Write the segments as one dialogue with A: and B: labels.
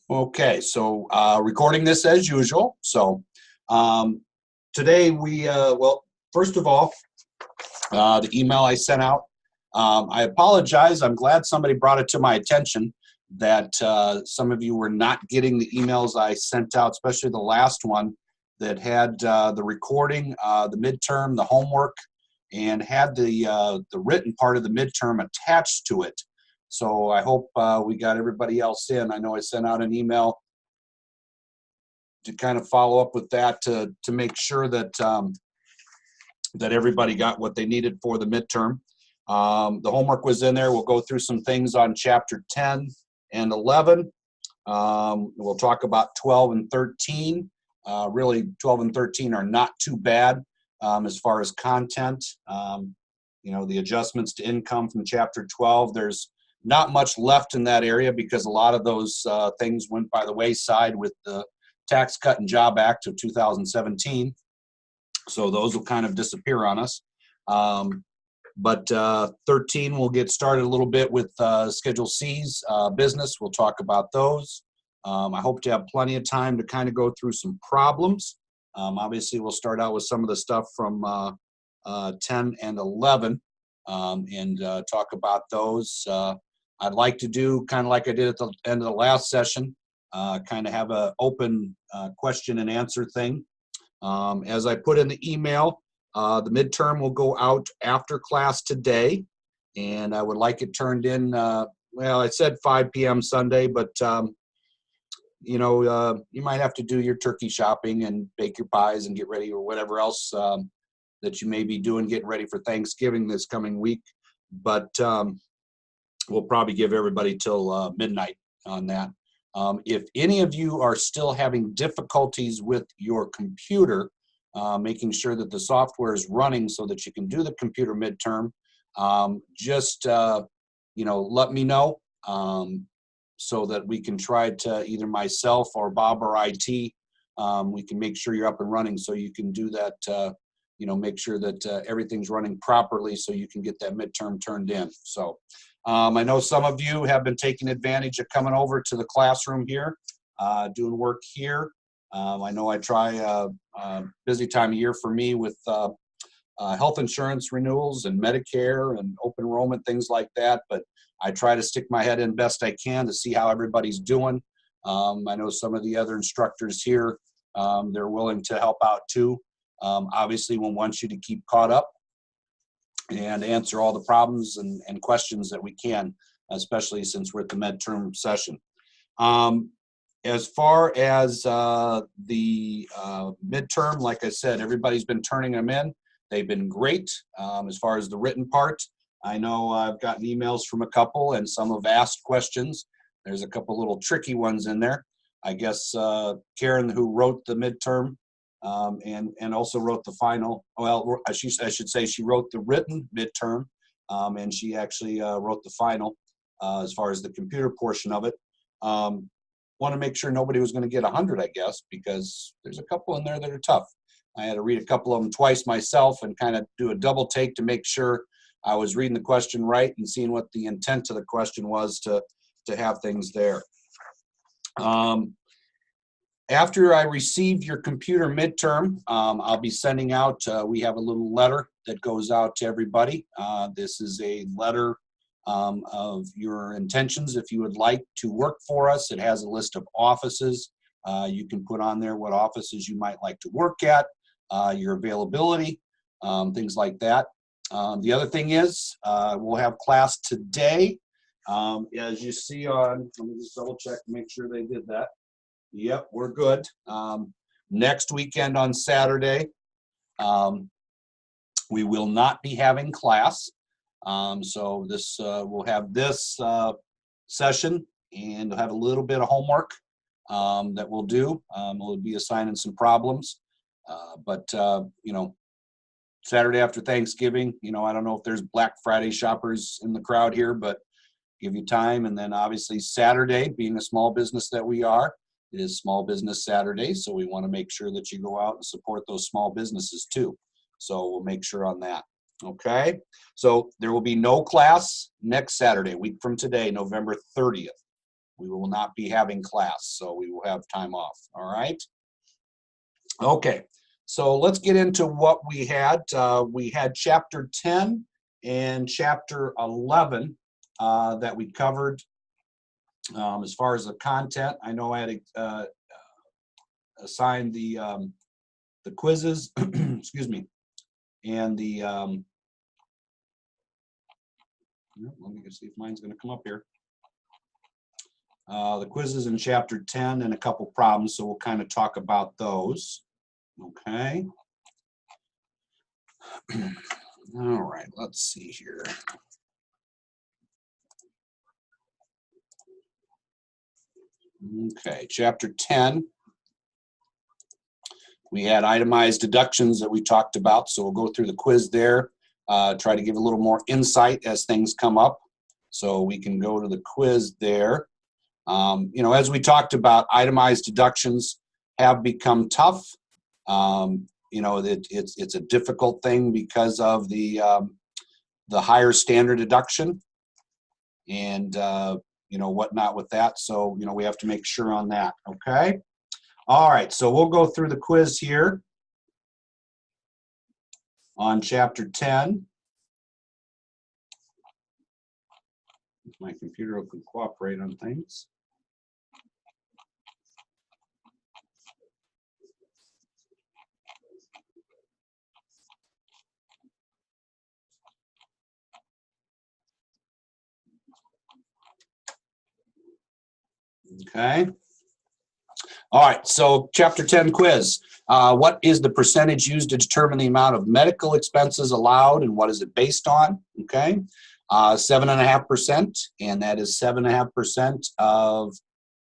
A: Okay, so recording this as usual. So um, today well, first of all, the email I sent out, I apologize. I'm glad somebody brought it to my attention that some of you were not getting the emails I sent out, especially the last one that had the recording, the midterm, the homework, and had the written part of the midterm attached to it. So I hope we got everybody else in. I know I sent out an email to kind of follow up with that to make sure that that everybody got what they needed for the midterm. The homework was in there. We'll go through some things on chapter 10 and 11. We'll talk about 12 and 13. Really, 12 and 13 are not too bad as far as content. The adjustments to income from chapter 12, there's not much left in that area because a lot of those things went by the wayside with the Tax Cut and Job Act of 2017. So those will kind of disappear on us. But 13, we'll get started a little bit with Schedule C's business. We'll talk about those. I hope to have plenty of time to kind of go through some problems. Obviously, we'll start out with some of the stuff from 10 and 11 and talk about those. I'd like to do kind of like I did at the end of the last session, kind of have an open question and answer thing. As I put in the email, the midterm will go out after class today, and I would like it turned in, well, I said 5 p.m. Sunday, but, you might have to do your turkey shopping and bake your pies and get ready or whatever else that you may be doing, getting ready for Thanksgiving this coming week. But we'll probably give everybody till midnight on that. If any of you are still having difficulties with your computer, making sure that the software is running so that you can do the computer midterm, just let me know so that we can try to, either myself or Bob or IT, we can make sure you're up and running so you can do that, make sure that everything's running properly so you can get that midterm turned in. So I know some of you have been taking advantage of coming over to the classroom here, doing work here. I know I try busy time of year for me with health insurance renewals and Medicare and open enrollment, things like that. But I try to stick my head in best I can to see how everybody's doing. I know some of the other instructors here, they're willing to help out too. Obviously, we want you to keep caught up and answer all the problems and questions that we can, especially since we're at the midterm session. As far as the midterm, like I said, everybody's been turning them in. They've been great. As far as the written part, I know I've gotten emails from a couple and some have asked questions. There's a couple little tricky ones in there. I guess Karen, who wrote the midterm, and also wrote the final. Well, I should say she wrote the written midterm, and she actually wrote the final as far as the computer portion of it. Want to make sure nobody was going to get 100, I guess, because there's a couple in there that are tough. I had to read a couple of them twice myself and kind of do a double take to make sure I was reading the question right and seeing what the intent of the question was to have things there. After I receive your computer midterm, I'll be sending out, we have a little letter that goes out to everybody. This is a letter of your intentions if you would like to work for us. It has a list of offices. You can put on there what offices you might like to work at, your availability, things like that. The other thing is we'll have class today. As you see on, let me just double check to make sure they did that. Yep, we're good. Next weekend on Saturday, we will not be having class. So this we'll have this session and we'll have a little bit of homework that we'll do. We'll be assigning some problems. But Saturday after Thanksgiving, I don't know if there's Black Friday shoppers in the crowd here, but give you time. And then obviously Saturday, being a small business that we are, it is Small Business Saturday, so we want to make sure that you go out and support those small businesses too. So we'll make sure on that. Okay, so there will be no class next Saturday, a week from today, November 30th. We will not be having class, so we will have time off. All right. Okay. So let's get into what we had. We had chapter 10 and chapter 11 that we covered. As far as the content, I know I had assigned the quizzes, excuse me, and the let me see if mine's going to come up here. The quizzes in chapter 10 and a couple problems, so we'll kind of talk about those. Okay. All right, let's see here. Okay, chapter 10. We had itemized deductions that we talked about, so we'll go through the quiz there, try to give a little more insight as things come up. So we can go to the quiz there. You know, as we talked about, itemized deductions have become tough. You know, it's a difficult thing because of the higher standard deduction and you know, whatnot with that. So, you know, we have to make sure on that. Okay. All right. So we'll go through the quiz here on chapter 10. If my computer can cooperate on things. Okay. All right, so chapter 10 quiz. What is the percentage used to determine the amount of medical expenses allowed and what is it based on? Okay, 7.5%, and that is 7.5% of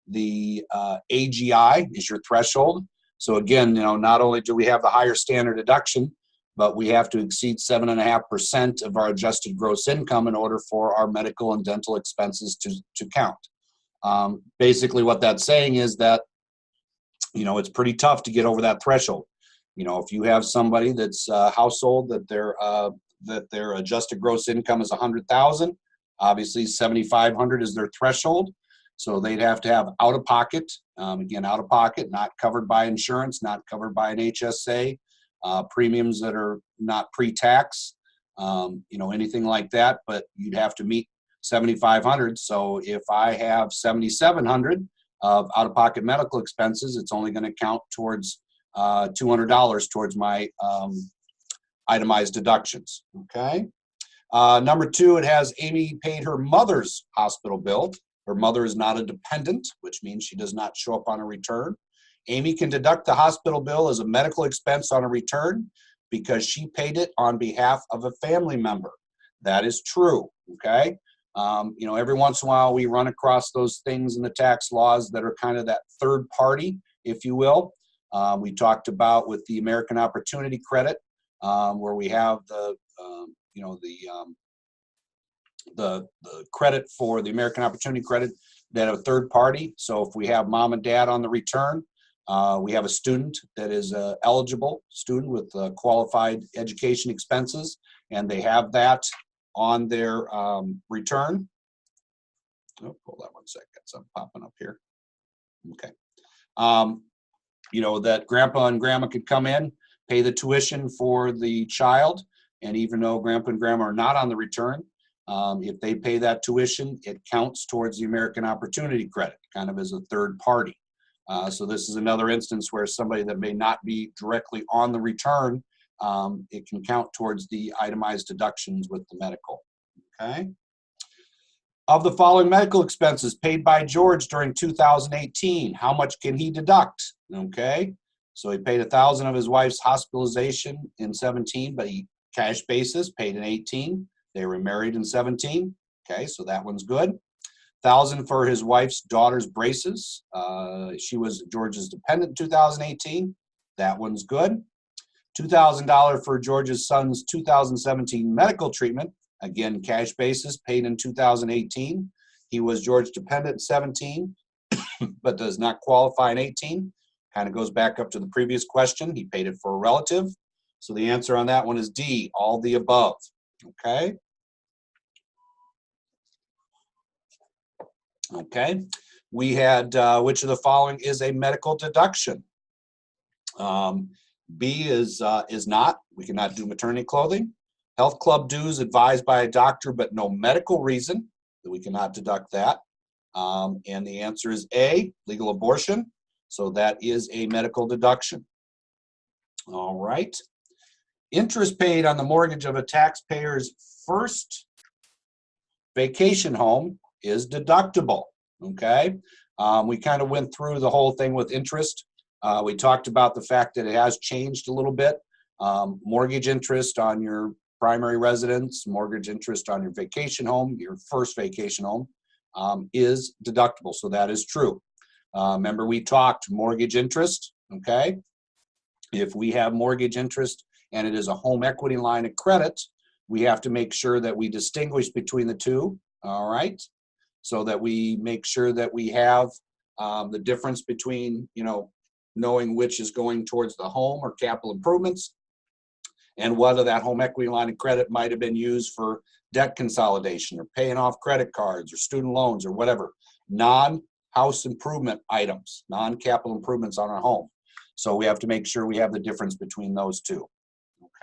A: the AGI is your threshold. So again, you know, not only do we have the higher standard deduction, but we have to exceed 7.5% of our adjusted gross income in order for our medical and dental expenses to count. Basically what that's saying is that, you know, it's pretty tough to get over that threshold. You know, if you have somebody that's a household that their adjusted gross income is 100,000, obviously 7,500 is their threshold. So they'd have to have out of pocket, again, out of pocket, not covered by insurance, not covered by an HSA, premiums that are not pre-tax, you know, anything like that, but you'd have to meet 7,500. So if I have 7,700 of out-of-pocket medical expenses, it's only going to count towards $200 towards my itemized deductions. Okay. Number 2, it has Amy paid her mother's hospital bill. Her mother is not a dependent, which means she does not show up on a return. Amy can deduct the hospital bill as a medical expense on a return because she paid it on behalf of a family member. That is true. Okay. You know, every once in a while we run across those things in the tax laws that are kind of that third party, if you will. We talked about with the American Opportunity Credit, where we have the, you know, the credit for the American Opportunity Credit that are third party. So if we have mom and dad on the return, we have a student that is an eligible student with qualified education expenses, and they have that on their return. Oh, hold on one second. So I'm popping up here. Okay. You know, that grandpa and grandma could come in, pay the tuition for the child, and even though grandpa and grandma are not on the return, if they pay that tuition, it counts towards the American Opportunity Credit, kind of as a third party. So this is another instance where somebody that may not be directly on the return, it can count towards the itemized deductions with the medical. Okay. Of the following medical expenses paid by George during 2018, how much can he deduct? Okay. So he paid 1,000 of his wife's hospitalization in 17, but he cash basis paid in 18. They were married in 17. Okay, so that one's good. 1,000 for his wife's daughter's braces. She was George's dependent in 2018. That one's good. $2,000 for George's son's 2017 medical treatment. Again, cash basis, paid in 2018. He was George dependent in 17, but does not qualify in 18. Kind of goes back up to the previous question. He paid it for a relative. So the answer on that one is D, all the above. Okay. Okay. We had which of the following is a medical deduction? B is not. We cannot do maternity clothing. Health club dues advised by a doctor but no medical reason, that we cannot deduct that. And the answer is A, legal abortion. So that is a medical deduction. All right. Interest paid on the mortgage of a taxpayer's first vacation home is deductible. Okay. We kind of went through the whole thing with interest. We talked about the fact that it has changed a little bit. Mortgage interest on your primary residence, mortgage interest on your vacation home, your first vacation home, is deductible. So that is true. Remember, we talked mortgage interest. Okay. If we have mortgage interest and it is a home equity line of credit, we have to make sure that we distinguish between the two. All right. So that we make sure that we have the difference between, knowing which is going towards the home or capital improvements, and whether that home equity line of credit might have been used for debt consolidation or paying off credit cards or student loans or whatever, non-house improvement items, non-capital improvements on our home. So we have to make sure we have the difference between those two.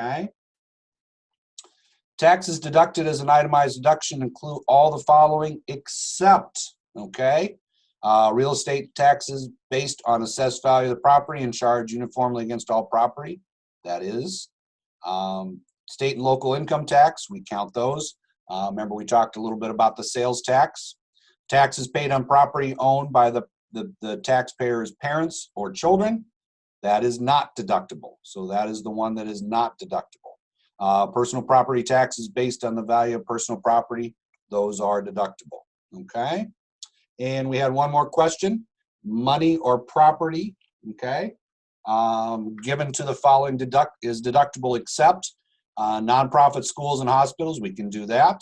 A: Okay. Taxes deducted as an itemized deduction include all the following except, okay, real estate taxes based on assessed value of the property and charged uniformly against all property. That is. State and local income tax, we count those. Remember, we talked a little bit about the sales tax. Taxes paid on property owned by the taxpayer's parents or children, that is not deductible. So that is the one that is not deductible. Personal property taxes based on the value of personal property, those are deductible. Okay. And we had one more question. Money or property, okay, given to the following is deductible except nonprofit schools and hospitals, we can do that.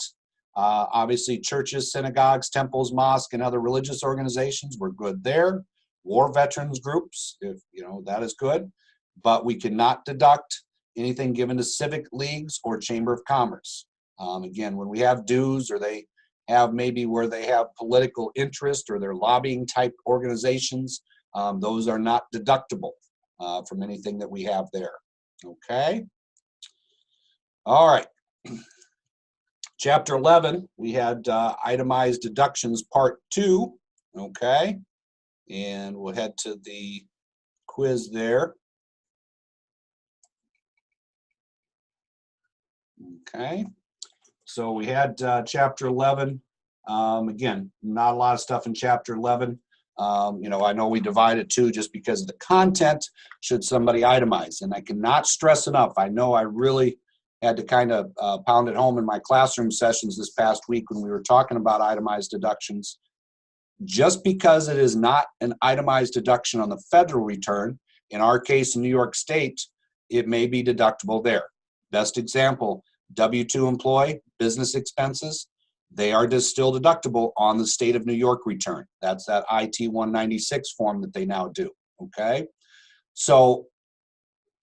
A: Obviously, churches, synagogues, temples, mosques, and other religious organizations, we're good there. War veterans groups, if that is good, but we cannot deduct anything given to civic leagues or chamber of commerce. Again, when we have dues, or they have maybe where they have political interest or they're lobbying type organizations, those are not deductible from anything that we have there. Okay. All right. Chapter 11, we had itemized deductions part 2. Okay. And we'll head to the quiz there. Okay. So we had chapter 11. Again, not a lot of stuff in chapter 11. I know we divided two just because of the content should somebody itemize. And I cannot stress enough. I know I really had to kind of pound it home in my classroom sessions this past week when we were talking about itemized deductions. Just because it is not an itemized deduction on the federal return, in our case in New York State, it may be deductible there. Best example, W-2 employee, business expenses, they are just still deductible on the state of New York return. That's that IT-196 form that they now do, okay? So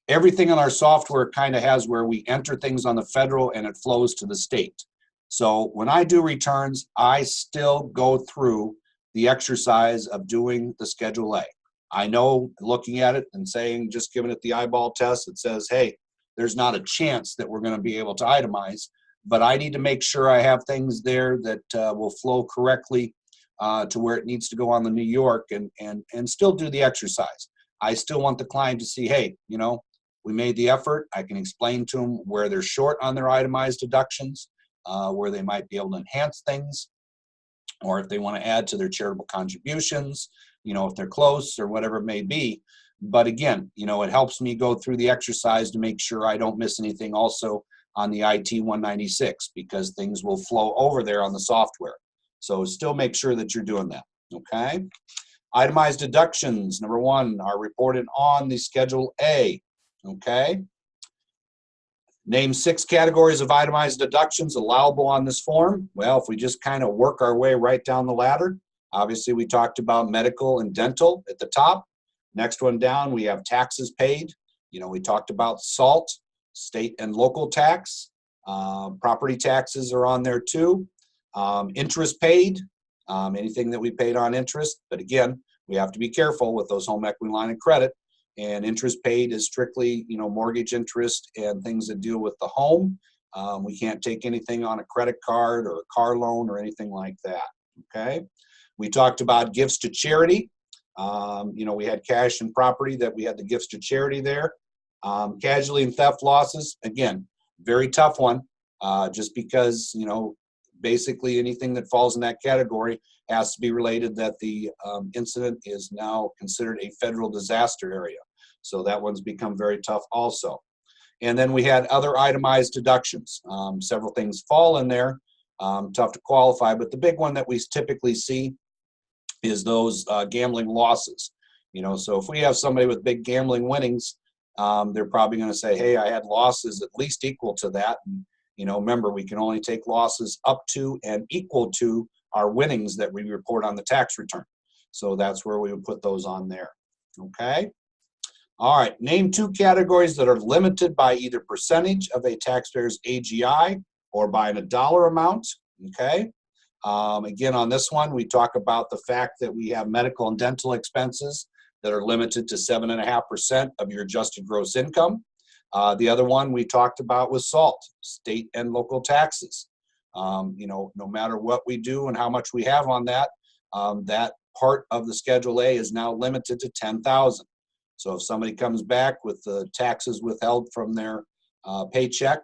A: everything in our software kind of has where we enter things on the federal and it flows to the state. So when I do returns, I still go through the exercise of doing the Schedule A. I know looking at it and saying, just giving it the eyeball test, it says, hey, there's not a chance that we're going to be able to itemize, but I need to make sure I have things there that will flow correctly to where it needs to go on the New York and still do the exercise. I still want the client to see, hey, we made the effort. I can explain to them where they're short on their itemized deductions, where they might be able to enhance things, or if they want to add to their charitable contributions, if they're close or whatever it may be. But again, it helps me go through the exercise to make sure I don't miss anything also on the IT-196, because things will flow over there on the software. So still make sure that you're doing that, okay? Itemized deductions, number 1, are reported on the Schedule A, okay? Name 6 categories of itemized deductions allowable on this form. Well, if we just kind of work our way right down the ladder, obviously we talked about medical and dental at the top. Next one down, we have taxes paid. We talked about SALT, state and local tax. Property taxes are on there too. Interest paid, anything that we paid on interest. But again, we have to be careful with those home equity line of credit. And interest paid is strictly, mortgage interest and things that deal with the home. We can't take anything on a credit card or a car loan or anything like that. Okay. We talked about gifts to charity. We had cash and property that we had the gifts to charity there. Casualty and theft losses, again, very tough one, just because, basically anything that falls in that category has to be related that the incident is now considered a federal disaster area. So that one's become very tough also. And then we had other itemized deductions. Several things fall in there, tough to qualify, but the big one that we typically see is those gambling losses. So if we have somebody with big gambling winnings, they're probably going to say, hey, I had losses at least equal to that. And, remember, we can only take losses up to and equal to our winnings that we report on the tax return. So that's where we would put those on there. Okay. All right. Name 2 categories that are limited by either percentage of a taxpayer's AGI or by a dollar amount. Okay. Again, on this one, we talk about the fact that we have medical and dental expenses that are limited to 7.5% of your adjusted gross income. The other one we talked about was SALT, state and local taxes. No matter what we do and how much we have on that, that part of the Schedule A is now limited to $10,000. So if somebody comes back with the taxes withheld from their paycheck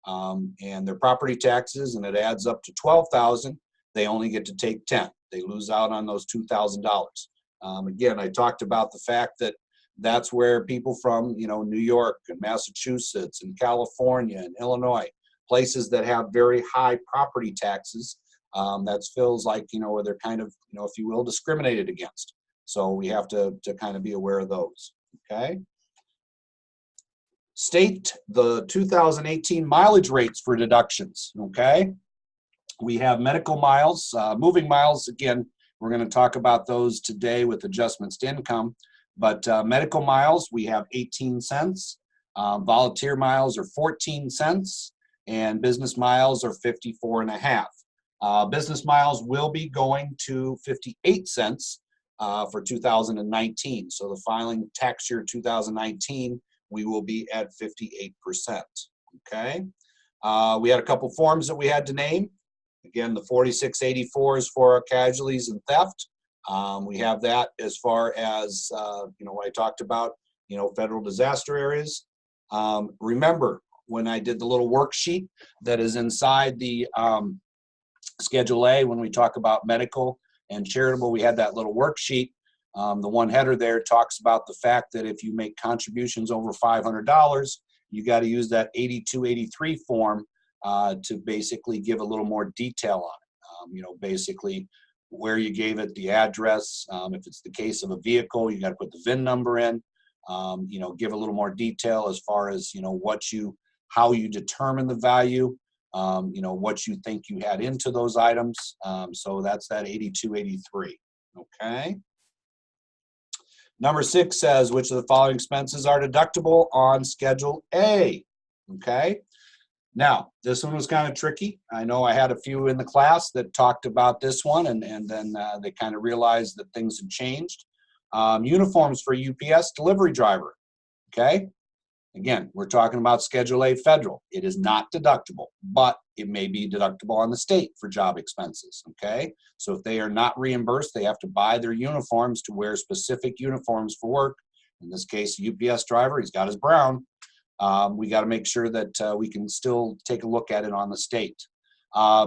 A: and their property taxes, and it adds up to $12,000, they only get to take 10. They lose out on those $2,000. Again, I talked about the fact that that's where people from, New York and Massachusetts and California and Illinois, places that have very high property taxes, that feels like, where they're kind of, if you will, discriminated against. So we have to kind of be aware of those. Okay. State the 2018 mileage rates for deductions. Okay. We have medical miles, moving miles. Again, we're going to talk about those today with adjustments to income. But medical miles, we have 18 cents. Volunteer miles are 14 cents. And business miles are 54.5. Business miles will be going to 58 cents for 2019. So the filing tax year 2019, we will be at 58%. Okay. We had a couple forms that we had to name. Again, the 4684 is for our casualties and theft. We have that as far as, what I talked about, federal disaster areas. Remember, when I did the little worksheet that is inside the Schedule A, when we talk about medical and charitable, we had that little worksheet. The one header there talks about the fact that if you make contributions over $500, you got to use that 8283 form to basically give a little more detail on it. Basically where you gave it, the address. If it's the case of a vehicle, you got to put the VIN number in. Give a little more detail as far as how you determine the value. What you think you had into those items. So that's that 8283. Okay. Number 6 says, which of the following expenses are deductible on Schedule A? Okay. Now, this one was kind of tricky. I know I had a few in the class that talked about this one, and then they kind of realized that things had changed. Uniforms for UPS delivery driver. Okay. Again, we're talking about Schedule A federal. It is not deductible, but it may be deductible on the state for job expenses, okay? So if they are not reimbursed, they have to buy their uniforms to wear specific uniforms for work. In this case, a UPS driver, he's got his brown. We got to make sure that we can still take a look at it on the state.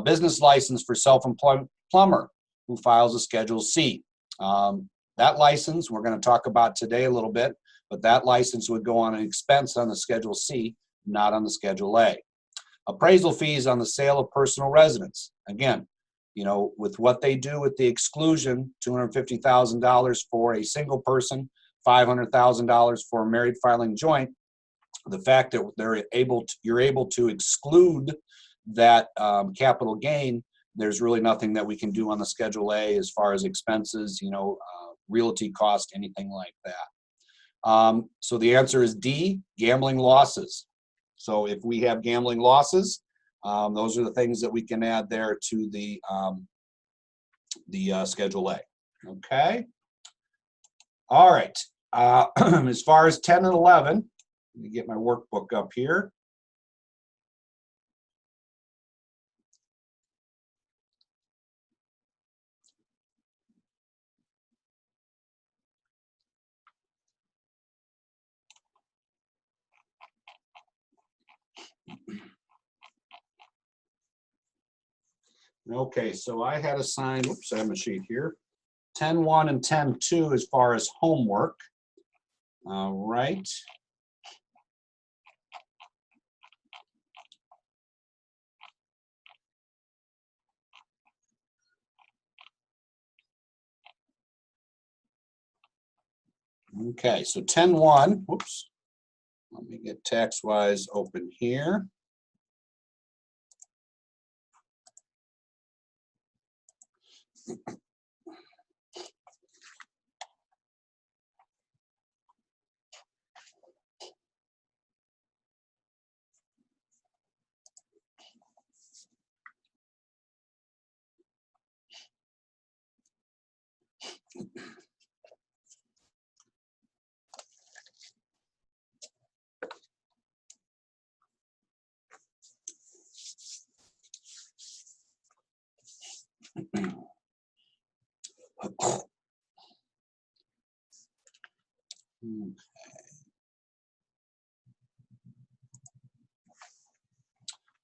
A: Business license for self-employed plumber who files a Schedule C. That license, we're going to talk about today a little bit, but that license would go on an expense on the Schedule C, not on the Schedule A. Appraisal fees on the sale of personal residence. Again, with what they do with the exclusion, $250,000 for a single person, $500,000 for a married filing joint, the fact that you're able to exclude that capital gain, there's really nothing that we can do on the Schedule A as far as expenses, realty cost, anything like that. So the answer is D, gambling losses. So if we have gambling losses, those are the things that we can add there to the the Schedule A. Okay. All right. As far as 10 and 11, let me get my workbook up here. Okay, so I had assigned, oops, I have a sheet here, 10-1 and 10-2 as far as homework. All right. Okay, so 10-1, whoops, let me get tax-wise open here.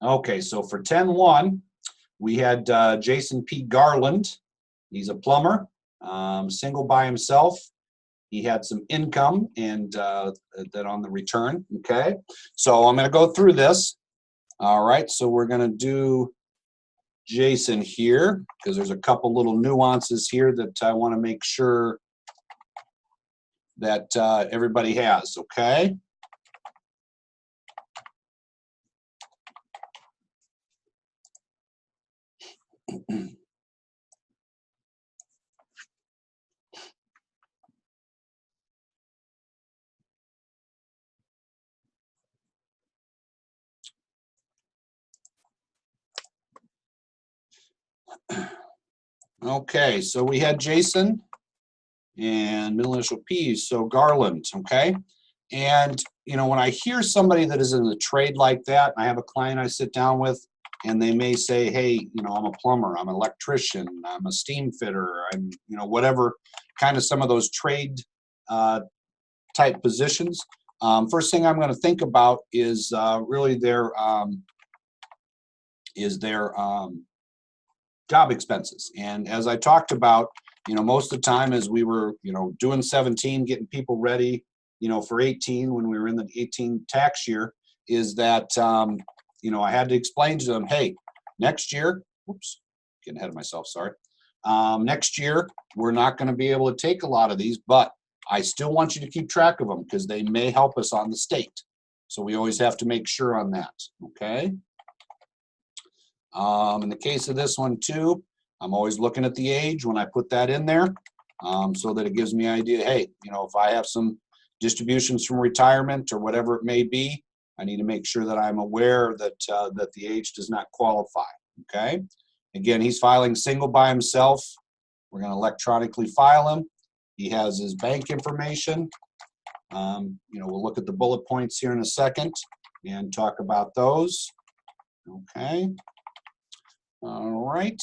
A: Okay, so for 10-1, we had Jason P. Garland. He's a plumber, single by himself. He had some income and that on the return, okay? So I'm gonna go through this. All right, so we're gonna do Jason here because there's a couple little nuances here that I wanna make sure that everybody has, okay? Okay, so we had Jason and middle initial P, so Garland, okay? And, you know, when I hear somebody that is in a trade like that, I have a client I sit down with, and they may say, hey, you know, I'm a plumber, I'm an electrician, I'm a steam fitter, I'm, you know, whatever, kind of some of those trade type positions. First thing I'm going to think about is really their job expenses. And as I talked about, you know, most of the time as we were, you know, doing 17, getting people ready, you know, for 18 when we were in the 18 tax year, is that, you know, I had to explain to them, hey, next year, whoops, getting ahead of myself, sorry. Next year, we're not going to be able to take a lot of these, but I still want you to keep track of them because they may help us on the state. So we always have to make sure on that, okay? In the case of this one too, I'm always looking at the age when I put that in there, so that it gives me an idea, hey, you know, if I have some distributions from retirement or whatever it may be, I need to make sure that I'm aware that, that the age does not qualify, okay? Again, he's filing single by himself. We're going to electronically file him. He has his bank information. You know, we'll look at the bullet points here in a second and talk about those, okay? All right.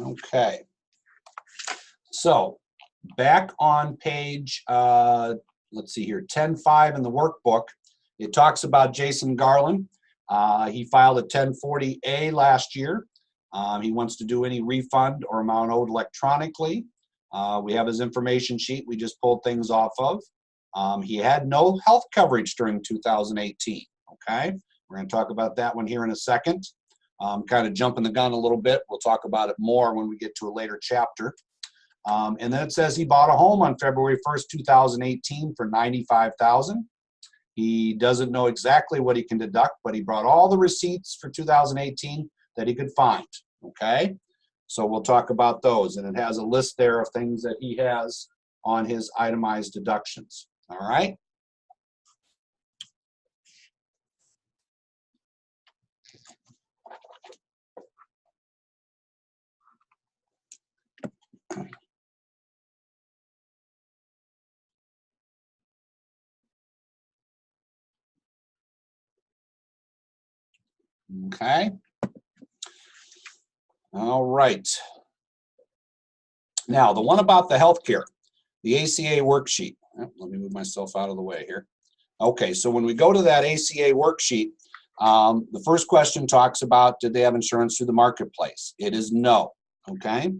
A: Okay. So back on page, let's see here, 10.5 in the workbook, it talks about Jason Garland. He filed a 1040A last year. He wants to do any refund or amount owed electronically. We have his information sheet we just pulled things off of. He had no health coverage during 2018, okay? We're going to talk about that one here in a second. Kind of jumping the gun a little bit. We'll talk about it more when we get to a later chapter. And then it says he bought a home on February 1st, 2018 for $95,000. He doesn't know exactly what he can deduct, but he brought all the receipts for 2018 that he could find, okay? So we'll talk about those, and it has a list there of things that he has on his itemized deductions. All right. Okay. All right. Now, the one about the healthcare, the ACA worksheet. Let me move myself out of the way here. Okay, so when we go to that ACA worksheet, the first question talks about, did they have insurance through the marketplace? It is no, okay?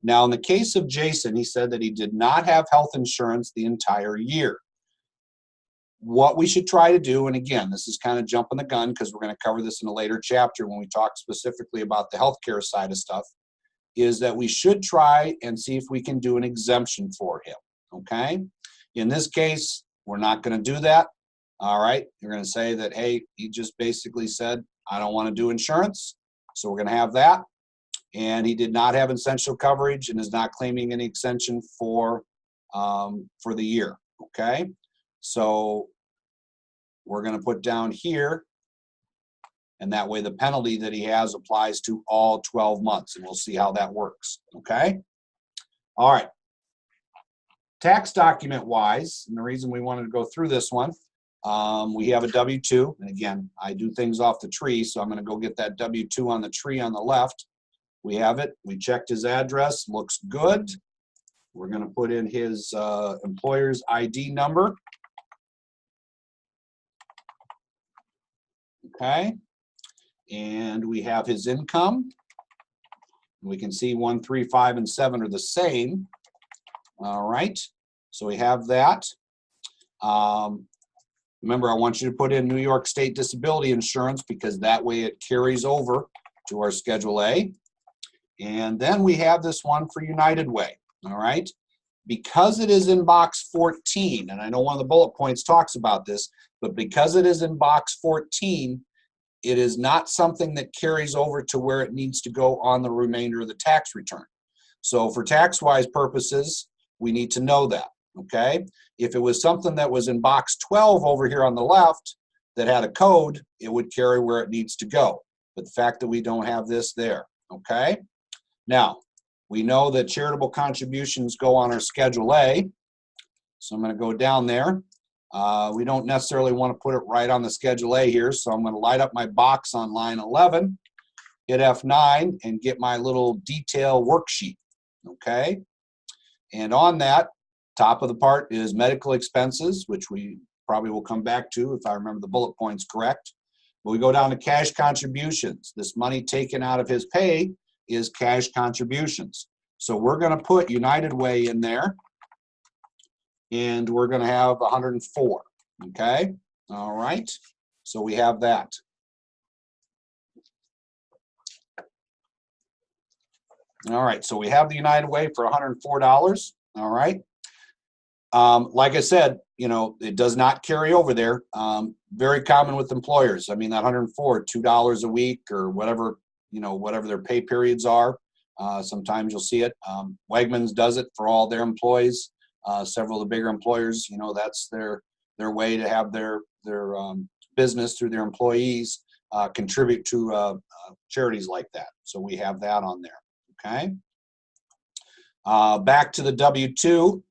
A: Now, in the case of Jason, he said that he did not have health insurance the entire year. What we should try to do, and again, this is kind of jumping the gun because we're going to cover this in a later chapter when we talk specifically about the healthcare side of stuff, is that we should try and see if we can do an exemption for him, okay? In this case, we're not going to do that, all right? You're going to say that, hey, he just basically said, I don't want to do insurance, so we're going to have that. And he did not have essential coverage and is not claiming any extension for the year, okay? So we're going to put down here, and that way the penalty that he has applies to all 12 months, and we'll see how that works, okay? All right. Tax document wise, and the reason we wanted to go through this one, we have a W-2, and again, I do things off the tree, so I'm going to go get that W-2 on the tree on the left. We have it. We checked his address. Looks good. We're going to put in his employer's ID number. Okay. And we have his income. We can see 1, 3, 5, and 7 are the same. All right. So we have that. Remember, I want you to put in New York State Disability Insurance because that way it carries over to our Schedule A. And then we have this one for United Way. All right. Because it is in box 14, and I know one of the bullet points talks about this, but because it is in box 14, it is not something that carries over to where it needs to go on the remainder of the tax return. So for tax-wise purposes, we need to know that, okay? If it was something that was in box 12 over here on the left that had a code, it would carry where it needs to go. But the fact that we don't have this there, okay? Now, we know that charitable contributions go on our Schedule A, so I'm going to go down there. We don't necessarily want to put it right on the Schedule A here, so I'm going to light up my box on line 11, hit F9, and get my little detail worksheet, okay? And on that, top of the part is medical expenses, which we probably will come back to if I remember the bullet points correct. But we go down to cash contributions. This money taken out of his pay is cash contributions. So we're going to put United Way in there, and we're going to have 104, okay? All right, so we have that. All right, so we have the United Way for $104, all right? Like I said, you know, it does not carry over there. Very common with employers. I mean, that 104, $2 a week or whatever, you know, whatever their pay periods are. Sometimes you'll see it. Wegmans does it for all their employees. Several of the bigger employers, you know, that's their way to have their business through their employees contribute to charities like that. So we have that on there. Okay. Back to the W-2.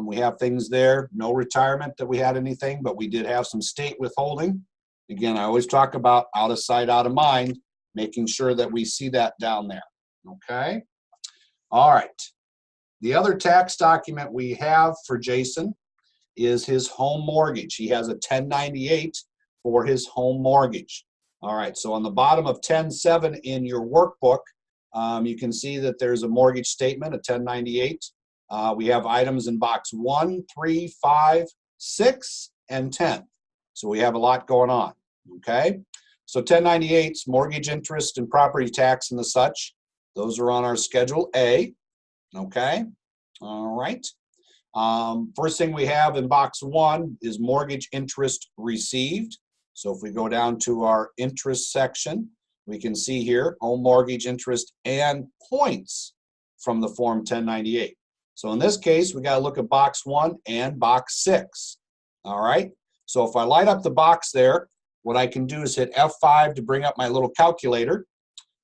A: We have things there. No retirement that we had anything, but we did have some state withholding. Again, I always talk about out of sight, out of mind, making sure that we see that down there. Okay. All right. The other tax document we have for Jason is his home mortgage. He has a 1098 for his home mortgage. All right, so on the bottom of 10.7 in your workbook, you can see that there's a mortgage statement, a 1098. We have items in box 1, 3, 5, 6, and 10. So we have a lot going on, okay? So 1098's mortgage interest and property tax and the such. Those are on our Schedule A. Okay, all right. First thing we have in box 1 is mortgage interest received. So if we go down to our interest section, we can see here home mortgage interest and points from the Form 1098. So in this case, we got to look at box 1 and box 6. All right. So if I light up the box there, what I can do is hit F5 to bring up my little calculator.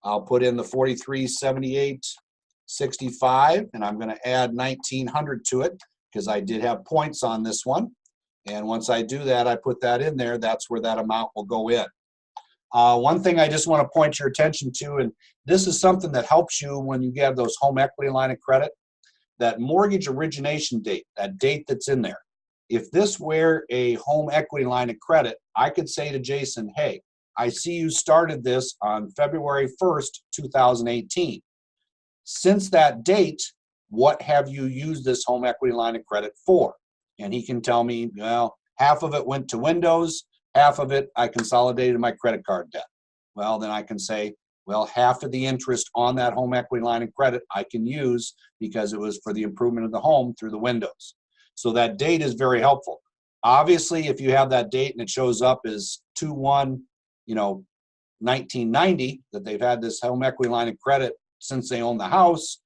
A: I'll put in the 4378.65, and I'm going to add 1900 to it because I did have points on this one. And once I do that, I put that in there. That's where that amount will go in. One thing I just want to point your attention to, and this is something that helps you when you get those home equity line of credit, that mortgage origination date, that date that's in there. If this were a home equity line of credit, I could say to Jason, hey, I see you started this on February 1st, 2018. Since that date, what have you used this home equity line of credit for? And he can tell me, well, half of it went to windows, half of it I consolidated my credit card debt. Well, then I can say, well, half of the interest on that home equity line of credit I can use because it was for the improvement of the home through the windows. So that date is very helpful. Obviously, if you have that date and it shows up as 2/1/1990, that they've had this home equity line of credit since they own the house,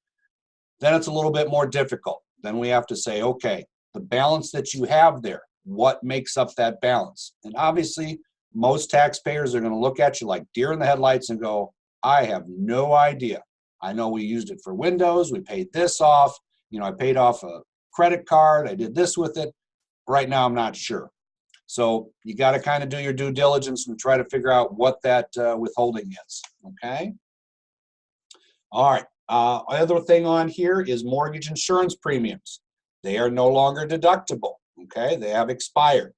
A: then it's a little bit more difficult. Then we have to say, okay, the balance that you have there, what makes up that balance? And obviously, most taxpayers are going to look at you like deer in the headlights and go, I have no idea. I know we used it for windows. We paid this off. I paid off a credit card. I did this with it. Right now, I'm not sure. So you got to kind of do your due diligence and try to figure out what that withholding is. Okay. All right. Other thing on here is mortgage insurance premiums. They are no longer deductible. Okay. They have expired.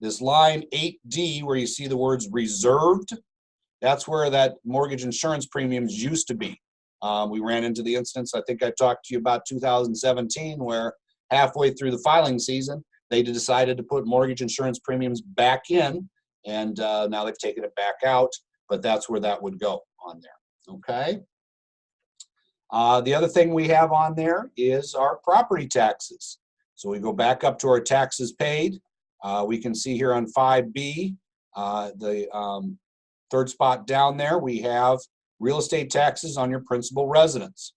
A: This line 8D where you see the words reserved, that's where that mortgage insurance premiums used to be. We ran into the instance, I think I talked to you about 2017, where halfway through the filing season, they decided to put mortgage insurance premiums back in, and now they've taken it back out, but that's where that would go on there. Okay. The other thing we have on there is our property taxes. So we go back up to our taxes paid. We can see here on 5B, the third spot down there, we have real estate taxes on your principal residence.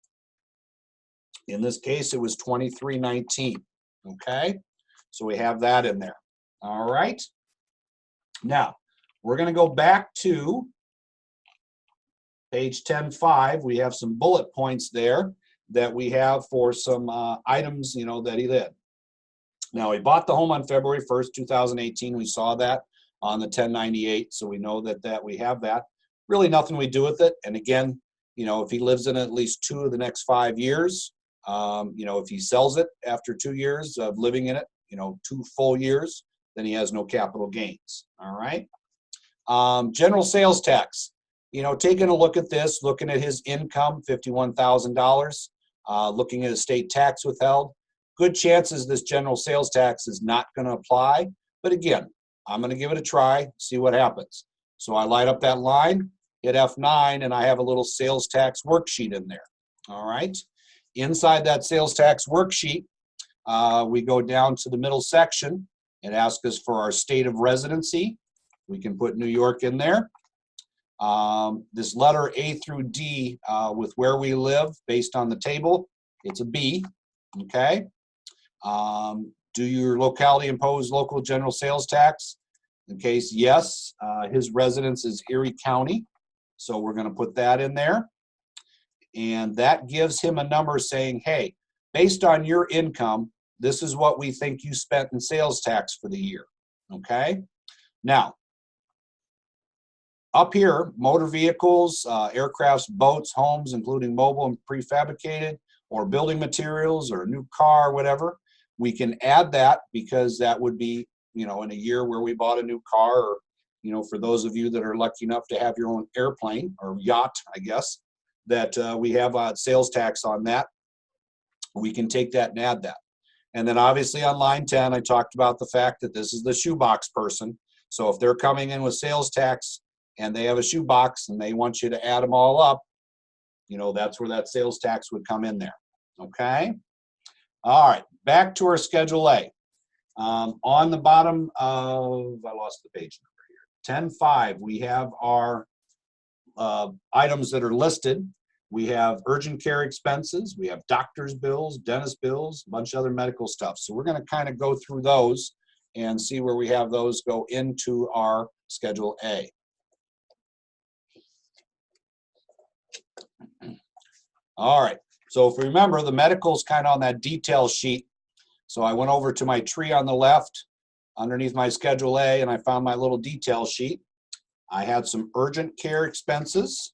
A: In this case, it was $23.19. Okay, so we have that in there. All right. Now, we're going to go back to page 10.5. We have some bullet points there that we have for some items, that he did. Now, he bought the home on February 1st, 2018. We saw that on the 1098, so we know that we have that. Really nothing we do with it. And again, if he lives in it at least 2 of the next 5 years, if he sells it after 2 years of living in it, 2 full years, then he has no capital gains. All right. General sales tax. Taking a look at this, looking at his income, $51,000, looking at his state tax withheld, good chances this general sales tax is not going to apply. But again, I'm going to give it a try, see what happens. So I light up that line, hit F9, and I have a little sales tax worksheet in there. All right. Inside that sales tax worksheet, we go down to the middle section. It asks us for our state of residency. We can put New York in there. This letter A through D with where we live based on the table, it's a B. Okay. Do your locality impose local general sales tax? In case yes, his residence is Erie County. So we're going to put that in there. And that gives him a number saying, hey, based on your income, this is what we think you spent in sales tax for the year. Okay. Now, up here, motor vehicles, aircrafts, boats, homes, including mobile and prefabricated, or building materials, or a new car, whatever, we can add that because that would be, in a year where we bought a new car, or, for those of you that are lucky enough to have your own airplane or yacht, I guess, that we have sales tax on that. We can take that and add that. And then obviously on line 10, I talked about the fact that this is the shoebox person. So if they're coming in with sales tax and they have a shoebox and they want you to add them all up, that's where that sales tax would come in there. Okay. All right. Back to our Schedule A. On the bottom of, I lost the page number here, 10.5, we have our items that are listed. We have urgent care expenses, we have doctor's bills, dentist bills, a bunch of other medical stuff. So we're going to kind of go through those and see where we have those go into our Schedule A. All right, so if we remember, the medical is kind of on that detail sheet. So I went over to my tree on the left underneath my Schedule A and I found my little detail sheet. I had some urgent care expenses.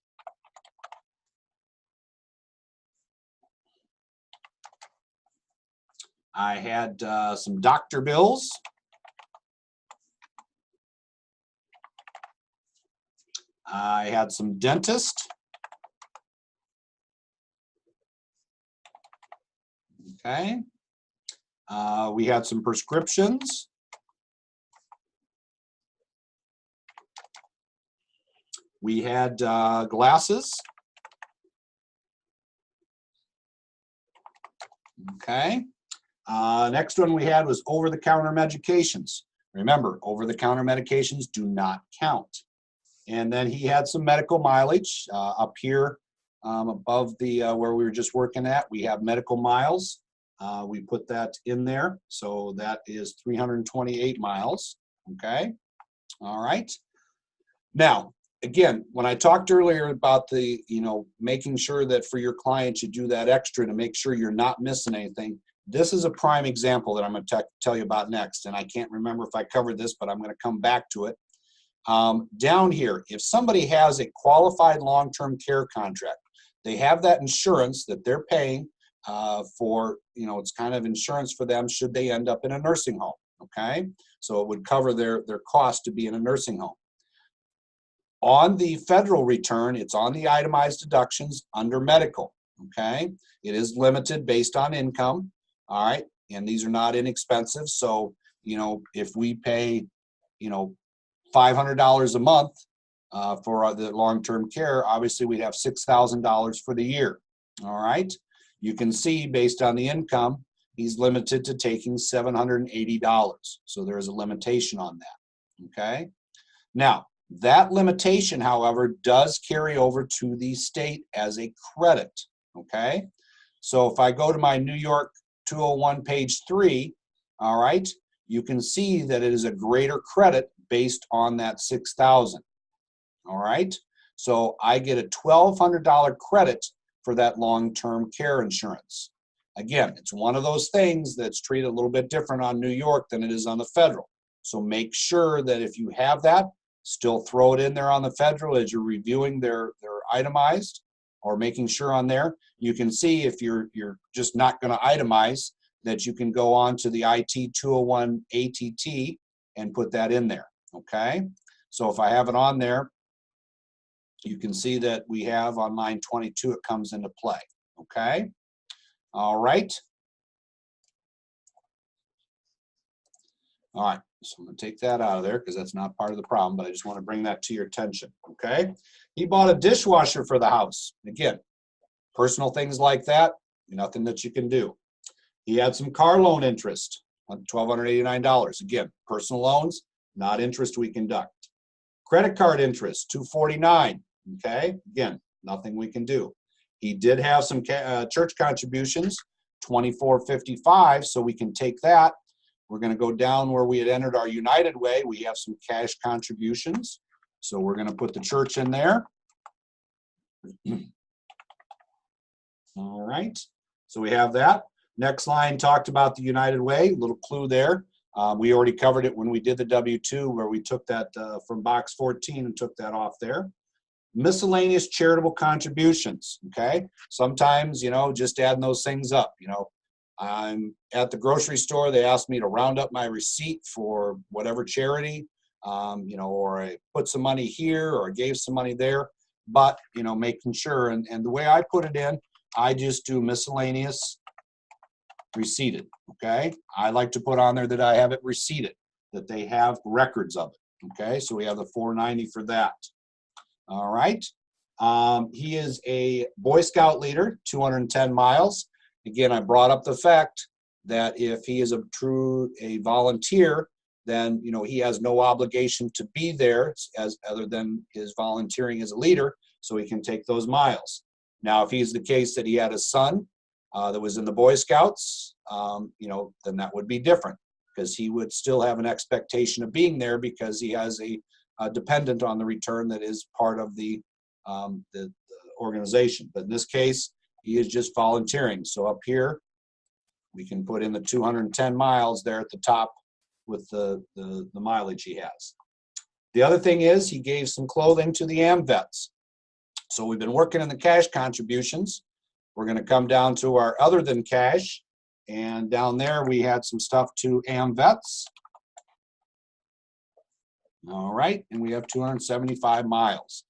A: I had some doctor bills. I had some dentist. Okay. We had some prescriptions. We had glasses. Okay. Next one we had was over-the-counter medications. Remember, over-the-counter medications do not count. And then he had some medical mileage up here above the where we were just working at. We have medical miles. We put that in there. So that is 328 miles. Okay. All right. Now, again, when I talked earlier about the, making sure that for your client you do that extra to make sure you're not missing anything, this is a prime example that I'm going to tell you about next. And I can't remember if I covered this, but I'm going to come back to it. Down here, if somebody has a qualified long-term care contract, they have that insurance that they're paying for, it's kind of insurance for them should they end up in a nursing home, okay? So it would cover their cost to be in a nursing home. On the federal return, it's on the itemized deductions under medical, okay? It is limited based on income, all right? And these are not inexpensive. So, if we pay, $500 a month for the long-term care, obviously we'd have $6,000 for the year, all right? You can see based on the income, he's limited to taking $780. So there's a limitation on that, okay? Now, that limitation, however, does carry over to the state as a credit, okay? So if I go to my New York 201 page 3, all right, you can see that it is a greater credit based on that $6,000, all right? So I get a $1,200 credit for that long-term care insurance. Again, it's one of those things that's treated a little bit different on New York than it is on the federal. So make sure that if you have that, still throw it in there on the federal as you're reviewing their itemized or making sure on there. You can see if you're just not going to itemize that you can go on to the IT 201 ATT and put that in there, okay? So if I have it on there, you can see that we have on line 22, it comes into play, okay? All right. All right, so I'm going to take that out of there because that's not part of the problem, but I just want to bring that to your attention, okay? He bought a dishwasher for the house. Again, personal things like that, nothing that you can do. He had some car loan interest on $1,289. Again, personal loans, not interest we conduct. Credit card interest, $249, okay? Again, nothing we can do. He did have some church contributions, $24.55, so we can take that. We're going to go down where we had entered our United Way. We have some cash contributions. So we're going to put the church in there. All right. So we have that. Next line talked about the United Way. Little clue there. We already covered it when we did the W-2 where we took that from box 14 and took that off there. Miscellaneous charitable contributions. Okay. Sometimes, just adding those things up, I'm at the grocery store. They asked me to round up my receipt for whatever charity, or I put some money here or I gave some money there. But, making sure, and the way I put it in, I just do miscellaneous receipted, okay? I like to put on there that I have it receipted, that they have records of it, okay? So we have the $490 for that. All right. He is a Boy Scout leader, 210 miles. Again, I brought up the fact that if he is a volunteer, then he has no obligation to be there as other than his volunteering as a leader. so he can take those miles. Now, if he's the case that he had a son that was in the Boy Scouts, then that would be different, because he would still have an expectation of being there because he has a dependent on the return that is part of the organization. But in this case, he is just volunteering. So up here, we can put in the 210 miles there at the top with the mileage he has. The other thing is he gave some clothing to the AMVETs. So we've been working in the cash contributions. We're going to come down to our other than cash, and down there we had some stuff to AMVETs. All right, and we have 275 miles,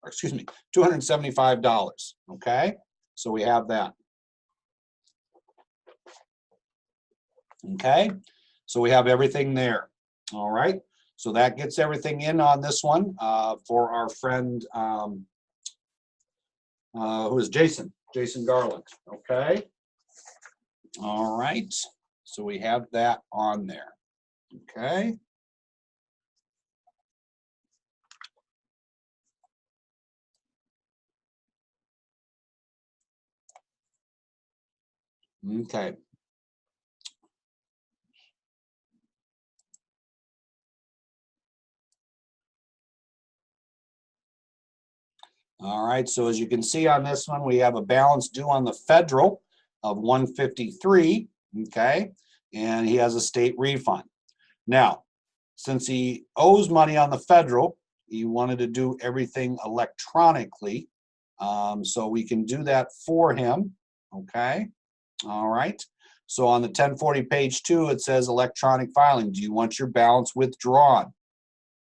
A: or excuse me, $275, okay? So we have that. Okay, so we have everything there. All right, so that gets everything in on this one for our friend, who is Jason Garland, okay? All right, so we have that on there, okay? Okay. All right, so as you can see on this one, we have a balance due on the federal of 153, okay? And he has a state refund. Now, since he owes money on the federal, he wanted to do everything electronically. So we can do that for him, okay? All right. So on the 1040 page 2, it says electronic filing. Do you want your balance withdrawn?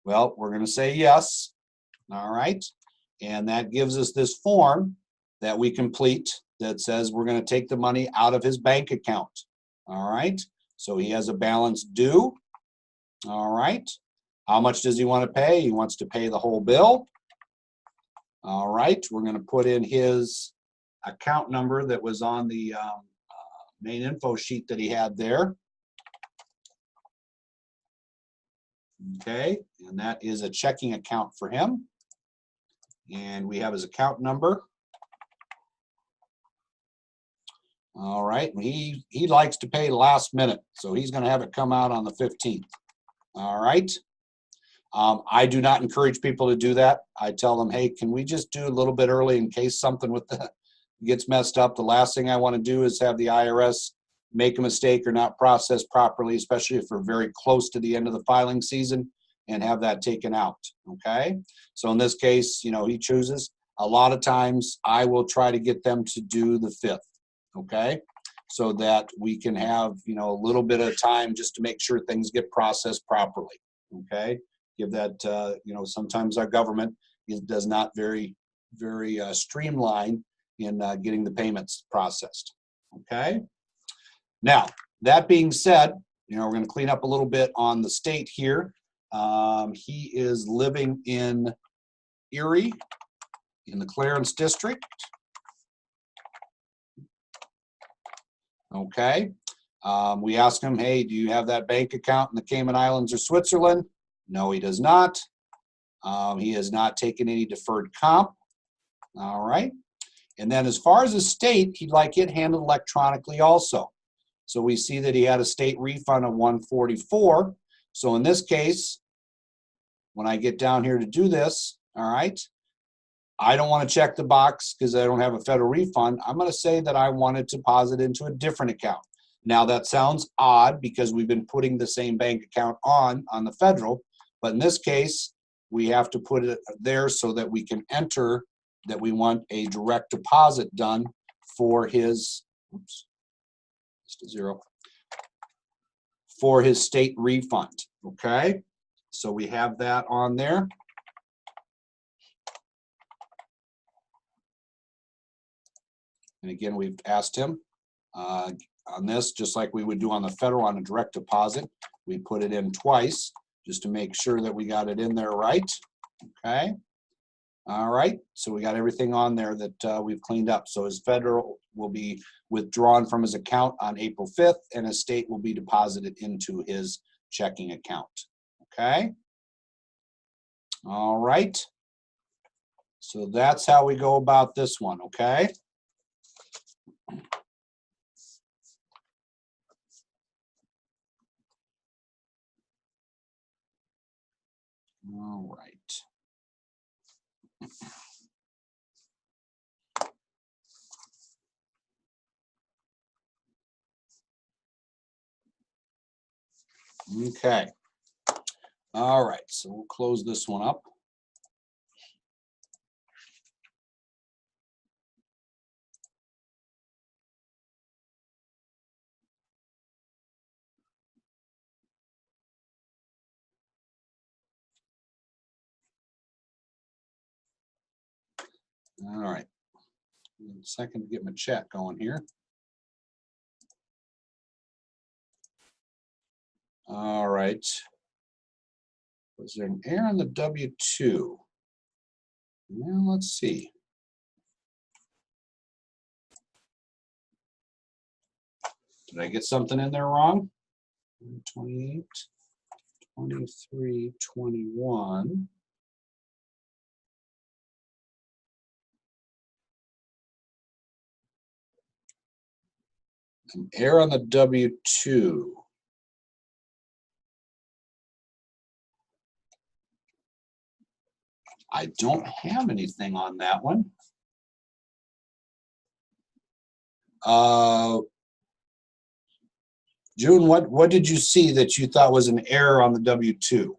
A: Well, we're going to say yes. All right. And that gives us this form that we complete that says we're going to take the money out of his bank account. All right. So he has a balance due. All right. How much does he want to pay? He wants to pay the whole bill. All right. We're going to put in his account number that was on the main info sheet that he had there. Okay. And that is a checking account for him. And we have his account number. All right, he likes to pay last minute, so he's going to have it come out on the 15th. All right. I do not encourage people to do that. I tell them, hey, can we just do a little bit early in case something with the gets messed up? The last thing I want to do is have the IRS make a mistake or not process properly, especially if we're very close to the end of the filing season, and have that taken out. Okay. So in this case, he chooses. A lot of times I will try to get them to do the 5th. Okay. So that we can have, a little bit of time just to make sure things get processed properly. Okay. Give that, sometimes our government does not very streamline in getting the payments processed. Okay. Now, that being said, we're going to clean up a little bit on the state here. He is living in Erie, in the Clarence district. Okay. We asked him, hey, do you have that bank account in the Cayman Islands or Switzerland? No, he does not. He has not taken any deferred comp. All right. And then as far as the state, he'd like it handled electronically also. So we see that he had a state refund of 144. So in this case, when I get down here to do this, all right, I don't want to check the box because I don't have a federal refund. I'm going to say that I want it deposited into a different account. Now that sounds odd because we've been putting the same bank account on the federal, but in this case, we have to put it there so that we can enter that we want a direct deposit done for his, oops, just a zero, for his state refund, okay? So we have that on there. And again, we've asked him on this, just like we would do on the federal on a direct deposit, we put it in twice just to make sure that we got it in there right, okay? All right, so we got everything on there that we've cleaned up. So his federal will be withdrawn from his account on April 5th, and his state will be deposited into his checking account, okay? All right, So that's how we go about this one, okay? All right. Okay. All right, so we'll close this one up. All right. A second to get my chat going here. All right. Was there an error on the W-2? Well, let's see. Did I get something in there wrong? 28, 23, 21. An error on the W-2. I don't have anything on that one. June, what did you see that you thought was an error on the W-2?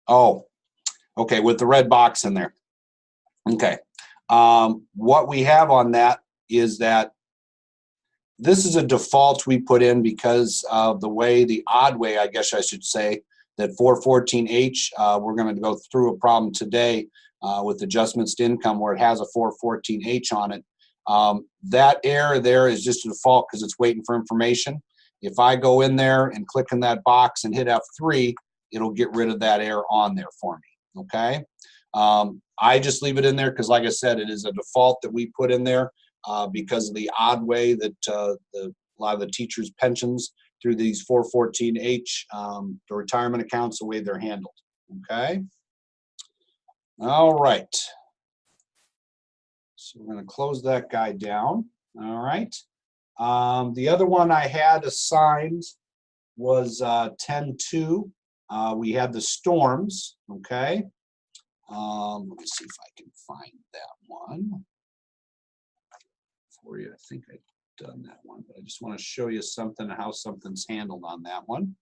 A: Oh, okay, with the red box in there. Okay. What we have on that is that this is a default we put in because of the way, the odd way, I guess I should say, that 414H, we're going to go through a problem today with adjustments to income where it has a 414H on it. That error there is just a default because it's waiting for information. If I go in there and click in that box and hit F3, it'll get rid of that error on there for me, okay? I just leave it in there because, like I said, it is a default that we put in there because of the odd way that a lot of the teachers' pensions through these 414H, the retirement accounts, the way they're handled, okay? All right. So we're going to close that guy down, all right? The other one I had assigned was 10-2. We had the storms, okay? Let me see if I can find that one for you. I think I've done that one, but I just want to show you something, how something's handled on that one.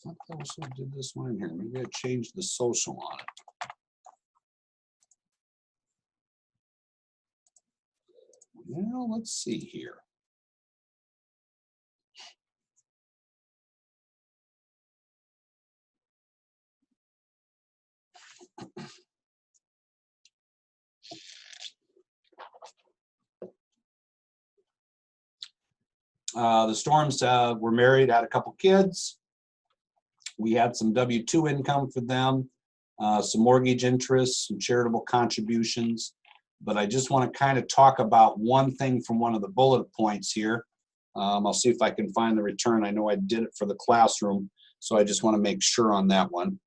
A: I thought I also did this one in here. Maybe I changed the social on it. Well, let's see here. The Storms were married, had a couple kids. We had some W-2 income for them, some mortgage interest, some charitable contributions. But I just want to kind of talk about one thing from one of the bullet points here. I'll see if I can find the return. I know I did it for the classroom, so I just want to make sure on that one.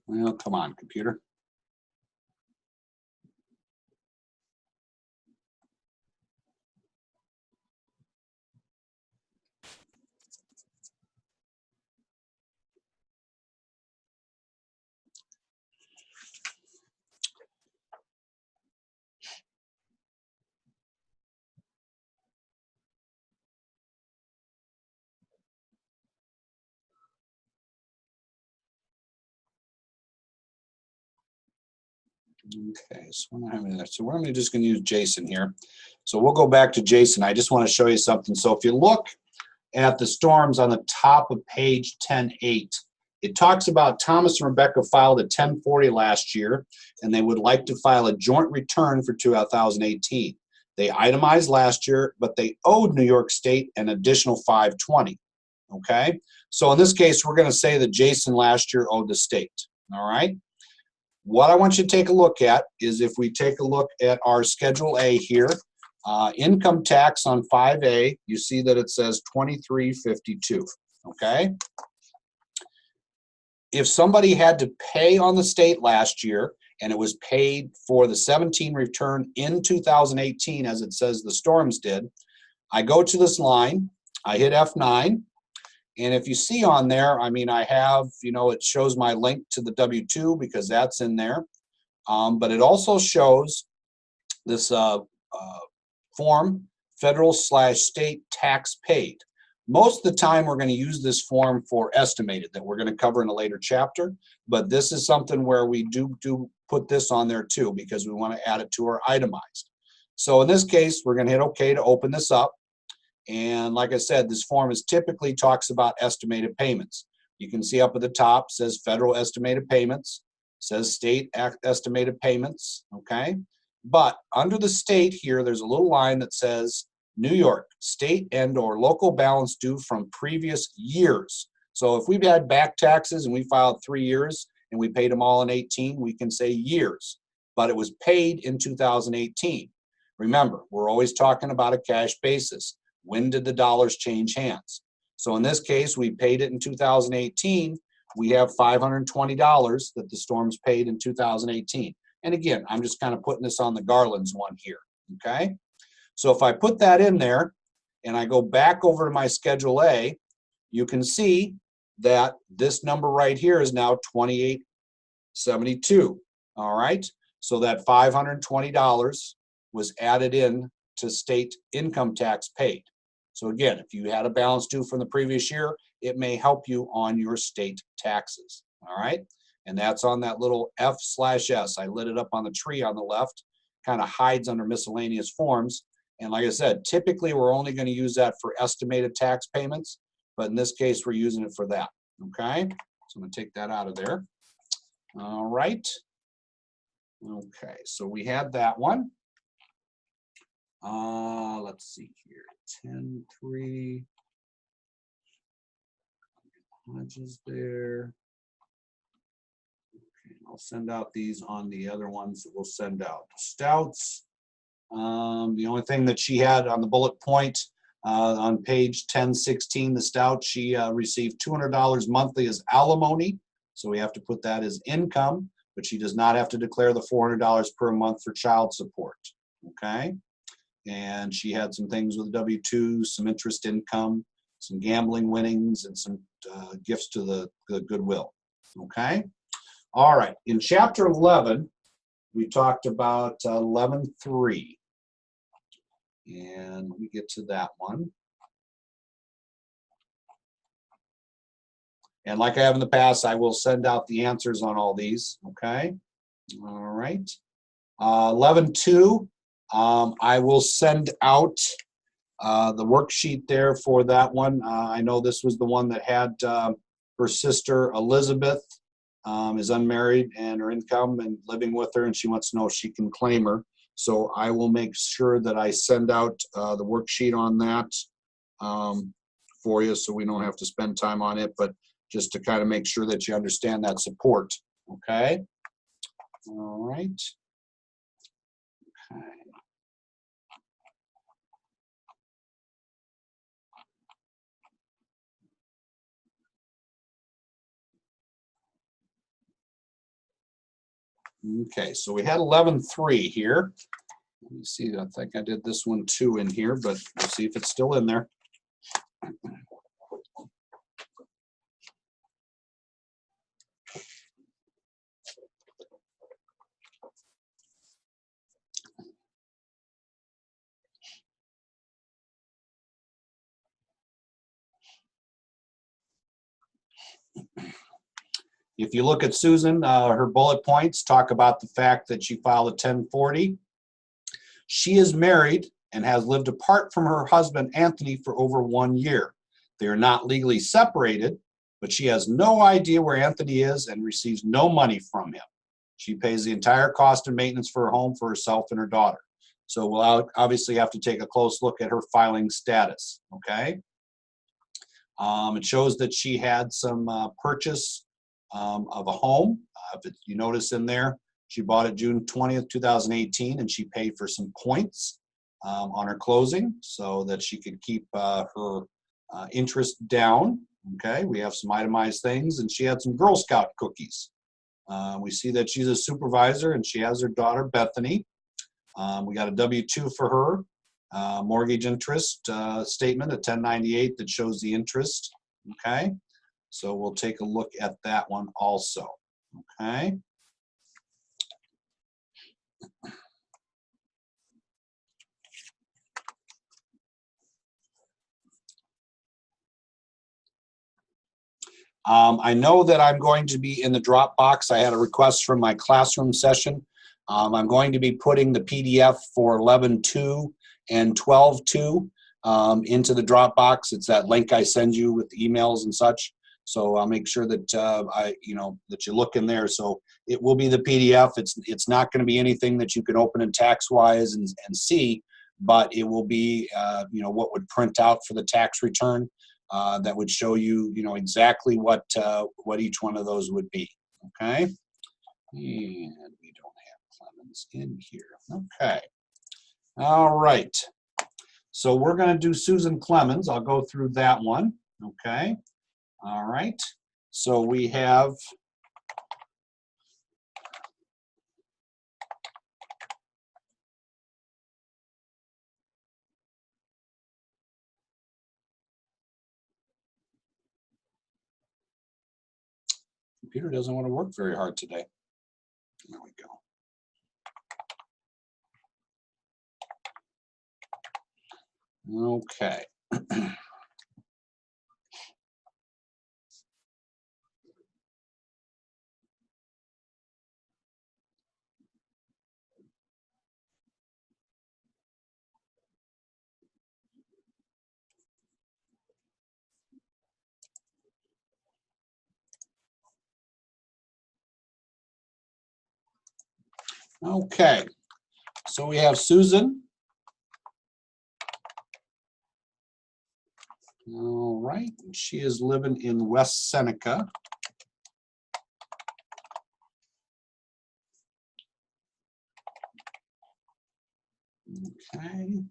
A: Well, come on, computer. Okay, so we're not having that. So we're just going to use Jason here. So we'll go back to Jason. I just want to show you something. So if you look at the storms on the top of page 10.8, it talks about Thomas and Rebecca filed at 10:40 last year, and they would like to file a joint return for 2018. They itemized last year, but they owed New York State an additional $520. Okay, so in this case, we're going to say that Jason last year owed the state. All right. What I want you to take a look at is if we take a look at our Schedule A here, income tax on 5A, you see that it says $23.52, okay? If somebody had to pay on the state last year and it was paid for the 17 return in 2018, as it says the storms did, I go to this line, I hit F9, and if you see on there, I mean, I have, it shows my link to the W-2 because that's in there. But it also shows this form, federal/state tax paid. Most of the time, we're going to use this form for estimated that we're going to cover in a later chapter. But this is something where we do put this on there too because we want to add it to our itemized. So in this case, we're going to hit OK to open this up. And like I said, this form typically talks about estimated payments. You can see up at the top says federal estimated payments, says state estimated payments, okay? But under the state here, there's a little line that says New York, state and or local balance due from previous years. So if we've had back taxes and we filed 3 years and we paid them all in 18, we can say years, but it was paid in 2018. Remember, we're always talking about a cash basis. When did the dollars change hands? So in this case, we paid it in 2018. We have $520 that the storms paid in 2018. And again, I'm just kind of putting this on the Garland's one here, okay? So if I put that in there and I go back over to my Schedule A, you can see that this number right here is now $28.72, all right? So that $520 was added in to state income tax paid. So again, if you had a balance due from the previous year, it may help you on your state taxes, all right? And that's on that little F/S. I lit it up on the tree on the left, kind of hides under miscellaneous forms. And like I said, typically we're only going to use that for estimated tax payments, but in this case, we're using it for that, okay? So I'm going to take that out of there. All right. Okay, so we had that one. Let's see here, 10.3. Hodges there. Okay, I'll send out these on the other ones that we'll send out. Stouts. The only thing that she had on the bullet point on page 1016, the stout, she received $200 monthly as alimony. So we have to put that as income, but she does not have to declare the $400 per month for child support. Okay. And she had some things with W-2, some interest income, some gambling winnings, and some gifts to the Goodwill. Okay? All right. In Chapter 11, we talked about 11.3. And let me get to that one. And like I have in the past, I will send out the answers on all these. Okay? All right. 11.2. I will send out the worksheet there for that one. I know this was the one that had her sister Elizabeth is unmarried and her income and living with her, and she wants to know if she can claim her. So I will make sure that I send out the worksheet on that for you so we don't have to spend time on it, but just to kind of make sure that you understand that support. Okay? All right. Okay. Okay, so we had 11.3 here. Let me see, I think I did this one too in here, but we'll see if it's still in there. If you look at Susan, her bullet points talk about the fact that she filed a 1040. She is married and has lived apart from her husband, Anthony, for over 1 year. They are not legally separated, but she has no idea where Anthony is and receives no money from him. She pays the entire cost of maintenance for her home for herself and her daughter. So we'll obviously have to take a close look at her filing status, okay? It shows that she had some purchase of a home. If you notice in there, she bought it June 20th, 2018, and she paid for some points on her closing so that she could keep her interest down. Okay, we have some itemized things, and she had some Girl Scout cookies. We see that she's a supervisor, and she has her daughter, Bethany. We got a W-2 for her, mortgage interest statement, a 1098 that shows the interest. Okay, so we'll take a look at that one also. Okay. I know that I'm going to be in the Dropbox. I had a request from my classroom session. I'm going to be putting the PDF for 11.2 and 12.2 into the Dropbox. It's that link I send you with the emails and such. So I'll make sure that that you look in there. So it will be the PDF. It's not going to be anything that you can open in TaxWise and see, but it will be what would print out for the tax return. That would show you, exactly what each one of those would be. Okay, and we don't have Clemens in here. Okay, all right. So we're going to do Susan Clemens. I'll go through that one. Okay, all right. So we have. Computer doesn't want to work very hard today. There we go. Okay. Okay. So we have Susan. All right. She is living in West Seneca. Okay.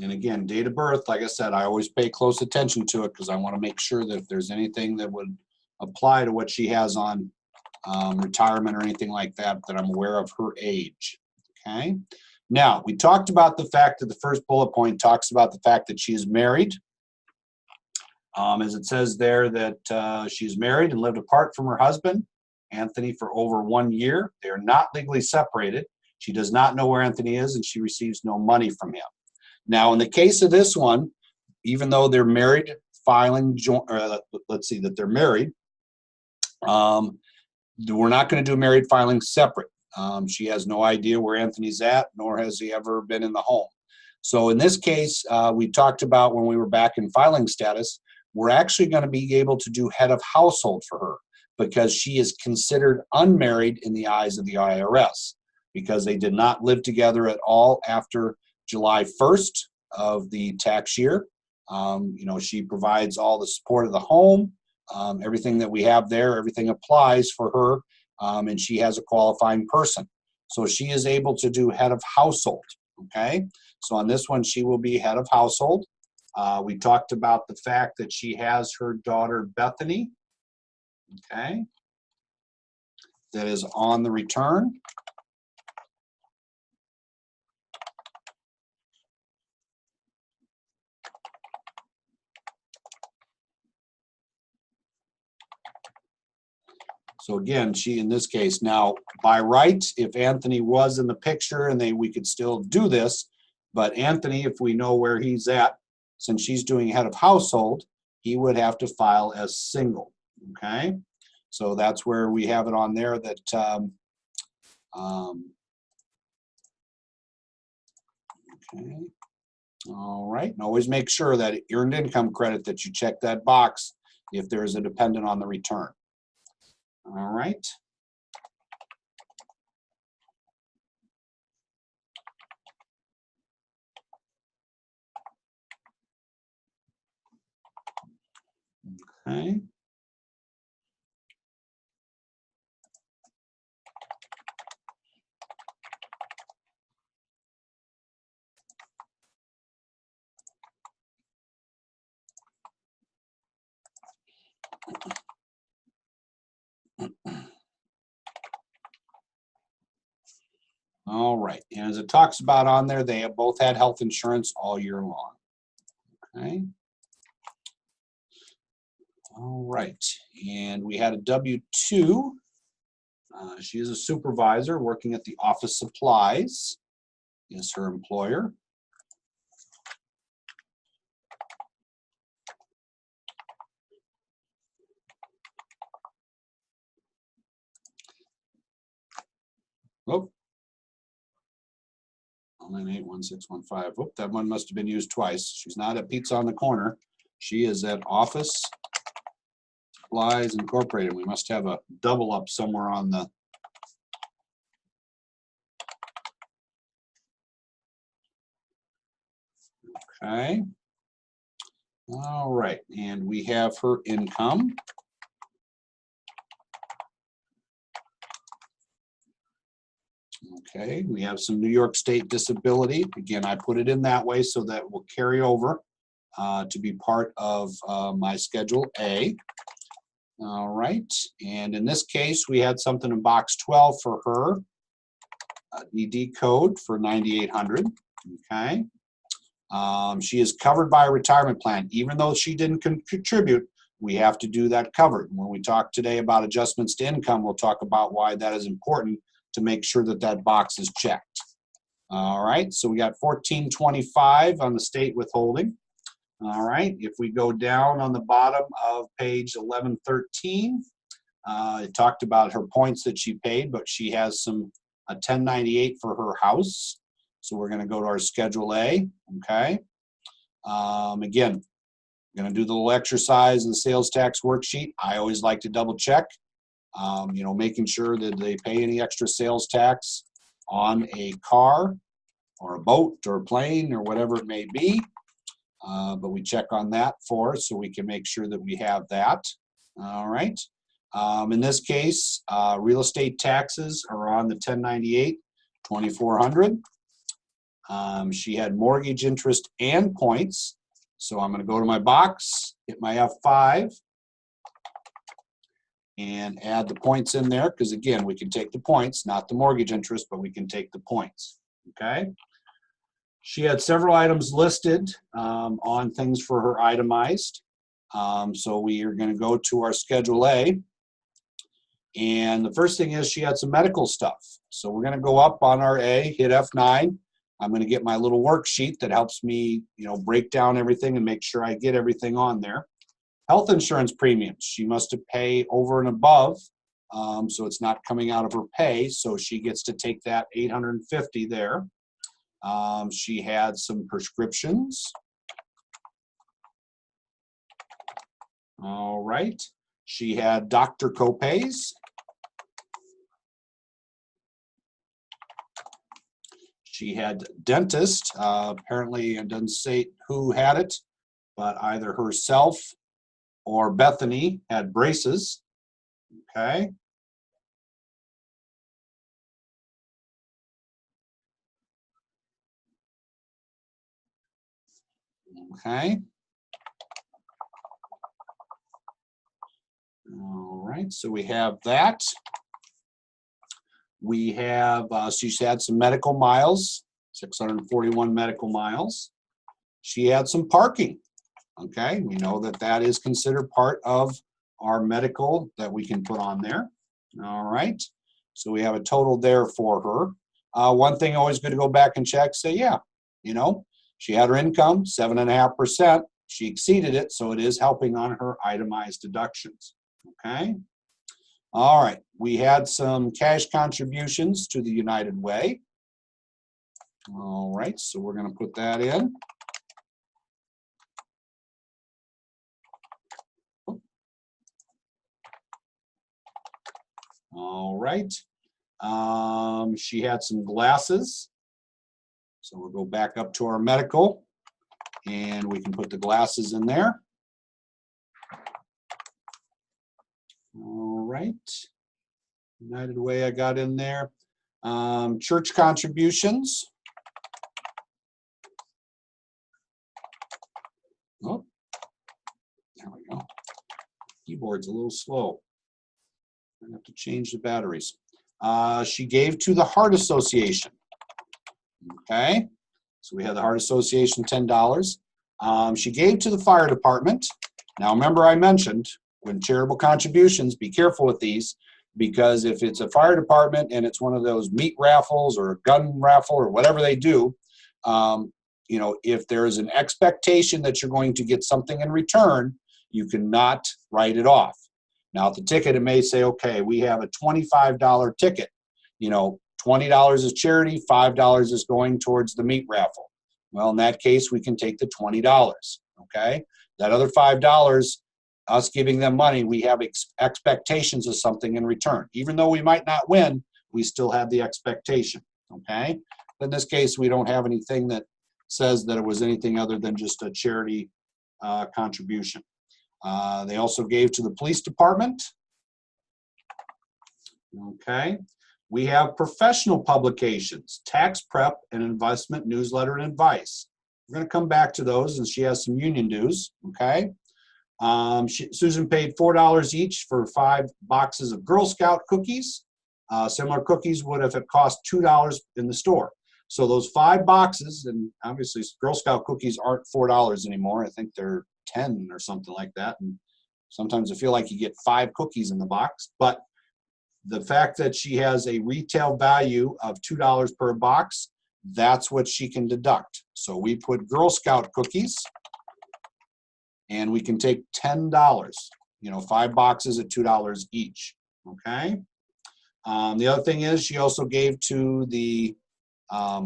A: And again, date of birth, like I said, I always pay close attention to it because I want to make sure that if there's anything that would apply to what she has on retirement or anything like that, that I'm aware of her age. Okay. Now, we talked about the fact that the first bullet point talks about the fact that she is married. As it says there that she's married and lived apart from her husband, Anthony, for over 1 year. They are not legally separated. She does not know where Anthony is, and she receives no money from him. Now, in the case of this one, even though they're married, filing joint, let's see that they're married, we're not going to do married filing separate. She has no idea where Anthony's at, nor has he ever been in the home. So in this case, we talked about when we were back in filing status, we're actually going to be able to do head of household for her because she is considered unmarried in the eyes of the IRS because they did not live together at all after July 1st of the tax year. She provides all the support of the home, everything that we have there, everything applies for her, and she has a qualifying person. So she is able to do head of household, okay? So on this one, she will be head of household. We talked about the fact that she has her daughter Bethany, okay, that is on the return. So again, she, in this case, now by right, if Anthony was in the picture and we could still do this, but Anthony, if we know where he's at, since she's doing head of household, he would have to file as single, okay? So that's where we have it on there that, okay. All right, and always make sure that earned income credit that you check that box if there is a dependent on the return. All right. Okay. All right, and as it talks about on there, they have both had health insurance all year long. Okay. All right, and we had a W-2. She is a supervisor working at the office supplies, is her employer. Oh, 9981615. Whoop, that one must have been used twice. She's not at Pizza on the Corner. She is at Office Supplies Incorporated. We must have a double up somewhere on the. Okay. All right, and we have her income. Okay, we have some New York State disability. Again, I put it in that way so that will carry over to be part of my Schedule A. All right, and in this case, we had something in box 12 for her, ED code for 9,800. Okay, she is covered by a retirement plan. Even though she didn't contribute, we have to do that covered. When we talk today about adjustments to income, we'll talk about why that is important to make sure that that box is checked. All right, so we got 1425 on the state withholding. All right, if we go down on the bottom of page 1113, it talked about her points that she paid, but she has some 1098 for her house. So we're going to go to our Schedule A, okay? Again, I'm going to do the little exercise in the sales tax worksheet. I always like to double check, you know, making sure that they pay any extra sales tax on a car or a boat or a plane or whatever it may be. But we check on that for us so we can make sure that we have that. All right. In this case, real estate taxes are on the 1098, 2,400. She had mortgage interest and points. So I'm going to go to my box, hit my F5, and add the points in there because, again, we can take the points, not the mortgage interest, but we can take the points. Okay. She had several items listed on things for her itemized. So we are going to go to our Schedule A. And the first thing is she had some medical stuff. So we're going to go up on our A, hit F9. I'm going to get my little worksheet that helps me, you know, break down everything and make sure I get everything on there. Health insurance premiums. She must have paid over and above, so it's not coming out of her pay. So she gets to take that 850 there. She had some prescriptions. All right. She had doctor copays. She had dentist. Apparently, it doesn't say who had it, but either herself or Bethany had braces. Okay. Okay. All right, so we have that. We have, she's had some medical miles, 641 medical miles. She had some parking. Okay, we know that that is considered part of our medical that we can put on there. All right, so we have a total there for her. One thing always good to go back and check, say, yeah, you know, she had her income, 7.5%. She exceeded it, so it is helping on her itemized deductions. Okay. All right, we had some cash contributions to the United Way. All right, so we're going to put that in. All right. She had some glasses. So we'll go back up to our medical and we can put the glasses in there. All right. United Way I got in there. Church contributions. Oh, there we go. Keyboard's a little slow. I have to change the batteries. She gave to the Heart Association. Okay, so we had the Heart Association, $10. She gave to the fire department. Now remember I mentioned when charitable contributions, be careful with these, because if it's a fire department and it's one of those meat raffles or a gun raffle or whatever they do, you know, if there is an expectation that you're going to get something in return, you cannot write it off. Now at the ticket, it may say, okay, we have a $25 ticket. You know, $20 is charity, $5 is going towards the meat raffle. Well, in that case, we can take the $20, okay? That other $5, us giving them money, we have expectations of something in return. Even though we might not win, we still have the expectation, okay? But in this case, we don't have anything that says that it was anything other than just a charity contribution. They also gave to the police department. Okay. We have professional publications, tax prep and investment newsletter and advice. We're going to come back to those, and she has some union dues. Okay. Susan paid $4 each for 5 boxes of Girl Scout cookies. Similar cookies would have cost $2 in the store. So those 5 boxes, and obviously Girl Scout cookies aren't $4 anymore. I think they're 10 or something like that. And sometimes I feel like you get 5 cookies in the box. But the fact that she has a retail value of $2 per box, that's what she can deduct. So we put Girl Scout cookies, and we can take $10. You know, 5 boxes at $2 each. Okay. The other thing is she also gave to the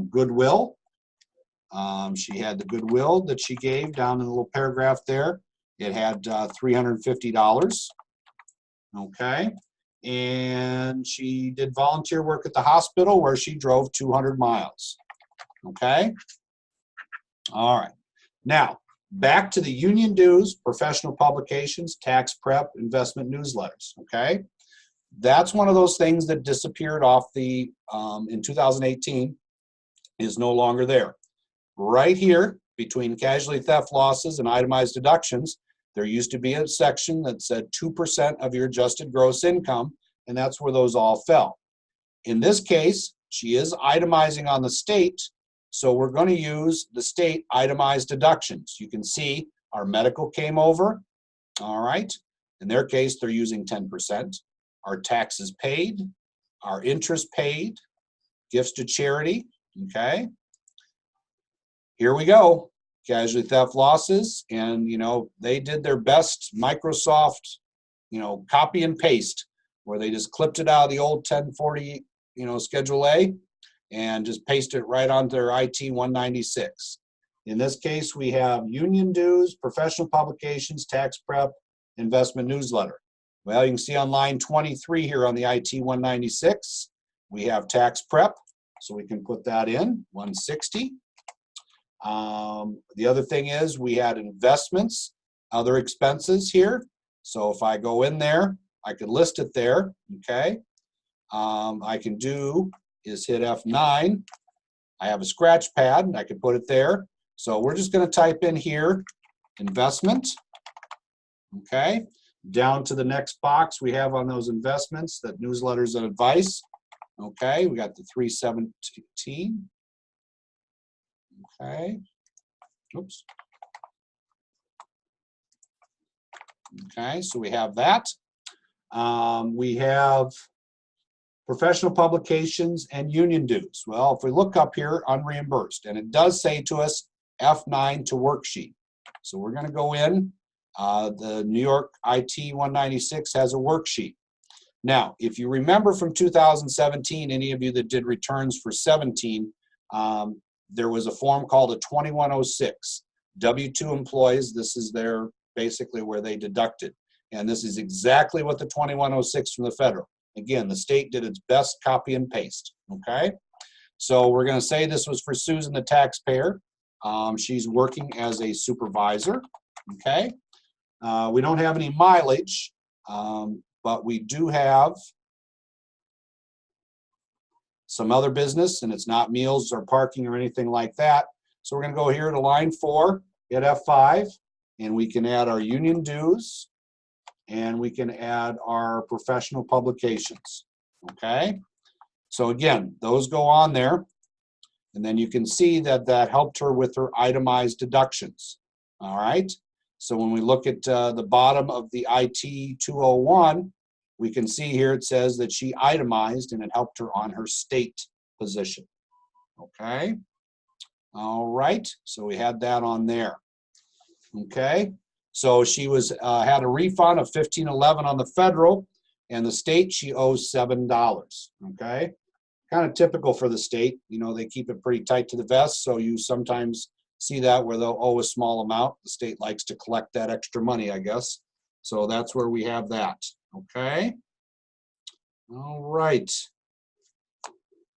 A: Goodwill. She had the Goodwill that she gave down in the little paragraph there. It had $350. Okay. And she did volunteer work at the hospital where she drove 200 miles. Okay. All right. Now, back to the union dues, professional publications, tax prep, investment newsletters. Okay. That's one of those things that disappeared off the, in 2018, is no longer there. Right here, between casualty theft losses and itemized deductions, there used to be a section that said 2% of your adjusted gross income, and that's where those all fell. In this case, she is itemizing on the state, so we're going to use the state itemized deductions. You can see our medical came over, all right? In their case, they're using 10%. Our taxes paid, our interest paid, gifts to charity, okay? Here we go, casualty theft losses, and you know, they did their best Microsoft, you know, copy and paste, where they just clipped it out of the old 1040, you know, Schedule A, and just paste it right onto their IT 196. In this case, we have union dues, professional publications, tax prep, investment newsletter. Well, you can see on line 23 here on the IT 196, we have tax prep, so we can put that in, 160. The other thing is we had investments, other expenses here. So if I go in there, I could list it there, okay? I can do is hit F9. I have a scratch pad, and I can put it there. So we're just going to type in here, investment, okay? Down to the next box we have on those investments, that newsletters and advice. Okay, we got the 317. Okay, oops. Okay, so we have that. We have professional publications and union dues. Well, if we look up here, unreimbursed, and it does say to us F9 to worksheet. So we're going to go in. The New York IT 196 has a worksheet. Now, if you remember from 2017, any of you that did returns for 17, there was a form called a 2106. W-2 employees, this is their basically where they deducted. And this is exactly what the 2106 from the federal. Again, the state did its best copy and paste, okay? So we're going to say this was for Susan, the taxpayer. She's working as a supervisor, okay? We don't have any mileage, but we do have some other business, and it's not meals or parking or anything like that. So we're going to go here to line 4, hit F5, and we can add our union dues, and we can add our professional publications, okay? So again, those go on there, and then you can see that that helped her with her itemized deductions, all right? So when we look at the bottom of the IT 201, we can see here it says that she itemized, and it helped her on her state position, okay? All right, so we had that on there, okay? So she was had a refund of $15.11 on the federal, and the state she owes $7. Okay, kind of typical for the state. You know, they keep it pretty tight to the vest, so you sometimes see that where they'll owe a small amount. The state likes to collect that extra money, I guess. So that's where we have that. Okay. All right.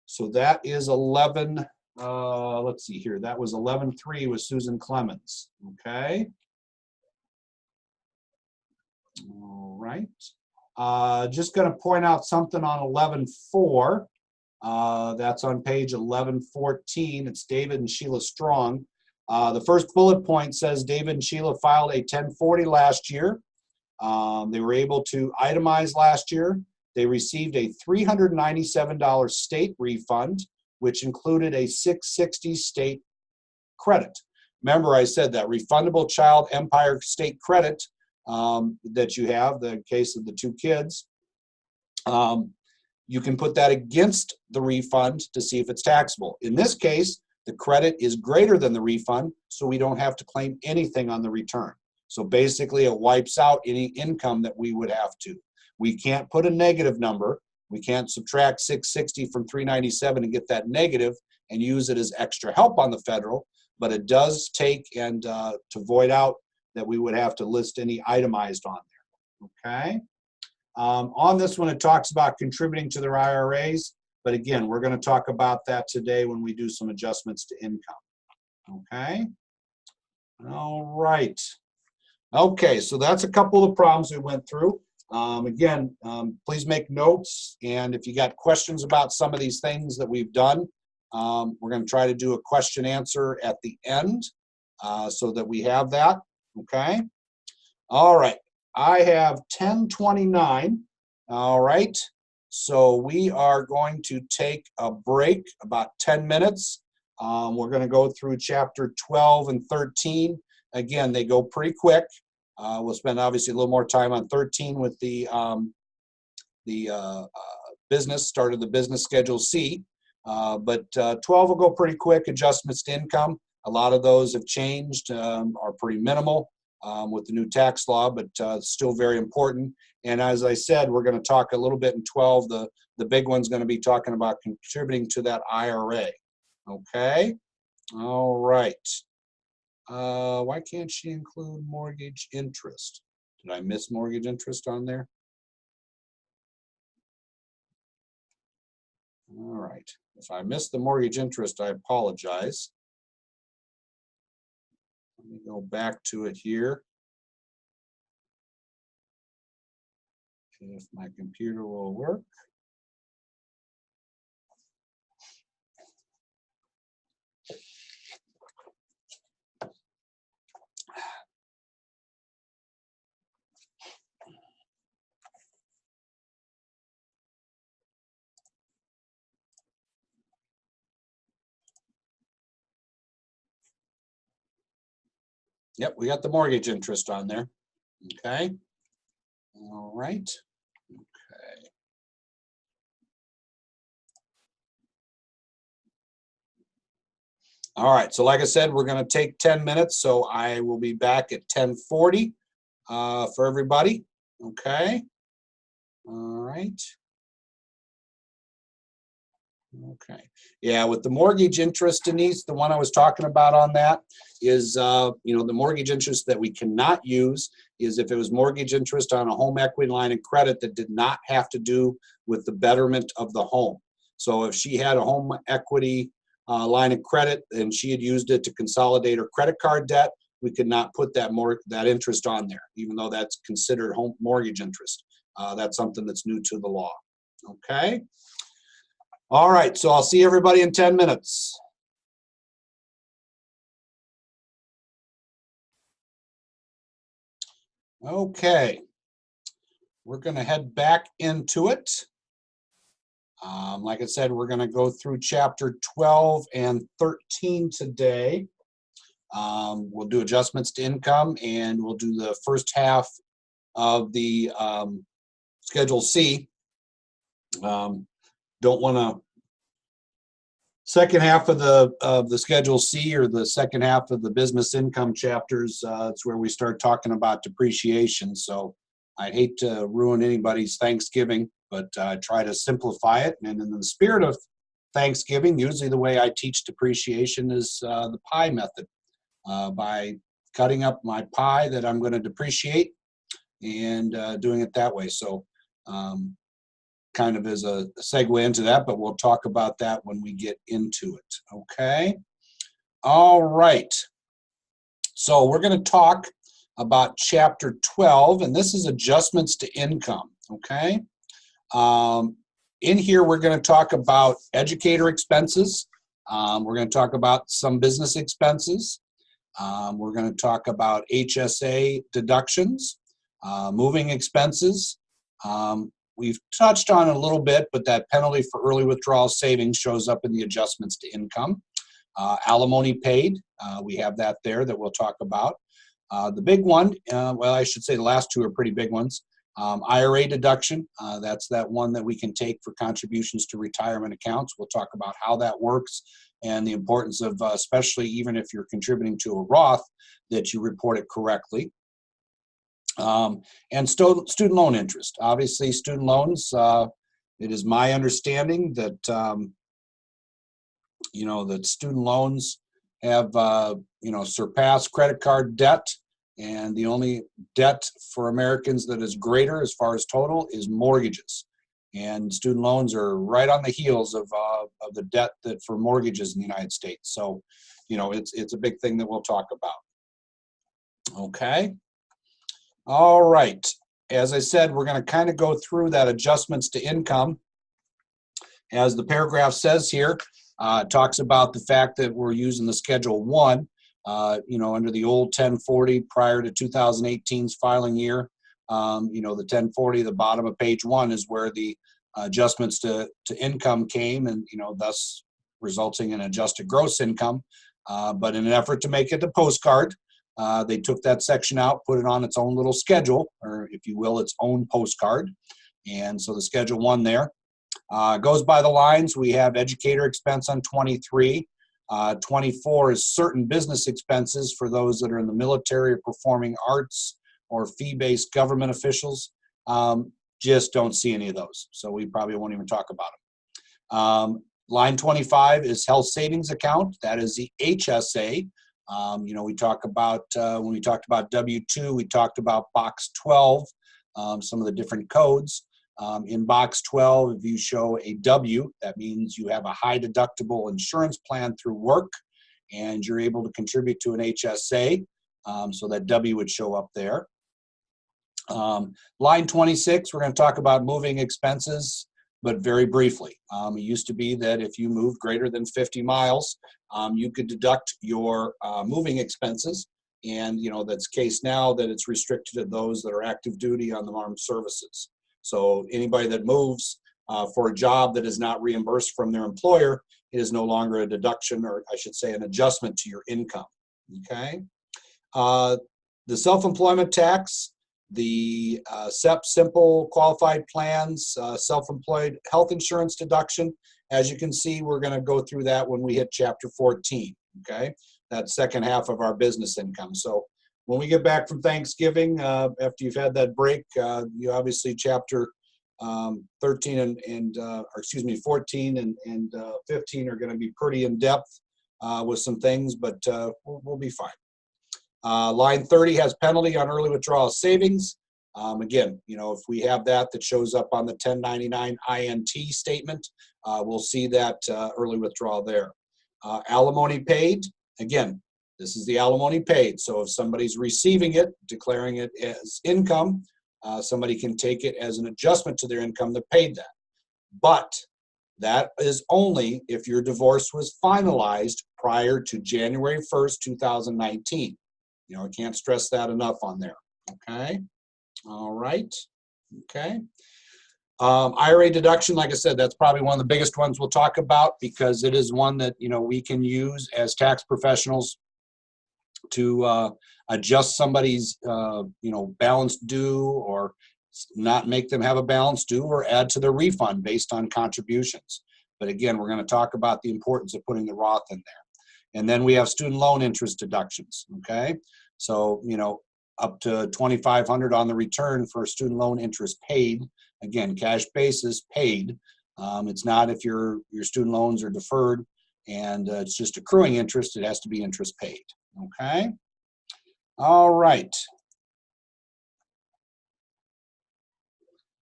A: So that is 11. Let's see here. That was 11.3 with Susan Clemens. Okay. All right. Just going to point out something on 11.4. That's on page 1114. It's David and Sheila Strong. The first bullet point says David and Sheila filed a 1040 last year. They were able to itemize last year. They received a $397 state refund, which included a $660 state credit. Remember, I said that refundable child Empire state credit that you have, the case of the 2 kids, you can put that against the refund to see if it's taxable. In this case, the credit is greater than the refund, so we don't have to claim anything on the return. So basically, it wipes out any income that we would have to. We can't put a negative number. We can't subtract 660 from 397 and get that negative and use it as extra help on the federal, but it does take and to void out that we would have to list any itemized on there, okay? On this one, it talks about contributing to their IRAs, but again, we're going to talk about that today when we do some adjustments to income, okay? All right. Okay, so that's a couple of problems we went through. Again, please make notes, and if you got questions about some of these things that we've done, we're going to try to do a question answer at the end so that we have that, okay? All right, I have 10:29, all right? So we are going to take a break, about 10 minutes. We're going to go through chapter 12 and 13. Again, they go pretty quick. We'll spend obviously a little more time on 13 with the business, start of the business schedule C. But 12 will go pretty quick. Adjustments to income. A lot of those have changed, are pretty minimal with the new tax law, but still very important. And as I said, we're going to talk a little bit in 12. The big one's going to be talking about contributing to that IRA. Okay. All right. Why can't she include mortgage interest? Did I miss mortgage interest on there? All right. If I missed the mortgage interest, I apologize. Let me go back to it here. If my computer will work. Yep, we got the mortgage interest on there. Okay. All right. Okay. All right, so like I said, we're going to take 10 minutes, so I will be back at 10:40 for everybody. Okay. All right. Okay. Yeah, with the mortgage interest, Denise, the one I was talking about on that is, the mortgage interest that we cannot use is if it was mortgage interest on a home equity line of credit that did not have to do with the betterment of the home. So if she had a home equity line of credit and she had used it to consolidate her credit card debt, we could not put that interest on there, even though that's considered home mortgage interest. That's something that's new to the law. Okay. All right, so I'll see everybody in 10 minutes. Okay, we're going to head back into it. Like I said, we're going to go through chapter 12 and 13 today. We'll do adjustments to income, and we'll do the first half of the Schedule C. Don't want to second half of the Schedule C, or the second half of the business income chapters, it's where we start talking about depreciation. So I hate to ruin anybody's Thanksgiving, but try to simplify it. And in the spirit of Thanksgiving, usually the way I teach depreciation is the pie method, by cutting up my pie that I'm going to depreciate and doing it that way. So kind of as a segue into that, but we'll talk about that when we get into it. Okay. All right. So we're going to talk about chapter 12, and this is adjustments to income. Okay. In here, we're going to talk about educator expenses. We're going to talk about some business expenses. We're going to talk about HSA deductions, moving expenses. We've touched on it a little bit, but that penalty for early withdrawal savings shows up in the adjustments to income. Alimony paid, we have that there that we'll talk about. The big one, well, I should say the last two are pretty big ones. IRA deduction, that's that one that we can take for contributions to retirement accounts. We'll talk about how that works and the importance of, especially even if you're contributing to a Roth, that you report it correctly. And student loan interest. Obviously, student loans, it is my understanding that, that student loans have, surpassed credit card debt. And the only debt for Americans that is greater as far as total is mortgages. And student loans are right on the heels of the debt that for mortgages in the United States. So, it's a big thing that we'll talk about. Okay. All right. As I said, we're going to kind of go through that adjustments to income. As the paragraph says here, it talks about the fact that we're using the Schedule 1, under the old 1040 prior to 2018's filing year. The 1040, the bottom of page 1 is where the adjustments to income came, and, thus resulting in adjusted gross income. But in an effort to make it a postcard, they took that section out, put it on its own little schedule, or if you will, its own postcard. And so the Schedule 1 there goes by the lines. We have educator expense on 23. 24 is certain business expenses for those that are in the military or performing arts or fee-based government officials. Just don't see any of those, so we probably won't even talk about them. Line 25 is health savings account. That is the HSA. We talk about, when we talked about W-2, we talked about box 12, some of the different codes. In box 12, if you show a W, that means you have a high deductible insurance plan through work and you're able to contribute to an HSA. So that W would show up there. Line 26, we're going to talk about moving expenses, but very briefly. It used to be that if you moved greater than 50 miles, you could deduct your moving expenses. And, that's the case now that it's restricted to those that are active duty on the armed services. So anybody that moves for a job that is not reimbursed from their employer, it is no longer a deduction, or I should say an adjustment to your income. Okay. Uh, the self-employment tax, the SEP simple qualified plans, self-employed health insurance deduction. As you can see, we're going to go through that when we hit chapter 14, okay? That second half of our business income. So when we get back from Thanksgiving, after you've had that break, you obviously chapter 13 or excuse me, 14 and 15 are going to be pretty in depth with some things, but we'll be fine. Line 30 has penalty on early withdrawal savings. Again, you know, if we have that shows up on the 1099 INT statement, we'll see that early withdrawal there. Alimony paid, again, this is the alimony paid. So if somebody's receiving it, declaring it as income, somebody can take it as an adjustment to their income that paid that. But that is only if your divorce was finalized prior to January 1st, 2019. You know, I can't stress that enough on there. Okay. All right. Okay. IRA deduction, like I said, that's probably one of the biggest ones we'll talk about because it is one that, you know, we can use as tax professionals to adjust somebody's, you know, balance due or not make them have a balance due or add to their refund based on contributions. But again, we're going to talk about the importance of putting the Roth in there. And then we have student loan interest deductions, okay? So, you know, up to $2,500 on the return for student loan interest paid. Again, cash basis paid. It's not if your student loans are deferred and it's just accruing interest, it has to be interest paid, okay? All right.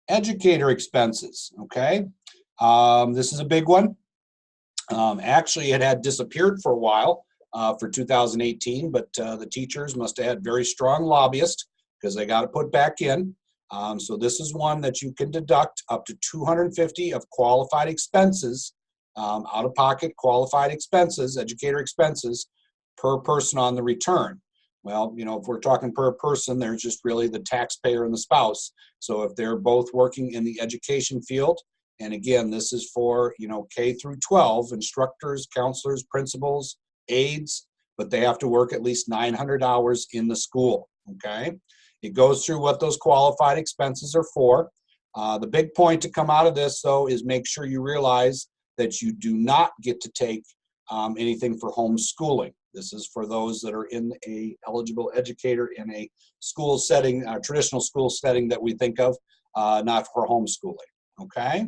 A: Educator expenses, okay? This is a big one. Actually, it had disappeared for a while for 2018, but the teachers must have had very strong lobbyists because they got to put back in. So this is one that you can deduct up to $250 of qualified expenses, out-of-pocket qualified expenses, educator expenses per person on the return. Well, you know, if we're talking per person, there's just really the taxpayer and the spouse. So if they're both working in the education field, and again, this is for, you know, K through 12, instructors, counselors, principals, aides, but they have to work at least 900 hours in the school, okay? It goes through what those qualified expenses are for. The big point to come out of this, though, is make sure you realize that you do not get to take anything for homeschooling. This is for those that are in a eligible educator in a school setting, a traditional school setting that we think of, not for homeschooling, okay?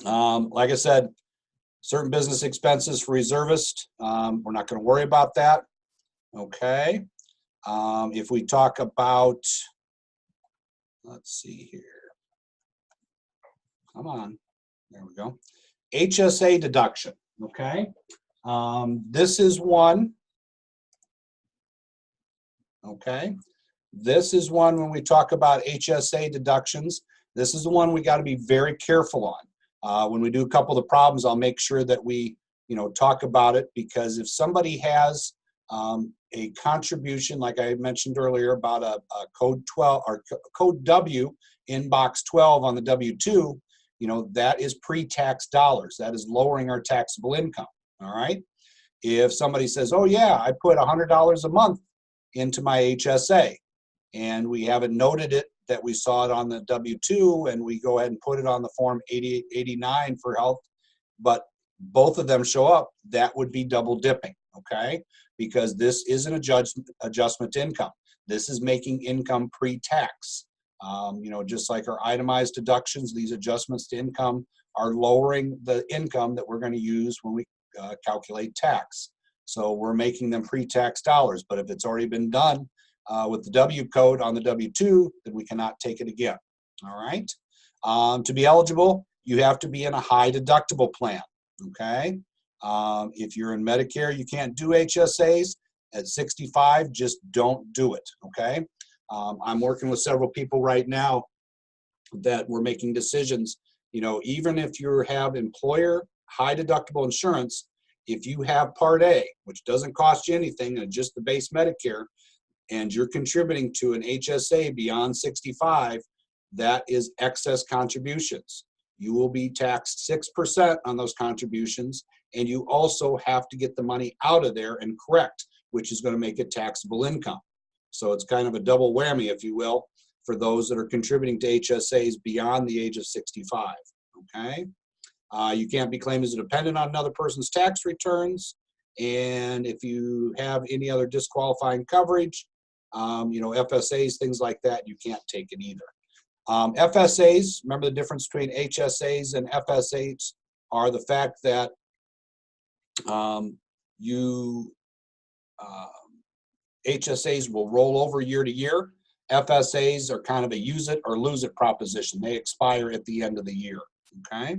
A: Like I said, certain business expenses for reservists, we're not going to worry about that, okay? If we talk about, let's see here, come on, there we go, HSA deduction, okay? This is one, okay? This is one when we talk about HSA deductions, this is the one we got to be very careful on. When we do a couple of the problems, I'll make sure that we, you know, talk about it because if somebody has a contribution, like I mentioned earlier about a code 12 or code W in box 12 on the W-2, you know, that is pre-tax dollars. That is lowering our taxable income, all right? If somebody says, oh yeah, I put $100 a month into my HSA and we haven't noted it that we saw it on the W-2 and we go ahead and put it on the form 8889 for health, but both of them show up, that would be double dipping, okay? Because this is an adjustment to income. This is making income pre-tax. You know, just like our itemized deductions, these adjustments to income are lowering the income that we're going to use when we calculate tax. So we're making them pre-tax dollars, but if it's already been done with the W code on the W-2, then we cannot take it again, all right? To be eligible, you have to be in a high deductible plan, okay? If you're in Medicare, you can't do HSAs. At 65, just don't do it, okay? I'm working with several people right now that we're making decisions, you know, even if you have employer high deductible insurance, if you have Part A, which doesn't cost you anything, and just the base Medicare, and you're contributing to an HSA beyond 65, that is excess contributions. You will be taxed 6% on those contributions, and you also have to get the money out of there and correct which is going to make it taxable income. So it's kind of a double whammy, if you will, for those that are contributing to HSAs beyond the age of 65, okay? You can't be claimed as a dependent on another person's tax returns, and if you have any other disqualifying coverage, FSAs, things like that, you can't take it either. FSAs, remember the difference between HSAs and FSAs are the fact that HSAs will roll over year to year. FSAs are kind of a use it or lose it proposition. They expire at the end of the year, okay?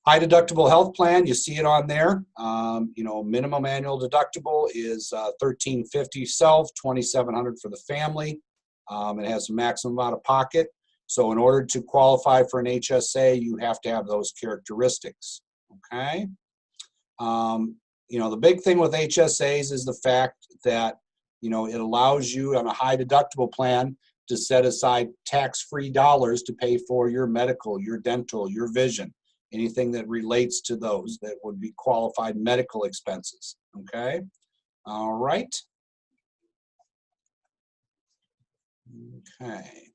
A: High deductible health plan, you see it on there. Minimum annual deductible is $1,350 self, $2,700 for the family. It has a maximum out of pocket. So in order to qualify for an HSA, you have to have those characteristics, okay? The big thing with HSAs is the fact that, it allows you on a high deductible plan to set aside tax-free dollars to pay for your medical, your dental, your vision, anything that relates to those that would be qualified medical expenses, okay? All right. Okay.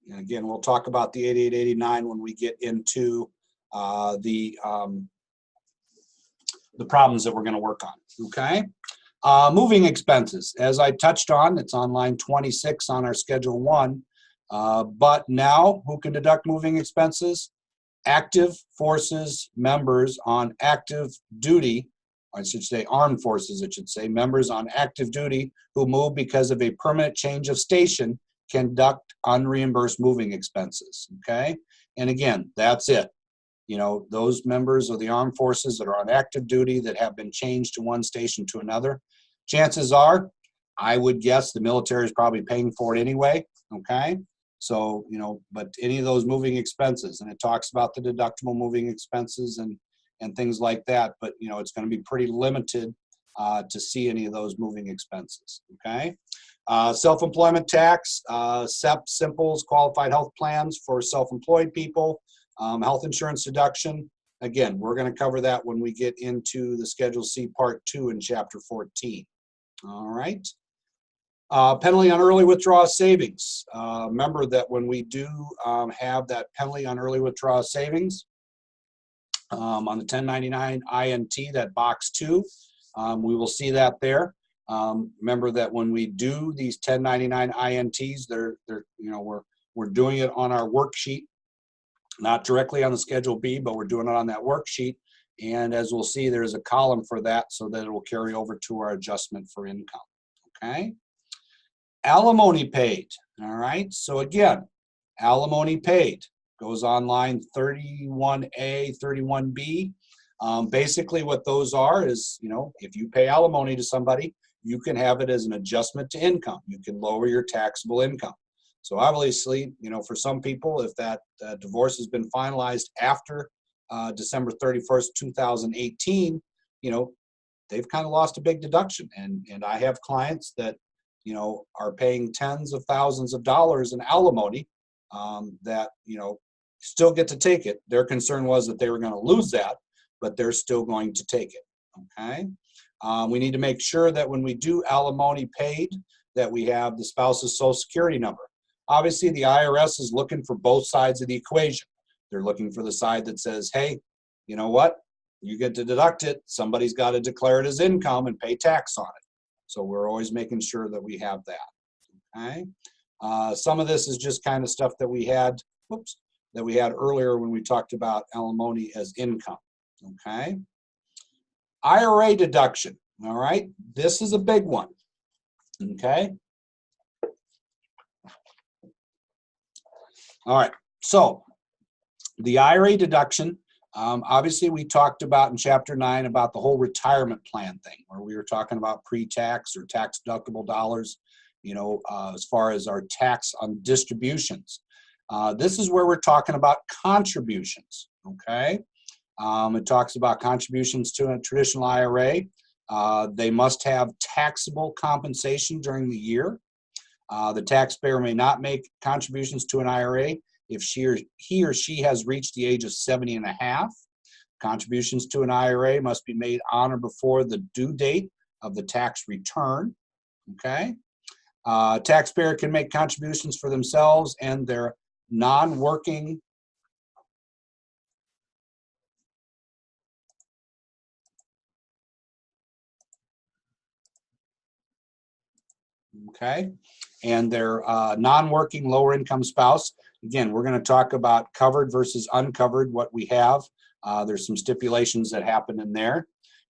A: And again, we'll talk about the 8889 when we get into the problems that we're going to work on, okay? Moving expenses, as I touched on, it's on line 26 on our Schedule 1. But now, who can deduct moving expenses? Active forces members on active duty, I should say armed forces, it should say, members on active duty who move because of a permanent change of station can deduct unreimbursed moving expenses, okay? And again, that's it. Those members of the armed forces that are on active duty that have been changed to one station to another, chances are, I would guess the military is probably paying for it anyway, okay? So, but any of those moving expenses, and it talks about the deductible moving expenses and things like that, but, it's going to be pretty limited to see any of those moving expenses, okay? Self-employment tax, SEP, Simples, qualified health plans for self-employed people, health insurance deduction. Again, we're going to cover that when we get into the Schedule C Part 2 in Chapter 14. All right. Penalty on early withdrawal savings. Remember that when we do have that penalty on early withdrawal savings on the 1099 INT, that box 2, we will see that there. Remember that when we do these 1099 INTs, we're doing it on our worksheet, not directly on the Schedule B, but we're doing it on that worksheet. And as we'll see, there's a column for that so that it will carry over to our adjustment for income, okay? Alimony paid, all right? So again, alimony paid goes on line 31A, 31B. Basically what those are is, if you pay alimony to somebody, you can have it as an adjustment to income. You can lower your taxable income. So obviously, for some people, if that divorce has been finalized after December 31st, 2018, they've kind of lost a big deduction. And I have clients that, are paying tens of thousands of dollars in alimony that, still get to take it. Their concern was that they were going to lose that, but they're still going to take it, okay? We need to make sure that when we do alimony paid, that we have the spouse's Social Security number. Obviously, the IRS is looking for both sides of the equation. They're looking for the side that says, hey, you know what? You get to deduct it. Somebody's got to declare it as income and pay tax on it. So we're always making sure that we have that, okay? Some of this is just kind of stuff that we had, earlier when we talked about alimony as income, okay? IRA deduction, all right? This is a big one, okay? All right, so the IRA deduction, obviously we talked about in Chapter 9 about the whole retirement plan thing, where we were talking about pre-tax or tax deductible dollars, as far as our tax on distributions. This is where we're talking about contributions, okay? It talks about contributions to a traditional IRA. They must have taxable compensation during the year. The taxpayer may not make contributions to an IRA if he or she has reached the age of 70 and a half. Contributions to an IRA must be made on or before the due date of the tax return. Okay. Taxpayer can make contributions for themselves and their non-working and their non-working lower income spouse. Again, we're going to talk about covered versus uncovered, what we have. There's some stipulations that happen in there.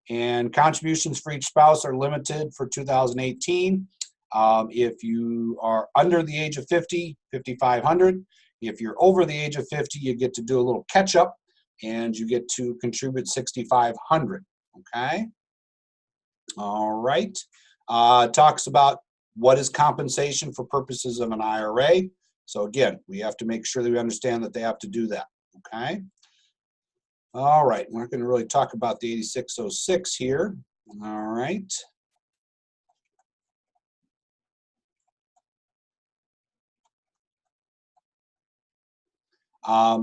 A: And contributions for each spouse are limited for 2018. If you are under the age of 50, $5,500. If you're over the age of 50, you get to do a little catch up and you get to contribute $6,500. Okay. All right. Talks about what is compensation for purposes of an IRA. So again, we have to make sure that we understand that they have to do that. Okay. All right. We're not going to really talk about the 8606 here. All right.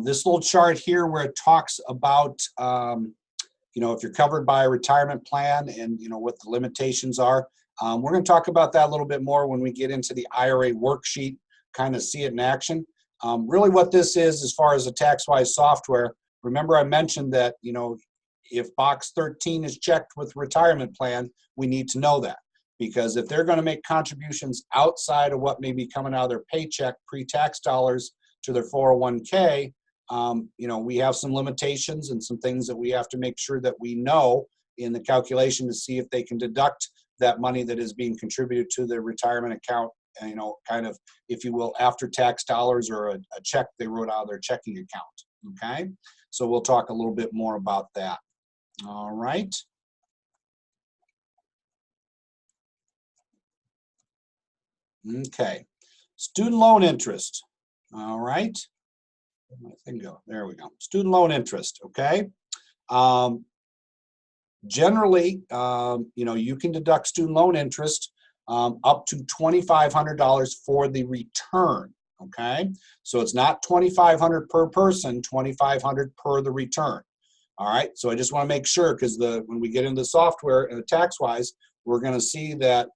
A: This little chart here where it talks about, if you're covered by a retirement plan and, what the limitations are. We're going to talk about that a little bit more when we get into the IRA worksheet, kind of see it in action. Really what this is, as far as the TaxWise software, remember I mentioned that, if box 13 is checked with retirement plan, we need to know that. Because if they're going to make contributions outside of what may be coming out of their paycheck, pre-tax dollars, to their 401k, we have some limitations and some things that we have to make sure that we know in the calculation to see if they can deduct that money that is being contributed to their retirement account, kind of, if you will, after tax dollars or a check they wrote out of their checking account. Okay, so we'll talk a little bit more about that. All right. Okay, student loan interest. All right. Where'd my thing go? There we go. Student loan interest. Okay. Generally, you can deduct student loan interest up to $2,500 for the return. Okay. So it's not $2,500 per person, $2,500 per the return. All right. So I just want to make sure, because when we get into the software and the TaxWise, we're going to see that,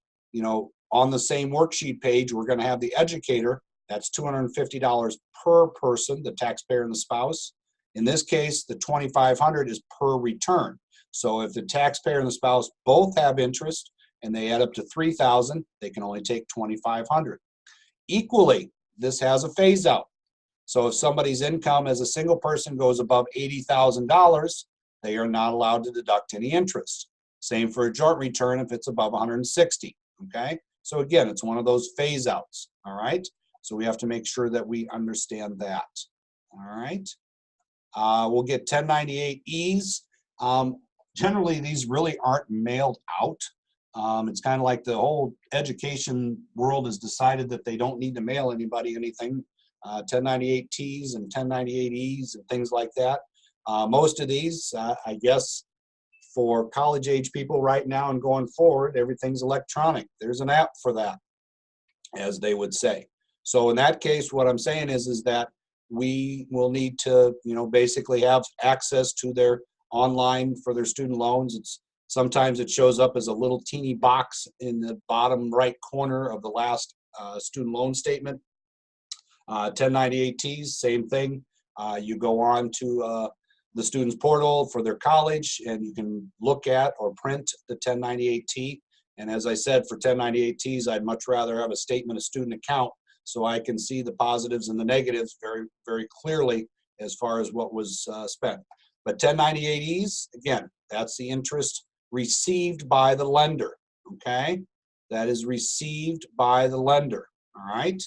A: on the same worksheet page, we're going to have the educator. That's $250 per person, the taxpayer and the spouse. In this case, the $2,500 is per return. So if the taxpayer and the spouse both have interest and they add up to $3,000, they can only take $2,500. Equally, this has a phase out. So if somebody's income as a single person goes above $80,000, they are not allowed to deduct any interest. Same for a joint return if it's above $160,000. Okay. So again, it's one of those phase outs. All right. So we have to make sure that we understand that. All right. We'll get 1098Es. Generally, these really aren't mailed out. It's kind of like the whole education world has decided that they don't need to mail anybody anything. 1098Ts and 1098Es and things like that. Most of these, I guess, for college age people right now and going forward, everything's electronic. There's an app for that, as they would say. So in that case, what I'm saying is that we will need to, basically have access to their online for their student loans. Sometimes it shows up as a little teeny box in the bottom right corner of the last student loan statement. 1098Ts, same thing. You go on to the student's portal for their college, and you can look at or print the 1098T. And as I said, for 1098Ts, I'd much rather have a statement of student account so I can see the positives and the negatives very, very clearly as far as what was spent. But 1098Es, again, that's the interest received by the lender, okay? That is received by the lender, all right?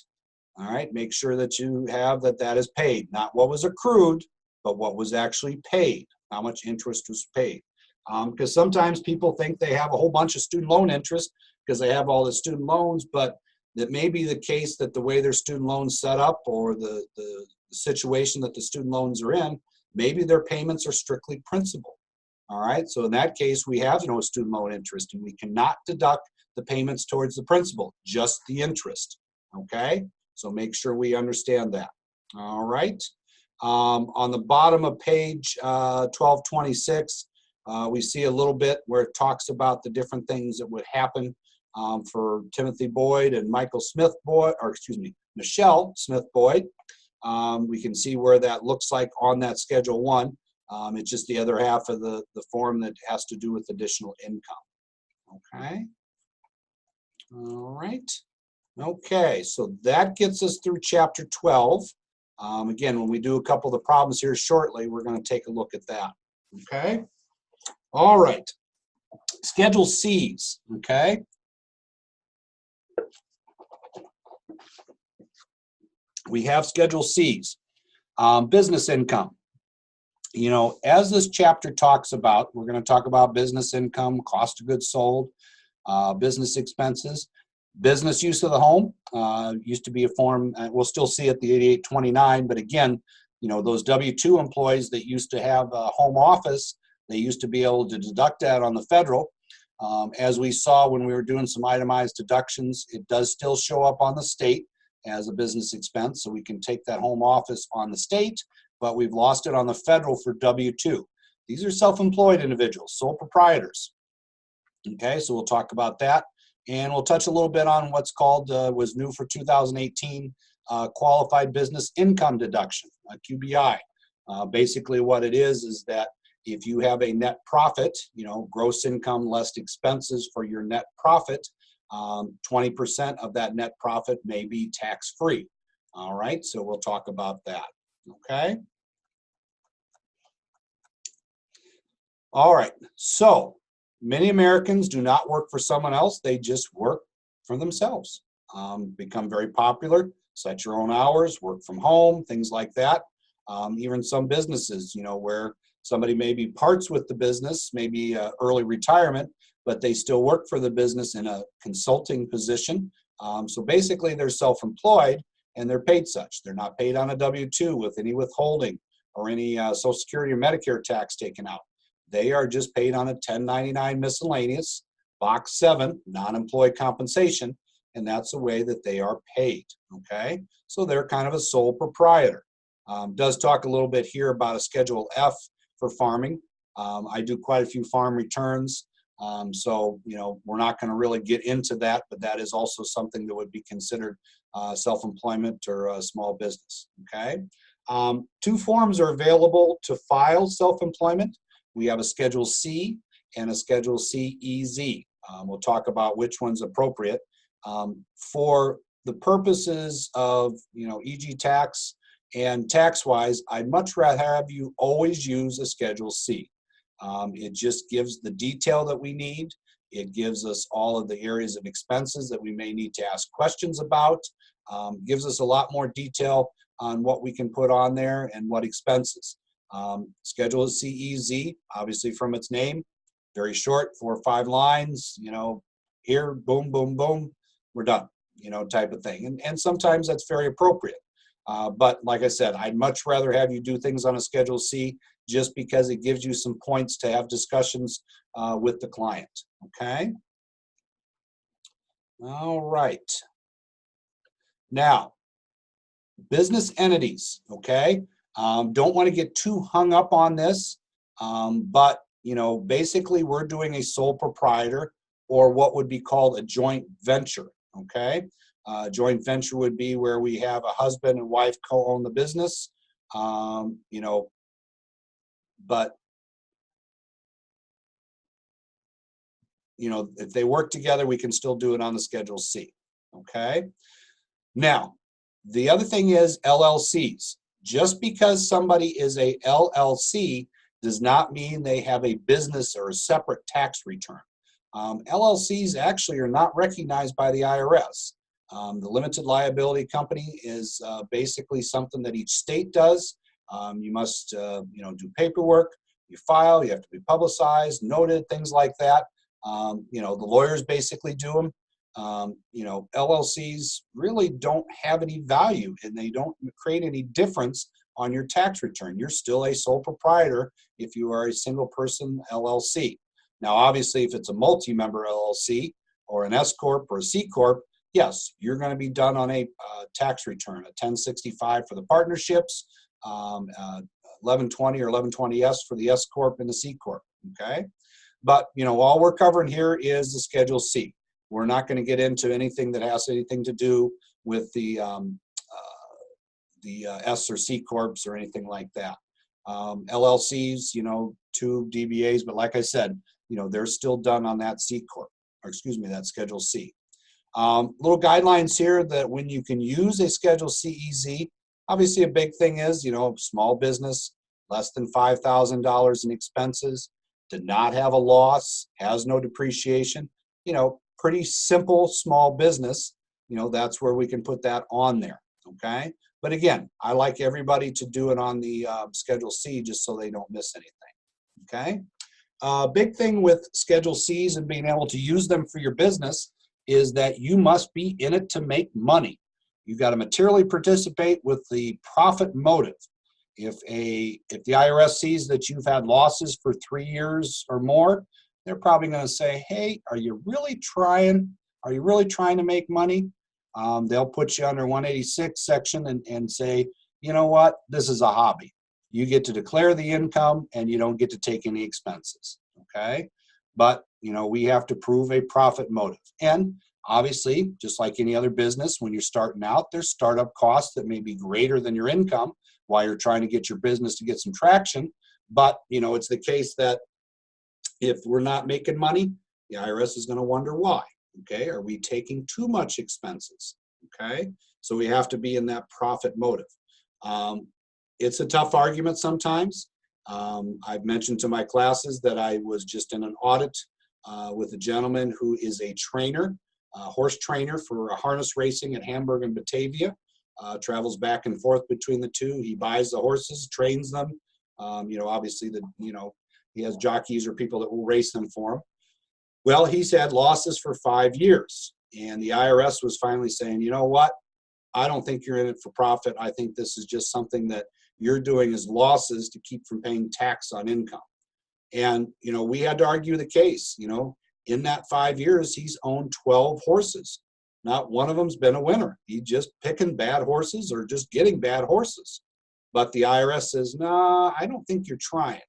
A: All right, make sure that you have that is paid, not what was accrued, but what was actually paid, how much interest was paid. Because sometimes people think they have a whole bunch of student loan interest because they have all the student loans, but that may be the case that the way their student loans set up or the situation that the student loans are in, maybe their payments are strictly principal. All right, so in that case, we have no student loan interest and we cannot deduct the payments towards the principal, just the interest, okay? So make sure we understand that. All right. On the bottom of page 1226, we see a little bit where it talks about the different things that would happen for Timothy Boyd and Michael Smith Boyd, or excuse me, Michelle Smith Boyd. We can see where that looks like on that Schedule 1. It's just the other half of the form that has to do with additional income. Okay. All right. Okay, so that gets us through Chapter 12. Again, when we do a couple of the problems here shortly, we're going to take a look at that. Okay. All right. Schedule C's. Okay. We have Schedule C's. Business income. You know, as this chapter talks about, we're going to talk about business income, cost of goods sold, business expenses. Business use of the home used to be a form, we'll still see it, the 8829, but again, you know, those W-2 employees that used to have a home office, they used to be able to deduct that on the federal. As we saw when we were doing some itemized deductions, it does still show up on the state as a business expense, so we can take that home office on the state, but we've lost it on the federal for W-2. These are self-employed individuals, sole proprietors. Okay, so we'll talk about that. And we'll touch a little bit on what's called, was new for 2018, qualified business income deduction, QBI. Basically what it is that if you have a net profit, you know, gross income less expenses for your net profit, 20% of that net profit may be tax-free. All right, so we'll talk about that. Okay. All right, so many Americans do not work for someone else, they just work for themselves. Become very popular, set your own hours, work from home, things like that. Even some businesses, you know, where somebody maybe parts with the business, maybe early retirement, but they still work for the business in a consulting position. So basically they're self-employed and they're paid such. They're not paid on a W-2 with any withholding or any Social Security or Medicare tax taken out. They are just paid on a 1099 miscellaneous, box 7, non-employee compensation, and that's the way that they are paid, okay? So they're kind of a sole proprietor. Does talk a little bit here about a Schedule F for farming. I do quite a few farm returns, so, you know, we're not going to really get into that, but that is also something that would be considered self-employment or a small business, okay? 2 forms are available to file self-employment. We have a Schedule C and a Schedule CEZ. We'll talk about which one's appropriate. For the purposes of, you know, e.g. tax and tax-wise, I'd much rather have you always use a Schedule C. It just gives the detail that we need. It gives us all of the areas of expenses that we may need to ask questions about. Gives us a lot more detail on what we can put on there and what expenses. Schedule CEZ, obviously from its name, very short, 4 or 5 lines, you know, here, boom, boom, boom, we're done, you know, type of thing. And sometimes that's very appropriate. But like I said, I'd much rather have you do things on a Schedule C just because it gives you some points to have discussions with the client, okay? All right. Now, business entities, okay? Don't want to get too hung up on this, but, you know, basically we're doing a sole proprietor or what would be called a joint venture, okay? Joint venture would be where we have a husband and wife co-own the business, you know, but, you know, if they work together, we can still do it on the Schedule C, okay? Now, the other thing is LLCs. Just because somebody is a LLC does not mean they have a business or a separate tax return. LLCs actually are not recognized by the IRS. The limited liability company is basically something that each state does. You must, you know, do paperwork, you file, you have to be publicized, noted, things like that. You know, the lawyers basically do them. You know, LLCs really don't have any value and they don't create any difference on your tax return. You're still a sole proprietor if you are a single person LLC. Now, obviously, if it's a multi-member LLC or an S Corp or a C Corp, yes, you're going to be done on a tax return, a 1065 for the partnerships, 1120 or 1120S for the S Corp and the C Corp, okay? But, all we're covering here is the Schedule C. We're not going to get into anything that has anything to do with the S or C Corps or anything like that. LLCs, two DBAs, but like I said, they're still done on that C Corp, or excuse me, that Schedule C. Little guidelines here that when you can use a Schedule CEZ, obviously a big thing is, small business, less than $5,000 in expenses, did not have a loss, has no depreciation, pretty simple small business, that's where we can put that on there, okay? But again, I like everybody to do it on the Schedule C just so they don't miss anything, okay? Big thing with Schedule Cs and being able to use them for your business is that you must be in it to make money. You've got to materially participate with the profit motive. If the IRS sees that you've had losses for 3 years or more, they're probably going to say, hey, are you really trying? Are you really trying to make money? They'll put you under 186 section and say, you know what, this is a hobby. You get to declare the income and you don't get to take any expenses, okay? But, we have to prove a profit motive. And obviously, just like any other business, when you're starting out, there's startup costs that may be greater than your income while you're trying to get your business to get some traction. But, it's the case that if we're not making money, the IRS is going to wonder why. Okay, are we taking too much expenses? Okay, so we have to be in that profit motive. It's a tough argument sometimes. I've mentioned to my classes that I was just in an audit with a gentleman who is a trainer, a horse trainer for harness racing at Hamburg and Batavia. Travels back and forth between the two. He buys the horses, trains them. Obviously he has jockeys or people that will race them for him. Well, he's had losses for 5 years, and the IRS was finally saying, you know what? I don't think you're in it for profit. I think this is just something that you're doing as losses to keep from paying tax on income. And, we had to argue the case. In that 5 years, he's owned 12 horses. Not one of them's been a winner. He's just picking bad horses or just getting bad horses. But the IRS says, nah, I don't think you're trying.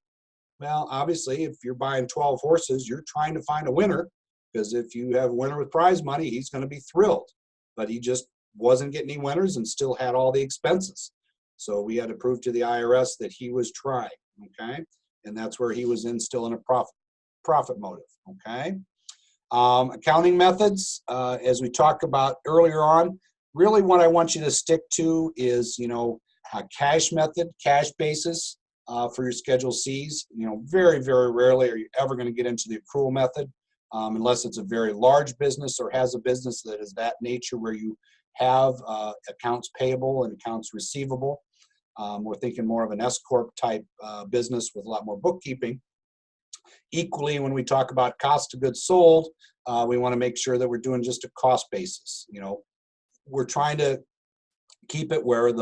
A: Well, obviously, if you're buying 12 horses, you're trying to find a winner, because if you have a winner with prize money, he's going to be thrilled. But he just wasn't getting any winners and still had all the expenses. So we had to prove to the IRS that he was trying, okay? And that's where he was still in a profit motive, okay? Accounting methods, as we talked about earlier on, really what I want you to stick to is, a cash method, cash basis. For your Schedule Cs, very, very rarely are you ever going to get into the accrual method unless it's a very large business or has a business that is that nature where you have accounts payable and accounts receivable. We're thinking more of an S Corp type business with a lot more bookkeeping. Equally, when we talk about cost of goods sold, we want to make sure that we're doing just a cost basis. We're trying to keep it where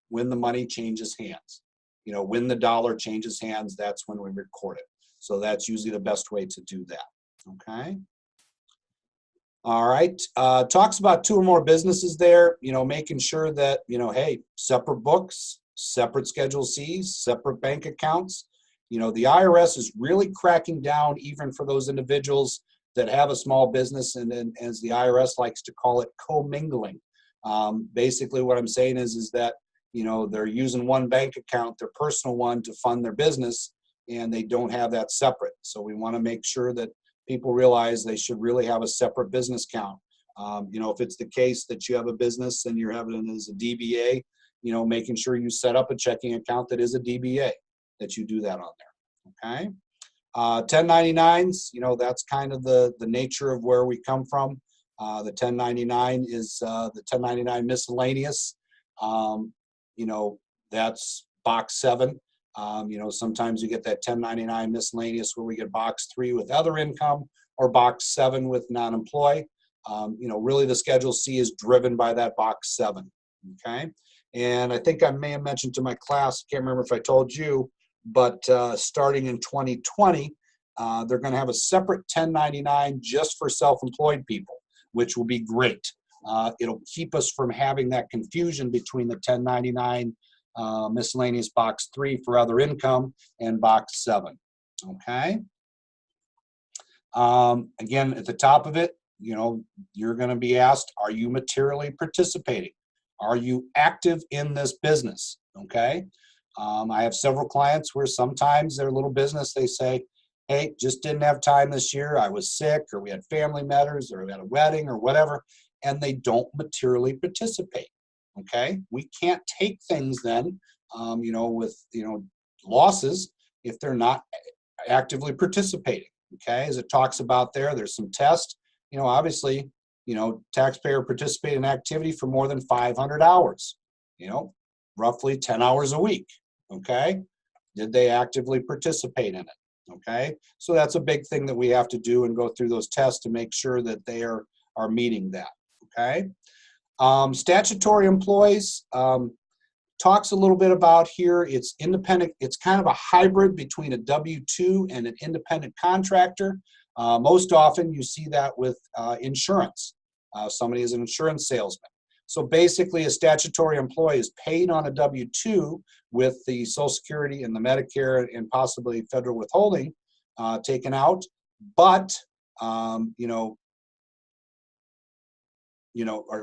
A: when the money changes hands. When the dollar changes hands, that's when we record it. So that's usually the best way to do that, okay? All right, talks about 2 or more businesses there, making sure that, hey, separate books, separate Schedule Cs, separate bank accounts. The IRS is really cracking down even for those individuals that have a small business, and then, as the IRS likes to call it, commingling. Basically what I'm saying is that they're using one bank account, their personal one, to fund their business, and they don't have that separate. So we want to make sure that people realize they should really have a separate business account. If it's the case that you have a business and you're having it as a DBA, making sure you set up a checking account that is a DBA, that you do that on there, okay? 1099s, that's kind of the nature of where we come from. The 1099 is the 1099 miscellaneous. That's box 7. Sometimes you get that 1099 miscellaneous where we get box 3 with other income or box 7 with non-employee. Really the Schedule C is driven by that box 7, okay? And I think I may have mentioned to my class, I can't remember if I told you, but starting in 2020, they're going to have a separate 1099 just for self-employed people, which will be great. It'll keep us from having that confusion between the 1099 miscellaneous box 3 for other income and box 7. Okay. Again, at the top of it, you know, you're going to be asked, are you materially participating? Are you active in this business? Okay. I have several clients where sometimes their little business, they say, hey, just didn't have time this year. I was sick, or we had family matters, or we had a wedding, or whatever, and they don't materially participate. Okay. We can't take things then, you know, with, you know, losses if they're not actively participating. Okay, as it talks about there, there's some tests. You know, obviously, you know, taxpayer participate in activity for more than 500 hours, you know, roughly 10 hours a week. Okay, did they actively participate in it? Okay, so that's a big thing that we have to do and go through those tests to make sure that they are meeting that. Okay, statutory employees. Talks a little bit about here, it's independent, it's kind of a hybrid between a W-2 and an independent contractor. Most often you see that with insurance. Somebody is an insurance salesman. So basically a statutory employee is paid on a W-2 with the Social Security and the Medicare and possibly federal withholding taken out, but or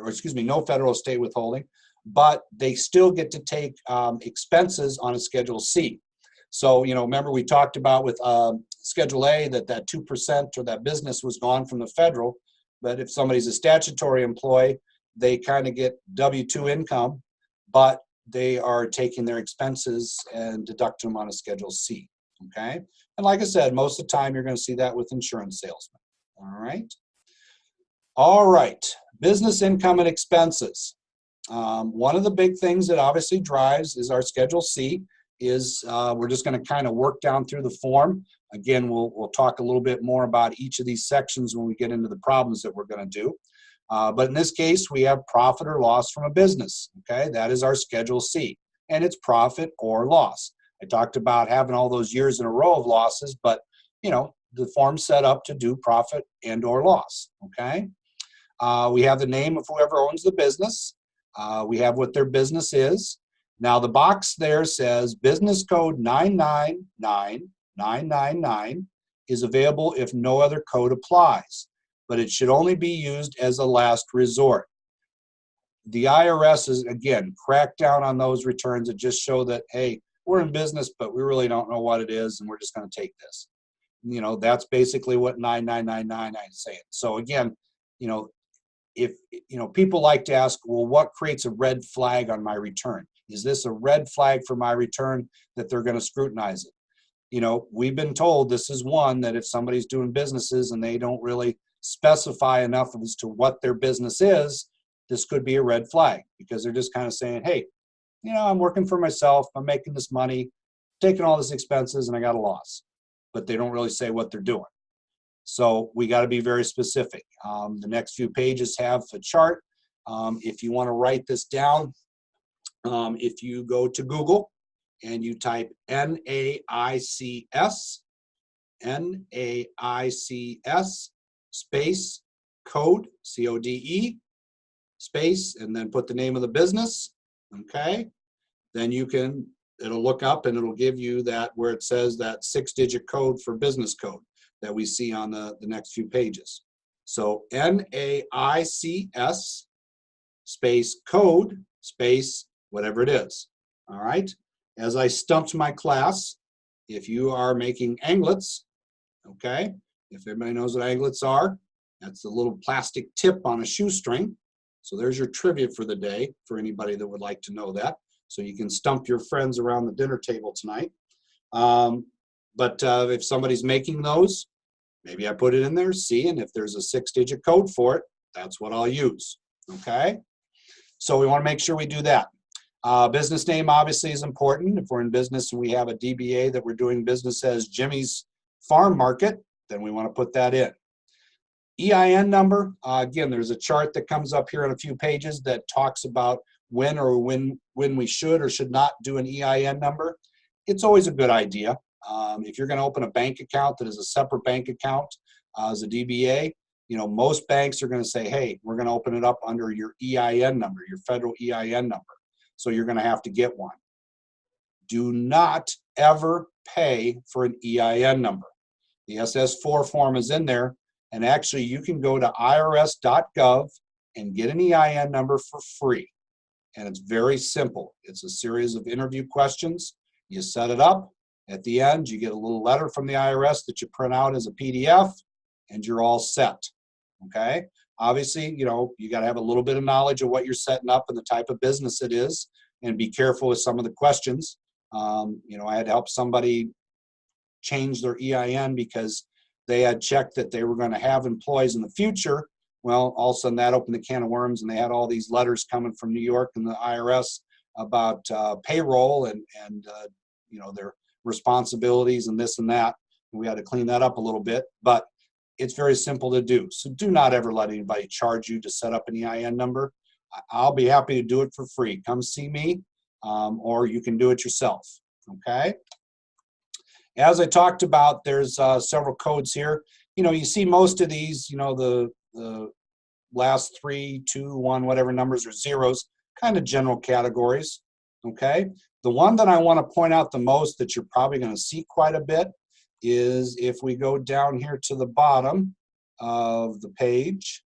A: excuse me, no federal state withholding, but they still get to take expenses on a Schedule C. So, you know, remember we talked about with Schedule A that 2% or that business was gone from the federal, but if somebody's a statutory employee, they kind of get W-2 income, but they are taking their expenses and deducting them on a Schedule C, okay? And like I said, most of the time you're going to see that with insurance salesmen, all right? All right, business income and expenses. One of the big things that obviously drives is our Schedule C. We're just going to kind of work down through the form. Again, we'll talk a little bit more about each of these sections when we get into the problems that we're going to do. But in this case, we have profit or loss from a business. Okay, that is our Schedule C, and it's profit or loss. I talked about having all those years in a row of losses, but you know the form's set up to do profit and or loss. Okay, we have the name of whoever owns the business. We have what their business is. Now the box there says business code 999999 is available if no other code applies, but it should only be used as a last resort. The IRS is, again, crack down on those returns that just show that, hey, we're in business, but we really don't know what it is, and we're just going to take this. You know, that's basically what 99999 is saying. So again, you know, if you know, people like to ask, well, what creates a red flag on my return? Is this a red flag for my return that they're going to scrutinize it? You know, we've been told this is one that if somebody's doing businesses and they don't really specify enough as to what their business is, this could be a red flag because they're just kind of saying, hey, you know, I'm working for myself, I'm making this money, taking all this expenses, and I got a loss. But they don't really say what they're doing. So we got to be very specific. The next few pages have a chart. If you want to write this down, if you go to Google and you type NAICS, space code, CODE, space, and then put the name of the business, okay? Then you can, it'll look up and it'll give you that where it says that 6-digit code for business code that we see on the next few pages. So NAICS space code space whatever it is. All right. As I stumped my class, if you are making anglets, okay, if everybody knows what anglets are, that's a little plastic tip on a shoestring. So there's your trivia for the day for anybody that would like to know that. So you can stump your friends around the dinner table tonight. But if somebody's making those, maybe I put it in there, see, and if there's a 6-digit code for it, that's what I'll use, okay? So we want to make sure we do that. Business name obviously is important. If we're in business and we have a DBA that we're doing business as Jimmy's Farm Market, then we want to put that in. EIN number, again, there's a chart that comes up here in a few pages that talks about when we should or should not do an EIN number. It's always a good idea. If you're going to open a bank account that is a separate bank account as a DBA, most banks are going to say, hey, we're going to open it up under your EIN number, your federal EIN number. So you're going to have to get one. Do not ever pay for an EIN number. The SS4 form is in there, and actually you can go to irs.gov and get an EIN number for free. And it's very simple. It's a series of interview questions. You set it up. At the end, you get a little letter from the IRS that you print out as a PDF, and you're all set. Okay? Obviously, you got to have a little bit of knowledge of what you're setting up and the type of business it is, and be careful with some of the questions. I had to help somebody change their EIN because they had checked that they were going to have employees in the future. Well, all of a sudden that opened a can of worms, and they had all these letters coming from New York and the IRS about payroll and their responsibilities and this and that. And we had to clean that up a little bit, but it's very simple to do. So do not ever let anybody charge you to set up an EIN number. I'll be happy to do it for free. Come see me, or you can do it yourself. Okay. As I talked about, there's several codes here. You see most of these, the last 3, 2, 1, whatever numbers are zeros, kind of general categories. Okay. The one that I want to point out the most that you're probably going to see quite a bit is if we go down here to the bottom of the page.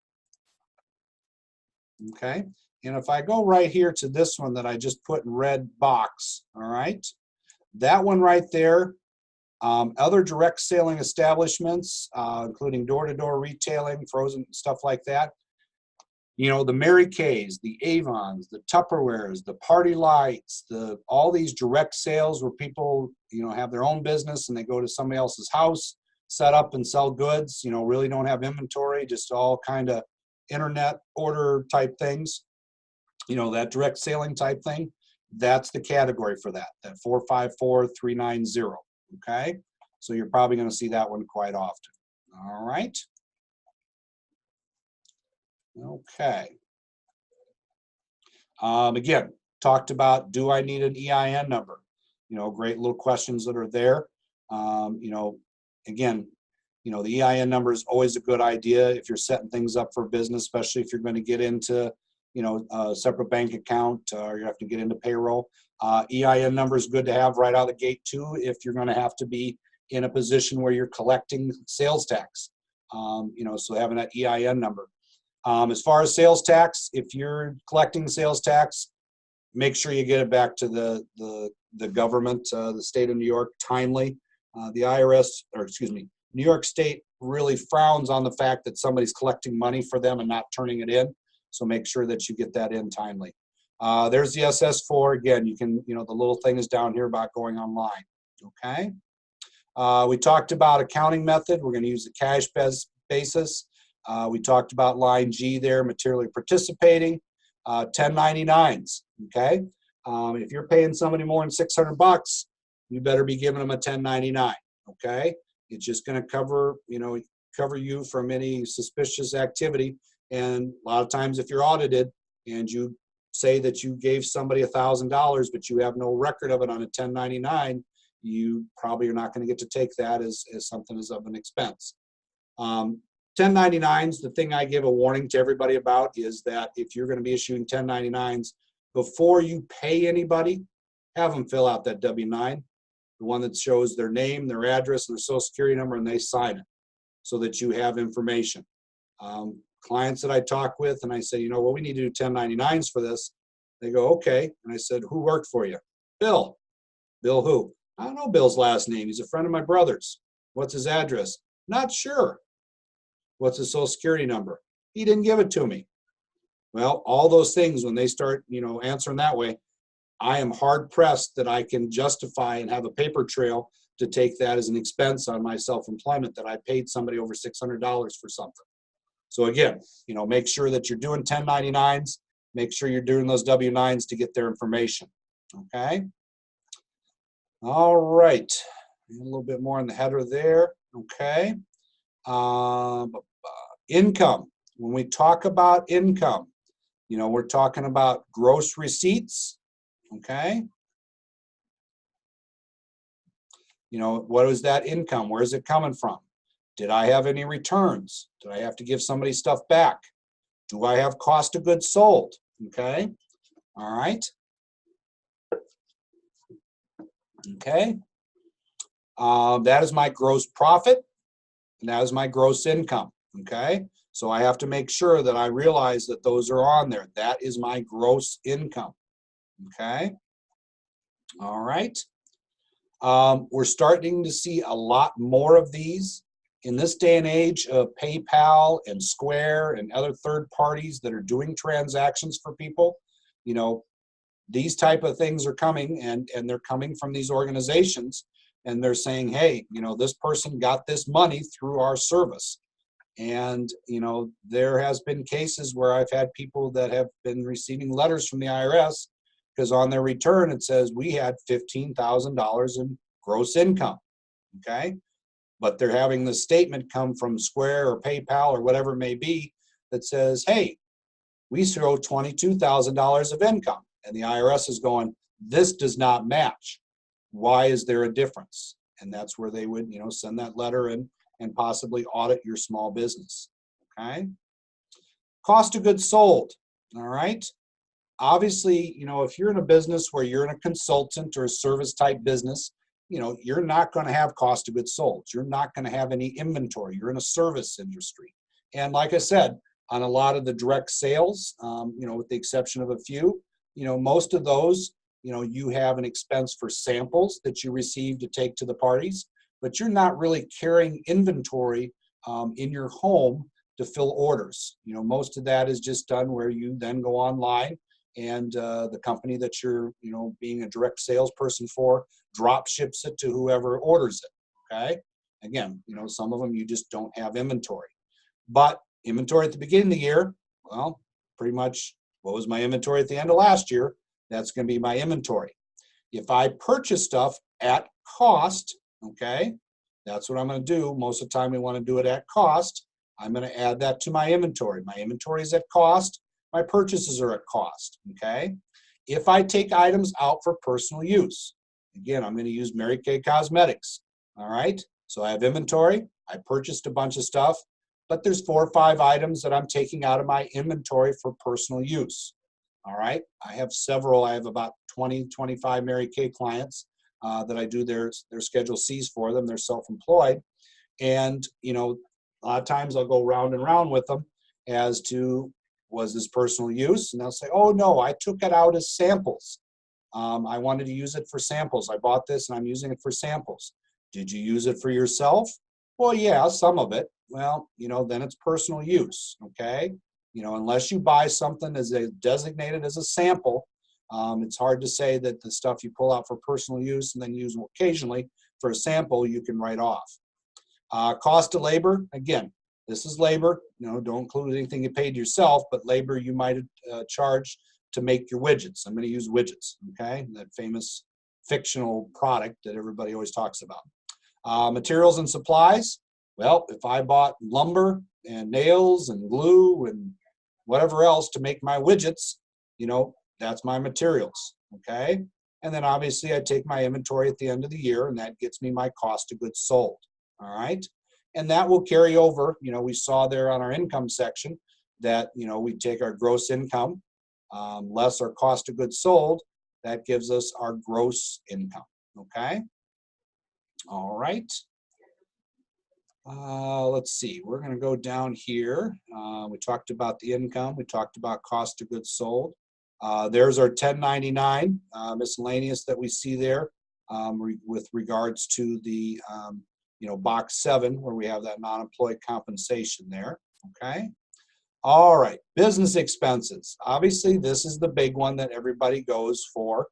A: Okay. And if I go right here to this one that I just put in red box, all right, that one right there, other direct selling establishments, including door-to-door retailing, frozen stuff like that. The Mary Kay's, the Avons, the Tupperwares, the Party Lights, all these direct sales where people, have their own business and they go to somebody else's house, set up and sell goods, really don't have inventory, just all kind of internet order type things, that direct selling type thing. That's the category for that 454390. Okay, so you're probably going to see that one quite often. All right. Okay. Again, talked about, do I need an EIN number? Great little questions that are there. Again, the EIN number is always a good idea if you're setting things up for business, especially if you're going to get into, a separate bank account, or you have to get into payroll. EIN number is good to have right out of the gate too if you're going to have to be in a position where you're collecting sales tax. So having that EIN number. As far as sales tax, if you're collecting sales tax, make sure you get it back to the government, the state of New York, timely. The IRS, New York State really frowns on the fact that somebody's collecting money for them and not turning it in. So make sure that you get that in timely. There's the SS4. Again, you can, the little thing is down here about going online. Okay. We talked about accounting method. We're going to use the cash basis. We talked about line G there, materially participating. 1099s. Okay. If you're paying somebody more than $600, you better be giving them a 1099. Okay. It's just going to cover you from any suspicious activity. And a lot of times if you're audited and you say that you gave somebody $1,000, but you have no record of it on a 1099, you probably are not going to get to take that as something as of an expense. 1099s, the thing I give a warning to everybody about is that if you're going to be issuing 1099s, before you pay anybody, have them fill out that W-9, the one that shows their name, their address, and their social security number, and they sign it so that you have information. Clients that I talk with and I say, we need to do 1099s for this. They go, okay. And I said, who worked for you? Bill. Bill who? I don't know Bill's last name. He's a friend of my brother's. What's his address? Not sure. What's his social security number? He didn't give it to me. Well, all those things, when they start, answering that way, I am hard pressed that I can justify and have a paper trail to take that as an expense on my self-employment that I paid somebody over $600 for something. So again, make sure that you're doing 1099s, make sure you're doing those W-9s to get their information. Okay. All right. A little bit more in the header there. Okay. Income. When we talk about income, we're talking about gross receipts. Okay. What is that income? Where is it coming from? Did I have any returns? Did I have to give somebody stuff back? Do I have cost of goods sold? Okay, all right. Okay, that is my gross profit, and that is my gross income. Okay, so I have to make sure that I realize that those are on there. That is my gross income. Okay, all right. We're starting to see a lot more of these in this day and age of PayPal and Square and other third parties that are doing transactions for people. You know, these type of things are coming, and they're coming from these organizations, and they're saying, hey, you know, this person got this money through our service. And, you know, there has been cases where I've had people that have been receiving letters from the IRS because on their return it says we had $15,000 in gross income. Okay, but they're having the statement come from Square or PayPal or whatever it may be that says, hey, we show $22,000 of income. And the IRS is going, this does not match. Why is there a difference? And that's where they would, you know, send that letter in and possibly audit your small business. Okay. Cost of goods sold. All right. Obviously, you know, if you're in a business where you're in a consultant or a service type business, you know, you're not going to have cost of goods sold. You're not going to have any inventory. You're in a service industry. And like I said, on a lot of the direct sales, you know, with the exception of a few, you know, most of those, you know, you have an expense for samples that you receive to take to the parties, but you're not really carrying inventory in your home to fill orders. You know, most of that is just done where you then go online and the company that you're, you know, being a direct salesperson for drop ships it to whoever orders it. Okay. Again, you know, some of them you just don't have inventory, but inventory at the beginning of the year, well, pretty much what was my inventory at the end of last year? That's going to be my inventory. If I purchase stuff at cost, okay, that's what I'm going to do. Most of the time we want to do it at cost. I'm going to add that to my inventory. My inventory is at cost. My purchases are at cost, okay? If I take items out for personal use, again, I'm going to use Mary Kay Cosmetics, all right? So I have inventory. I purchased a bunch of stuff, but there's 4 or 5 items that I'm taking out of my inventory for personal use, all right? I have several. I have about 20, 25 Mary Kay clients that I do their Schedule Cs for them. They're self-employed. And, you know, a lot of times I'll go round and round with them as to, was this personal use? And they'll say, oh, no, I took it out as samples. I wanted to use it for samples. I bought this and I'm using it for samples. Did you use it for yourself? Well, yeah, some of it. Well, you know, then it's personal use, okay? You know, unless you buy something as designated as a sample, it's hard to say that the stuff you pull out for personal use and then use occasionally for a sample, you can write off. Cost of labor, again, this is labor. You know, don't include anything you paid yourself, but labor you might charge to make your widgets. I'm going to use widgets, okay? That famous fictional product that everybody always talks about. Materials and supplies. Well, if I bought lumber and nails and glue and whatever else to make my widgets, you know, that's my materials, okay? And then obviously I take my inventory at the end of the year and that gets me my cost of goods sold, all right? And that will carry over. You know, we saw there on our income section that, you know, we take our gross income less our cost of goods sold. That gives us our gross income, okay? All right. Let's see, we're going to go down here. We talked about the income. We talked about cost of goods sold. There's our 1099 miscellaneous that we see there with regards to the you know, box 7 where we have that non-employee compensation there, okay? All right, business expenses. Obviously, this is the big one that everybody goes for,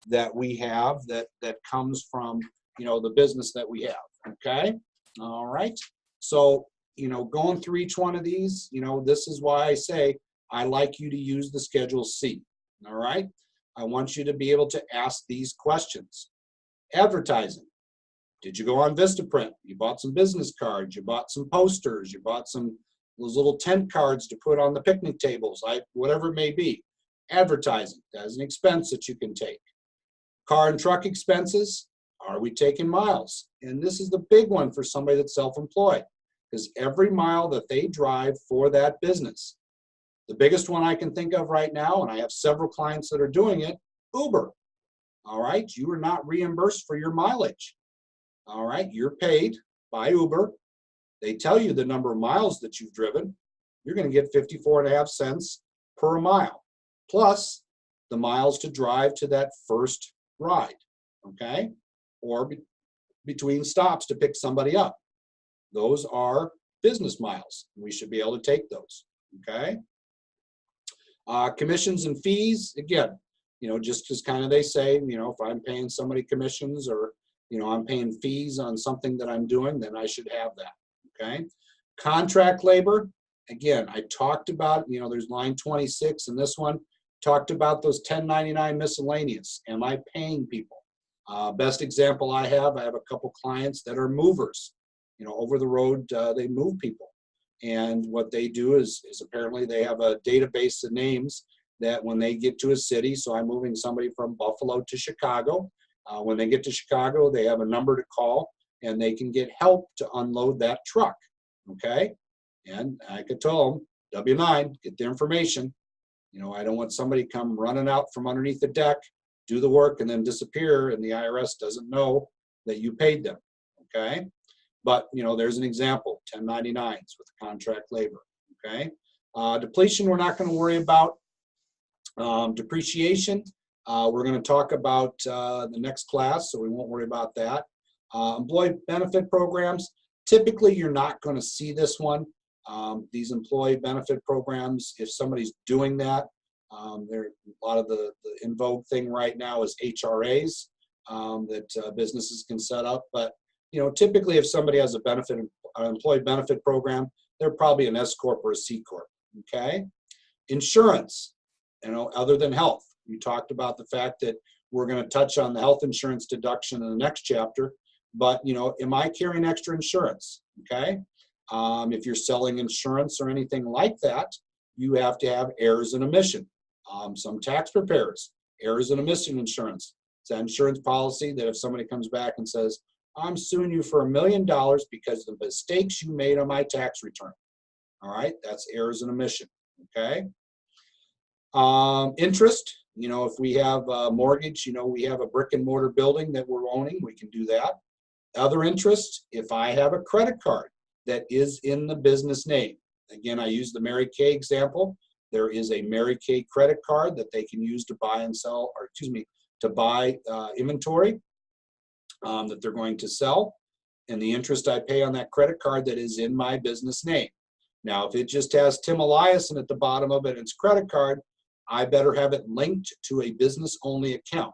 A: that we have, that comes from, you know, the business that we have, okay? All right, so, you know, going through each one of these, you know, this is why I say I like you to use the Schedule C, all right? I want you to be able to ask these questions. Advertising. Did you go on Vistaprint? You bought some business cards, you bought some posters, you bought some those little tent cards to put on the picnic tables, whatever it may be. Advertising, that is an expense that you can take. Car and truck expenses, are we taking miles? And this is the big one for somebody that's self-employed. because every mile that they drive for that business, the biggest one I can think of right now, and I have several clients that are doing it, Uber. All right, you are not reimbursed for your mileage. All right, you're paid by Uber. They tell you the number of miles that you've driven. You're going to get 54.5 cents per mile, plus the miles to drive to that first ride, okay? Or between stops to pick somebody up. Those are business miles. We should be able to take those, okay? Commissions and fees, again, just as kind of they say, if I'm paying somebody commissions or, I'm paying fees on something that I'm doing, then I should have that, okay? Contract labor, again, I talked about, there's line 26 in this one, talked about those 1099 miscellaneous. Am I paying people? Best example I have a couple clients that are movers. Over the road, they move people. And what they do is apparently they have a database of names that when they get to a city, so I'm moving somebody from Buffalo to Chicago. When they get to Chicago, they have a number to call and they can get help to unload that truck, okay? And I could tell them, W-9, get the information. I don't want somebody come running out from underneath the deck, do the work, and then disappear, and the IRS doesn't know that you paid them, okay? But, there's an example, 1099s with contract labor, okay? Depletion, we're not going to worry about. Depreciation, we're going to talk about the next class, so we won't worry about that. Employee benefit programs, typically you're not going to see this one. These employee benefit programs, if somebody's doing that, there a lot of the in vogue thing right now is HRAs that businesses can set up. But typically if somebody has an employee benefit program, they're probably an S corp or a C corp. Okay, insurance, other than health, we talked about the fact that we're going to touch on the health insurance deduction in the next chapter. But am I carrying extra insurance? Okay. If you're selling insurance or anything like that, you have to have errors and omission. Some tax preparers, errors and omission insurance. It's an insurance policy that if somebody comes back and says, I'm suing you for $1 million because of the mistakes you made on my tax return. All right, that's errors and omission, okay? Interest, if we have a mortgage, we have a brick and mortar building that we're owning, we can do that. Other interest, if I have a credit card that is in the business name. Again, I use the Mary Kay example. There is a Mary Kay credit card that they can use to buy and sell, or excuse me, to buy inventory that they're going to sell. And the interest I pay on that credit card that is in my business name. Now, if it just has Tim Eliason at the bottom of it, it's credit card, I better have it linked to a business-only account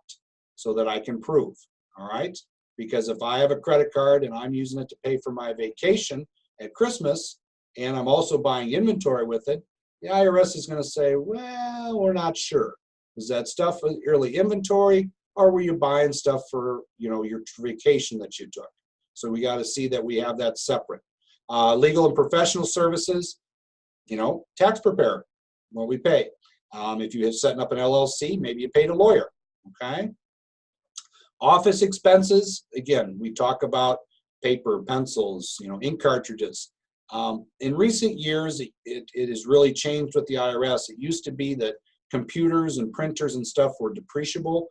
A: so that I can prove, all right? Because if I have a credit card and I'm using it to pay for my vacation at Christmas, and I'm also buying inventory with it, the IRS is going to say, well, we're not sure. Was that stuff early inventory, or were you buying stuff for, your vacation that you took? So we got to see that we have that separate. Legal and professional services, tax preparer, what we pay. If you have setting up an LLC, maybe you paid a lawyer, okay? Office expenses, again, we talk about paper, pencils, ink cartridges. In recent years, it has really changed with the IRS. It used to be that computers and printers and stuff were depreciable,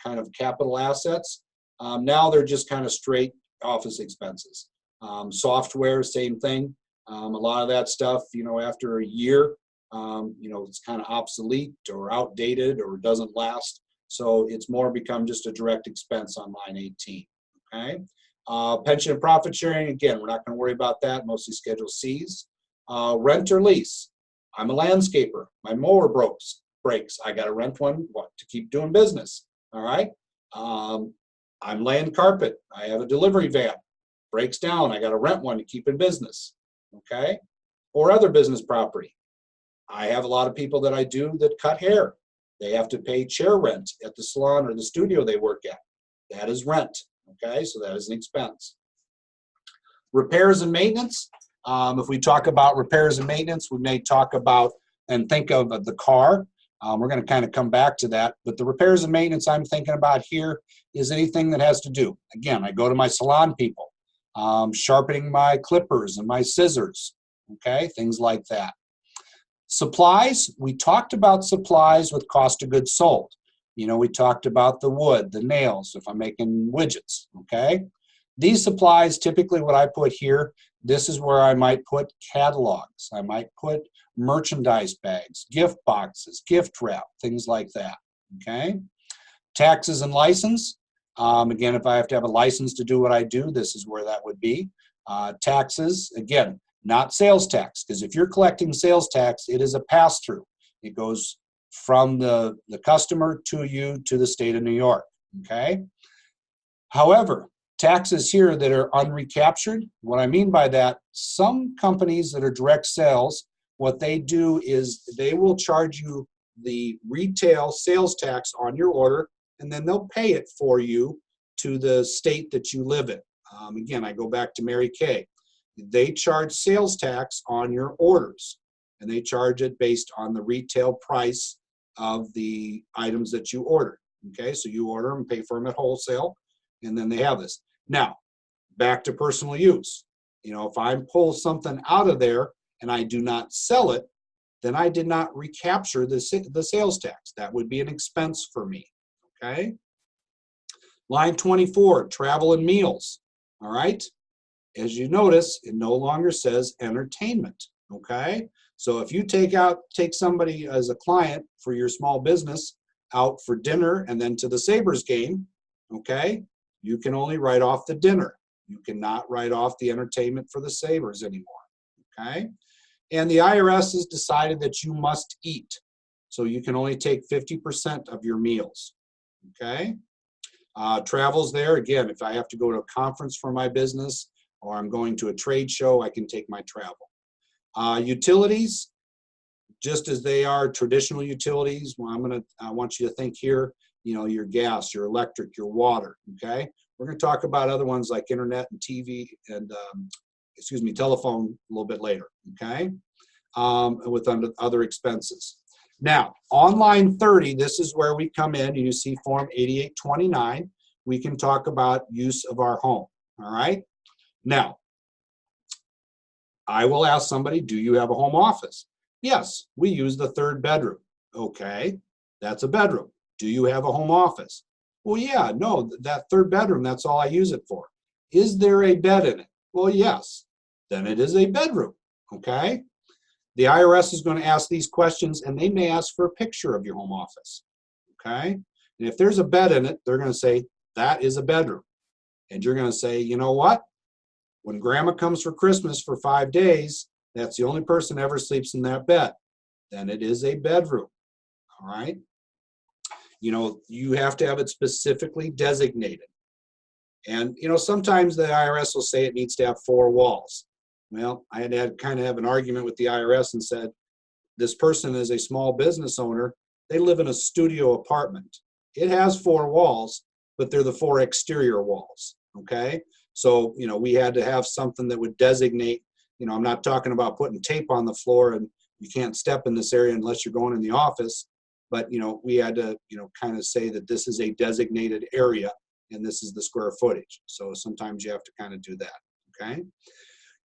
A: kind of capital assets. Now they're just kind of straight office expenses. Software, same thing. A lot of that stuff, after a year, it's kind of obsolete or outdated or doesn't last. So it's more become just a direct expense on line 18, okay? Pension and profit sharing, again, we're not going to worry about that, mostly Schedule Cs. Rent or lease. I'm a landscaper. My mower breaks. I got to rent one to keep doing business, all right? I'm laying carpet. I have a delivery van. Breaks down. I got to rent one to keep in business, okay? Or other business property. I have a lot of people that I do that cut hair. They have to pay chair rent at the salon or the studio they work at. That is rent, okay? So that is an expense. Repairs and maintenance. If we talk about repairs and maintenance, we may talk about and think of the car. We're going to kind of come back to that. But the repairs and maintenance I'm thinking about here is anything that has to do. Again, I go to my salon people. sharpening my clippers and my scissors, okay, things like that. Supplies, we talked about supplies with cost of goods sold. You know, we talked about the wood, the nails, if I'm making widgets, okay? These supplies, typically what I put here, this is where I might put catalogs. I might put merchandise bags, gift boxes, gift wrap, things like that, okay? Taxes and license. Again, if I have to have a license to do what I do, this is where that would be. Taxes, again, not sales tax, because if you're collecting sales tax, it is a pass-through. It goes from the customer to you to the state of New York, okay? However, taxes here that are unrecaptured, what I mean by that, some companies that are direct sales, what they do is they will charge you the retail sales tax on your order, and then they'll pay it for you to the state that you live in. Again, I go back to Mary Kay. They charge sales tax on your orders, and they charge it based on the retail price of the items that you order. Okay, so you order them, pay for them at wholesale, and then they have this. Now, back to personal use. You know, if I pull something out of there and I do not sell it, then I did not recapture the sales tax. That would be an expense for me, okay? Line 24, travel and meals, all right? As you notice, it no longer says entertainment, okay? So if you take somebody as a client for your small business out for dinner and then to the Sabres game, okay, you can only write off the dinner. You cannot write off the entertainment for the Sabres anymore, okay? And the IRS has decided that you must eat. So you can only take 50% of your meals, okay? Travel's there. Again, if I have to go to a conference for my business or I'm going to a trade show, I can take my travel. Utilities, just as they are traditional utilities, well, I want you to think here, you know, your gas, your electric, your water, okay? We're going to talk about other ones like internet and TV and, telephone a little bit later, okay? With other expenses. Now, on line 30, this is where we come in and you see Form 8829. We can talk about use of our home, all right? Now, I will ask somebody, do you have a home office? Yes, we use the third bedroom. Okay, that's a bedroom. Do you have a home office? Well, yeah, no, that third bedroom, that's all I use it for. Is there a bed in it? Well, yes, then it is a bedroom, okay? The IRS is going to ask these questions and they may ask for a picture of your home office, okay? And if there's a bed in it, they're going to say, that is a bedroom. And you're going to say, you know what? When grandma comes for Christmas for 5 days, that's the only person ever sleeps in that bed. Then it is a bedroom, all right? You know, you have to have it specifically designated. And, you know, sometimes the IRS will say it needs to have 4 walls. Well, I had to kind of have an argument with the IRS and said, this person is a small business owner. They live in a studio apartment. It has 4 walls, but they're the 4 exterior walls, okay? So, you know, we had to have something that would designate, you know, I'm not talking about putting tape on the floor and you can't step in this area unless you're going in the office. But, you know, we had to, you know, kind of say that this is a designated area and this is the square footage. So sometimes you have to kind of do that, okay?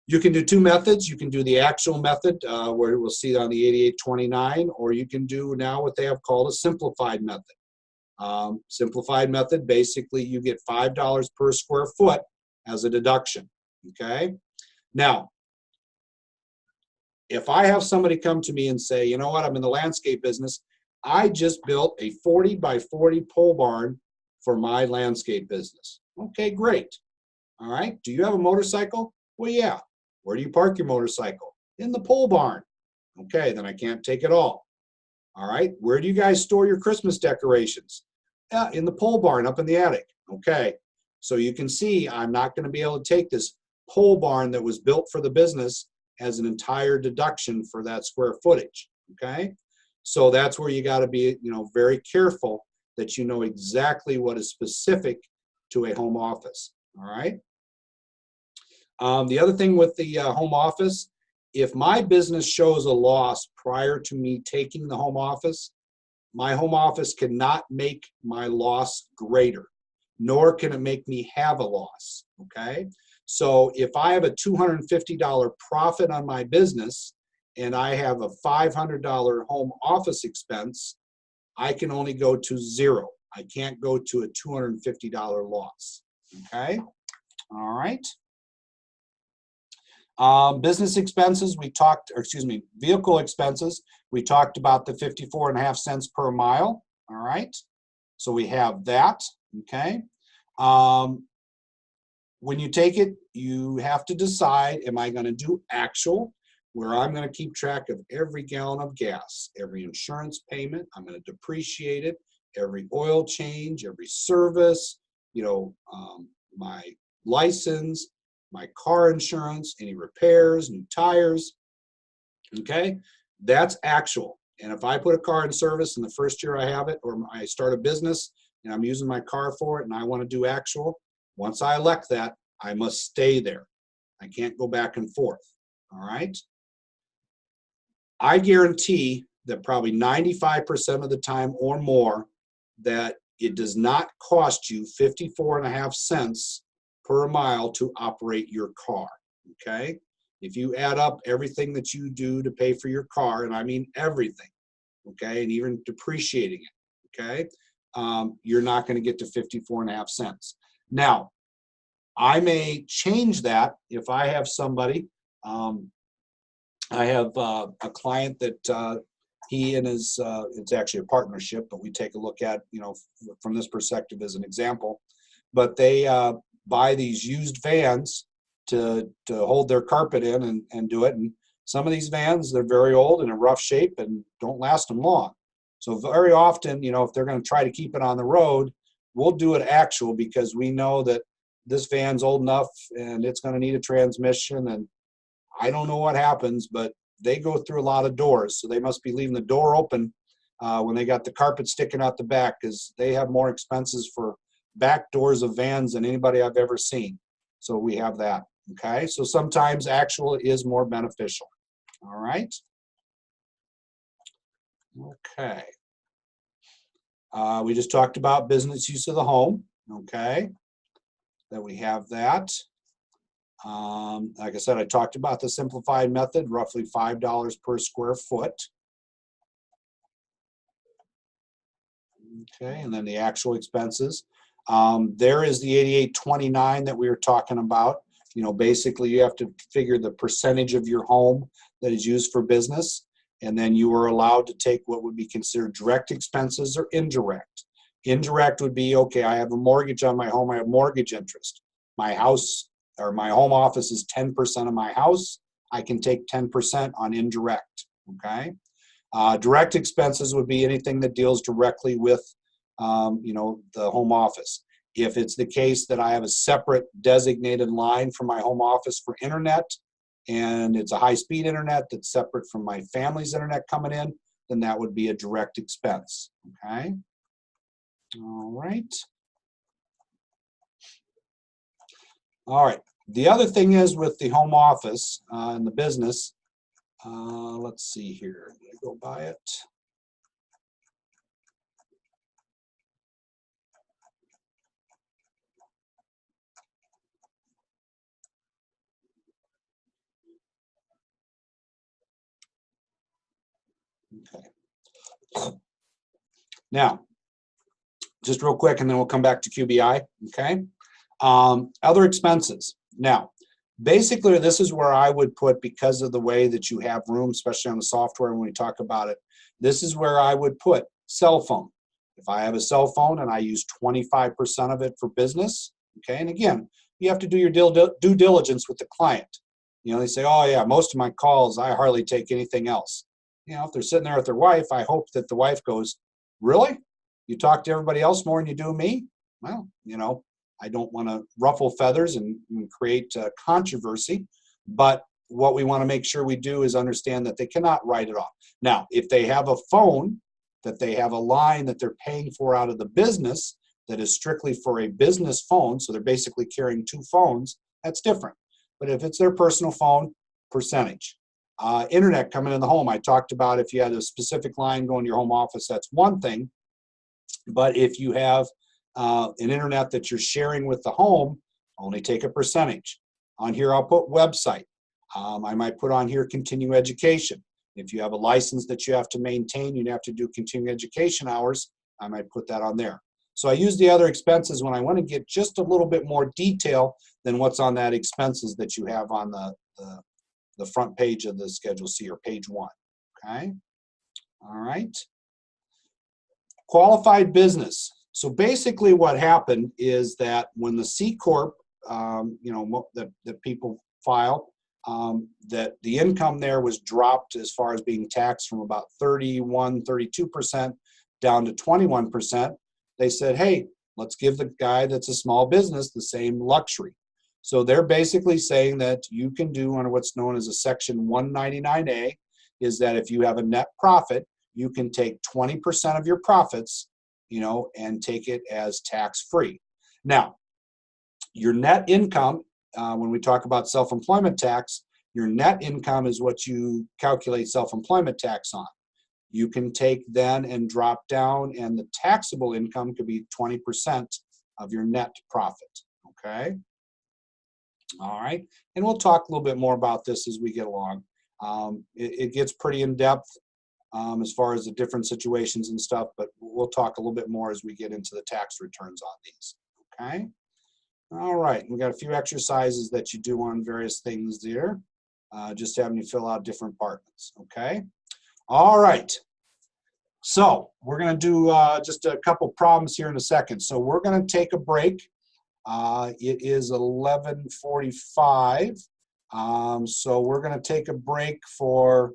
A: You can do 2 methods. You can do the actual method where we'll see it on the 8829, or you can do now what they have called a simplified method. Simplified method, basically you get $5 per square foot as a deduction, okay? Now, if I have somebody come to me and say, you know what, I'm in the landscape business, I just built a 40 by 40 pole barn for my landscape business. Okay, great. All right, do you have a motorcycle? Well, yeah. Where do you park your motorcycle? In the pole barn. Okay, then I can't take it all. All right, where do you guys store your Christmas decorations? In the pole barn up in the attic. Okay, so you can see I'm not going to be able to take this pole barn that was built for the business as an entire deduction for that square footage. Okay, so that's where you got to be, you know, very careful that you know exactly what is specific to a home office. All right. The other thing with the home office, if my business shows a loss prior to me taking the home office, my home office cannot make my loss greater, nor can it make me have a loss, okay? So if I have a $250 profit on my business and I have a $500 home office expense, I can only go to zero. I can't go to a $250 loss. Okay? All right. Business expenses, we talked, or excuse me, vehicle expenses, we talked about the 54.5 cents per mile. All right. So we have that. Okay. When you take it, you have to decide, am I going to do actual, where I'm going to keep track of every gallon of gas, every insurance payment, I'm going to depreciate it, every oil change, every service, you know, my license, my car insurance, any repairs, new tires, okay? That's actual. And if I put a car in service in the first year I have it, or I start a business and I'm using my car for it and I want to do actual, once I elect that, I must stay there. I can't go back and forth, all right? I guarantee that probably 95% of the time or more that it does not cost you 54.5 cents per mile to operate your car, okay? If you add up everything that you do to pay for your car, and I mean everything, okay, and even depreciating it, okay, you're not going to get to 54.5 cents. Now, I may change that if I have somebody, I have a client that he and his, it's actually a partnership, but we take a look at, you know, from this perspective as an example, but they buy these used vans to hold their carpet in and do it. And some of these vans, they're very old and in rough shape and don't last them long. So very often, you know, if they're going to try to keep it on the road, we'll do it actual because we know that this van's old enough and it's going to need a transmission. And I don't know what happens, but they go through a lot of doors. So they must be leaving the door open when they got the carpet sticking out the back, because they have more expenses for back doors of vans than anybody I've ever seen. So we have that. Okay. So sometimes actual is more beneficial. All right. Okay. We just talked about business use of the home. Okay. That we have that. Like I said, I talked about the simplified method, roughly $5 per square foot. Okay, and then the actual expenses. There is the 8829 that we were talking about. You know, basically you have to figure the percentage of your home that is used for business, and then you are allowed to take what would be considered direct expenses or indirect. Indirect would be, okay, I have a mortgage on my home, I have mortgage interest. My house or my home office is 10% of my house, I can take 10% on indirect, okay? Direct expenses would be anything that deals directly with, you know, the home office. If it's the case that I have a separate designated line for my home office for internet, and it's a high-speed internet that's separate from my family's internet coming in, then that would be a direct expense, okay? All right. All right. The other thing is with the home office and the business, let's see here. I'm going to go by it. Okay. Now, just real quick, and then we'll come back to QBI, okay? Other expenses. Now, basically, this is where I would put, because of the way that you have room, especially on the software when we talk about it, this is where I would put cell phone. If I have a cell phone and I use 25% of it for business, okay, and again, you have to do your due diligence with the client. You know, they say, oh yeah, most of my calls, I hardly take anything else. You know, if they're sitting there with their wife, I hope that the wife goes, really? You talk to everybody else more than you do me? Well, you know, I don't want to ruffle feathers and create controversy, but what we want to make sure we do is understand that they cannot write it off. Now, if they have a phone, that they have a line that they're paying for out of the business that is strictly for a business phone, so they're basically carrying two phones, that's different. But if it's their personal phone, percentage. Internet coming in the home, I talked about if you had a specific line going to your home office, that's one thing. But if you have an internet that you're sharing with the home, only take a percentage. On here, I'll put website. I might put on here continuing education. If you have a license that you have to maintain, you have to do continuing education hours, I might put that on there. So I use the other expenses when I want to get just a little bit more detail than what's on that expenses that you have on the front page of the Schedule C, or page 1. Okay? All right. Qualified business. So basically what happened is that when the C Corp, that people file, that the income there was dropped as far as being taxed from about 32% down to 21%. They said, hey, let's give the guy that's a small business the same luxury. So they're basically saying that you can do under what's known as a Section 199A, is that if you have a net profit, you can take 20% of your profits, and take it as tax-free. Now, your net income, when we talk about self-employment tax, your net income is what you calculate self-employment tax on. You can take then and drop down, and the taxable income could be 20% of your net profit, okay? All right, and we'll talk a little bit more about this as we get along. It gets pretty in-depth as far as the different situations and stuff, but we'll talk a little bit more as we get into the tax returns on these, okay? All right, we got a few exercises that you do on various things there, just having you fill out different parts, okay? All right, so we're going to do just a couple problems here in a second. So we're going to take a break. It is 11:45, so we're going to take a break for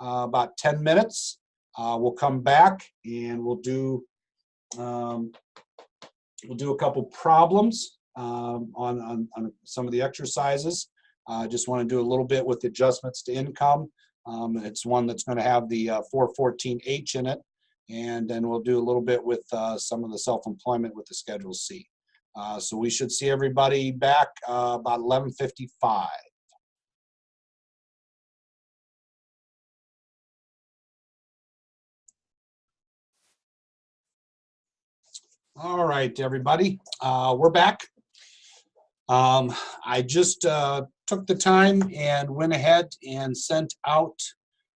A: about 10 minutes. We'll come back and we'll do a couple problems on some of the exercises. I just want to do a little bit with adjustments to income. It's one that's going to have the 414H in it, and then we'll do a little bit with some of the self-employment with the Schedule C. So we should see everybody back about 11:55. All right, everybody, we're back. I just took the time and went ahead and sent out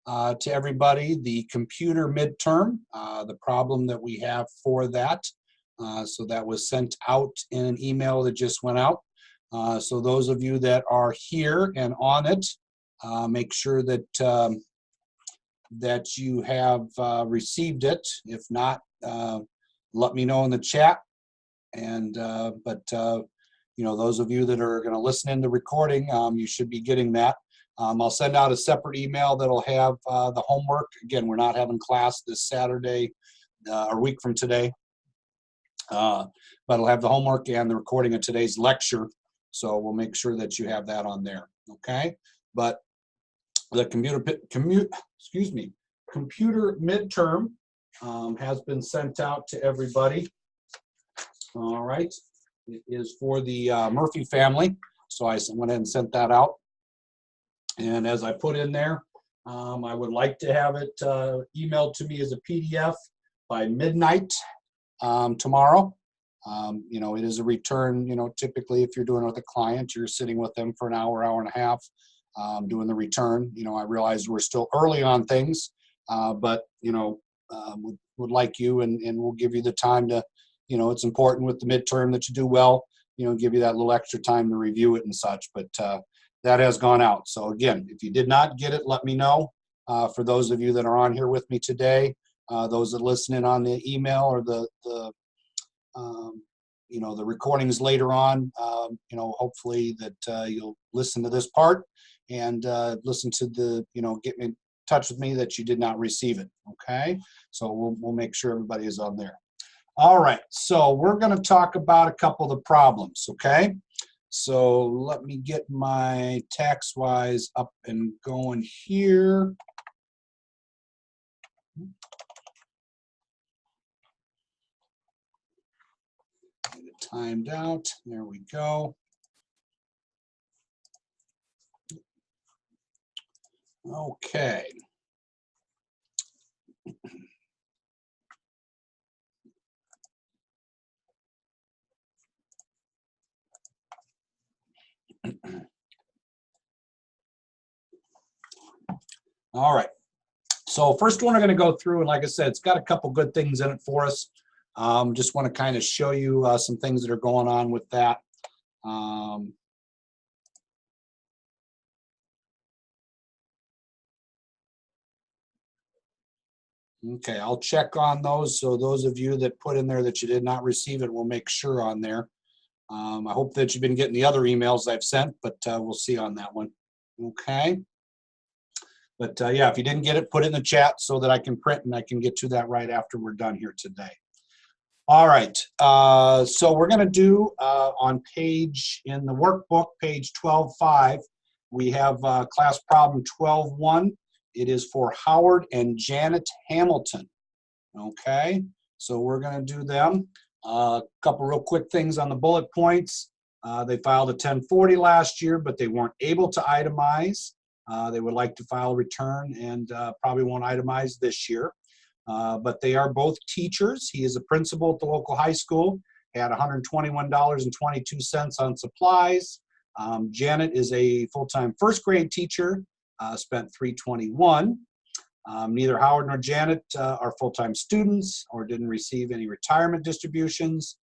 A: to everybody the computer midterm, the problem that we have for that. So that was sent out in an email that just went out. So those of you that are here and on it, make sure that that you have received it. If not, let me know in the chat. And those of you that are going to listen in the recording, you should be getting that. I'll send out a separate email that'll have the homework. Again, we're not having class this Saturday, or a week from today, but it'll have the homework and the recording of today's lecture. So we'll make sure that you have that on there. Okay, but the computer midterm has been sent out to everybody. All right, it is for the Murphy family, so I went ahead and sent that out. And as I put in there, I would like to have it emailed to me as a PDF by midnight tomorrow. It is a return. Typically if you're doing it with a client, you're sitting with them for an hour, hour and a half, doing the return. I realize we're still early on things, but would like you, and we'll give you the time to, it's important with the midterm that you do well, give you that little extra time to review it and such, but that has gone out. So again, if you did not get it, let me know. For those of you that are on here with me today, those that listen in on the email or the recordings later on, hopefully that you'll listen to this part and listen to the, get in touch with me that you did not receive it. Okay, so we'll make sure everybody is on there. All right, so we're going to talk about a couple of the problems. Okay, so let me get my tax-wise up and going here. Get it timed out. There we go. Okay. All right. So first one I'm going to go through, and like I said, it's got a couple good things in it for us. Just want to kind of show you some things that are going on with that. Okay, I'll check on those. So those of you that put in there that you did not receive it, we'll make sure on there. I hope that you've been getting the other emails I've sent, but we'll see on that one. Okay. But yeah, if you didn't get it, put it in the chat so that I can print and I can get to that right after we're done here today. All right, so we're going to do on page, in the workbook, page 12.5, we have class problem 12.1. It is for Howard and Janet Hamilton. Okay, so we're going to do them. A couple real quick things on the bullet points. They filed a 1040 last year, but they weren't able to itemize. They would like to file a return and probably won't itemize this year. But they are both teachers. He is a principal at the local high school, had $121.22 on supplies. Janet is a full-time first grade teacher, spent $321. Neither Howard nor Janet are full-time students or didn't receive any retirement distributions.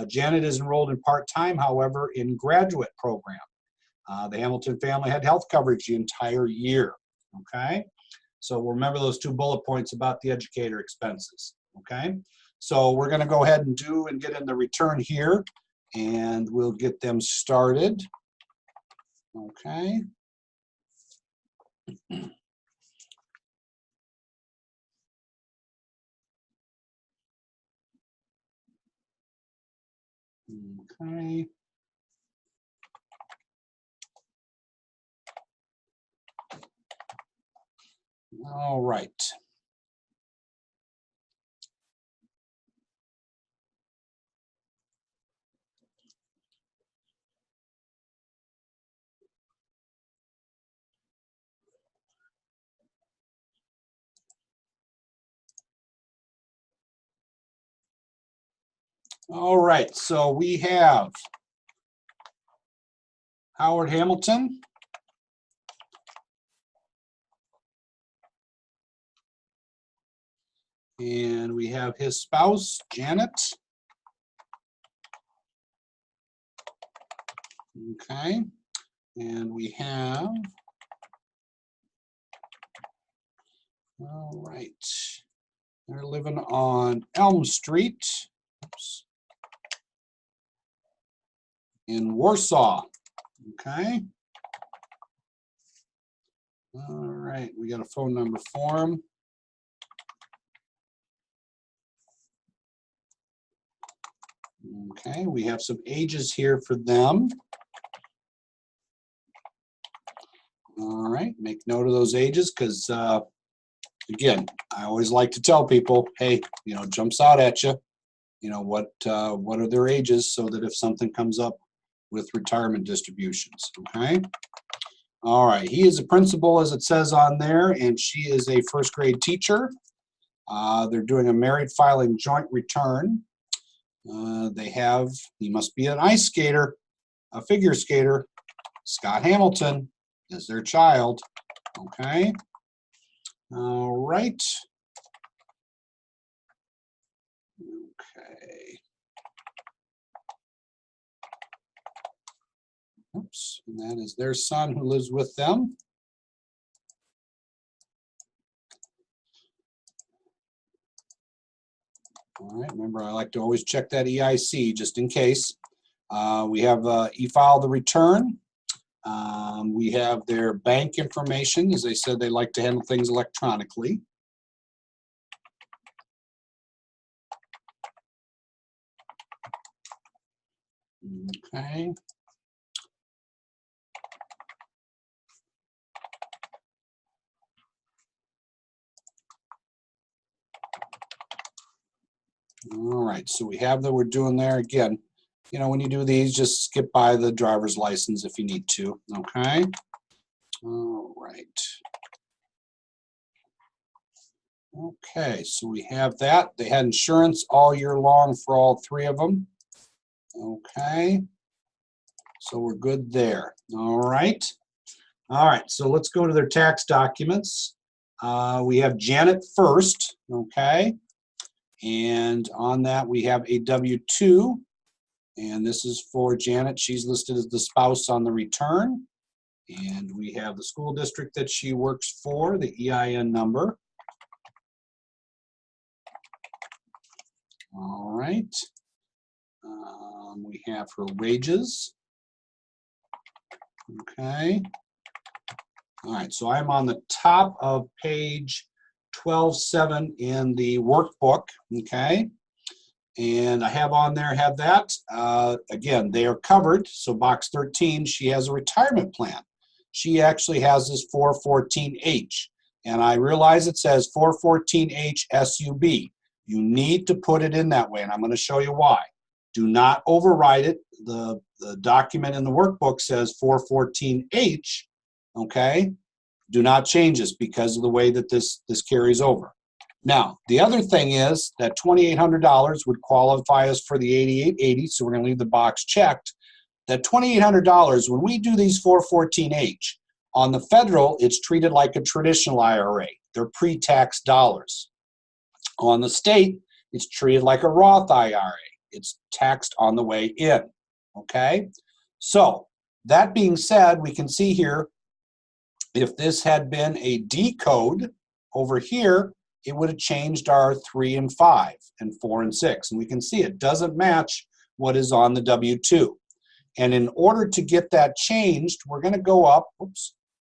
A: Janet is enrolled in part-time, however, in graduate program. The Hamilton family had health coverage the entire year, okay? So remember those two bullet points about the educator expenses, okay? So we're gonna go ahead and get in the return here, and we'll get them started, okay? Okay. All right. All right, so we have Howard Hamilton. And we have his spouse, Janet. Okay, and we have, all right, they're living on Elm Street. Oops. In Warsaw, okay. All right, we got a phone number for him. Okay, we have some ages here for them. All right, make note of those ages because, again, I always like to tell people, hey, you know, jumps out at you, you know, what are their ages so that if something comes up with retirement distributions, okay? All right, he is a principal as it says on there, and she is a first grade teacher. They're doing a married filing joint return. He must be an ice skater, a figure skater. Scott Hamilton is their child, okay? All right. Okay. Oops, and that is their son who lives with them. All right, remember I like to always check that EIC just in case. We have e-file the return. We have their bank information. As they said, they like to handle things electronically. Okay. All right, so we have that we're doing there again. You know, when you do these, just skip by the driver's license if you need to, okay? All right. Okay, so we have that. They had insurance all year long for all three of them. Okay, so we're good there. All right. All right, so let's go to their tax documents. We have Janet first, okay? And on that, we have a W-2, and this is for Janet. She's listed as the spouse on the return. And we have the school district that she works for, the EIN number. All right. We have her wages. Okay. All right, so I'm on the top of page 12.7 in the workbook, okay? And I have on there, have that. Again, they are covered. So box 13, she has a retirement plan. She actually has this 414H. And I realize it says 414H SUB. You need to put it in that way, and I'm going to show you why. Do not override it. The document in the workbook says 414H, okay? Do not change this because of the way that this carries over. Now, the other thing is that $2,800 would qualify us for the 8880, so we're going to leave the box checked. That $2,800, when we do these 414H, on the federal, it's treated like a traditional IRA. They're pre-tax dollars. On the state, it's treated like a Roth IRA. It's taxed on the way in, okay? So, that being said, we can see here, if this had been a D code over here, it would have changed our 3 and 5 and 4 and 6. And we can see it doesn't match what is on the W-2. And in order to get that changed, we're going to go up,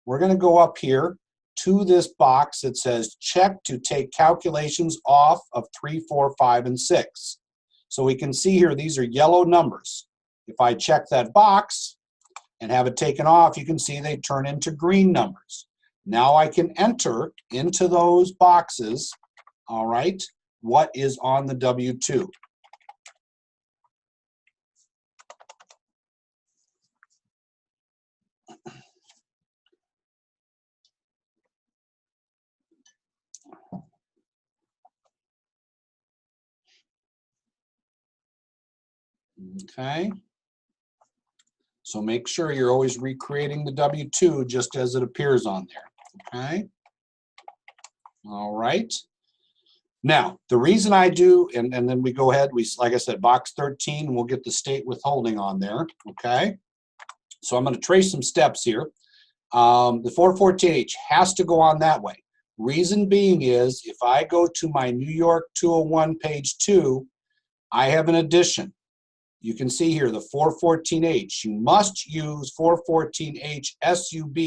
A: we're going to go up here to this box that says check to take calculations off of 3, 4, 5, and 6. So we can see here, these are yellow numbers. If I check that box and have it taken off, you can see they turn into green numbers. Now I can enter into those boxes, all right, what is on the W-2. Okay. So make sure you're always recreating the W-2 just as it appears on there, okay? All right. Now, the reason I do, and then we go ahead, like I said, box 13, we'll get the state withholding on there, okay? So I'm going to trace some steps here. The 414H has to go on that way. Reason being is, if I go to my New York 201 page 2, I have an addition. You can see here the 414H. You must use 414H SUB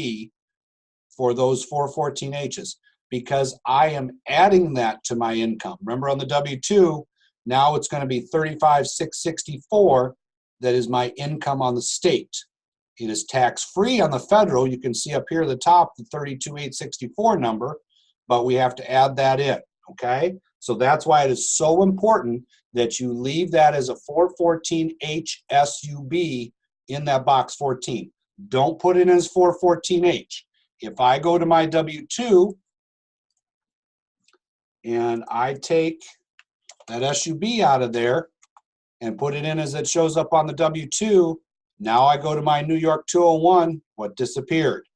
A: for those 414Hs because I am adding that to my income. Remember on the W-2, now it's going to be 35,664 that is my income on the state. It is tax-free on the federal. You can see up here at the top the 32,864 number, but we have to add that in, okay? So that's why it is so important that you leave that as a 414H SUB in that box 14. Don't put it as 414H. If I go to my W-2 and I take that SUB out of there and put it in as it shows up on the W-2, now I go to my New York 201, what disappeared?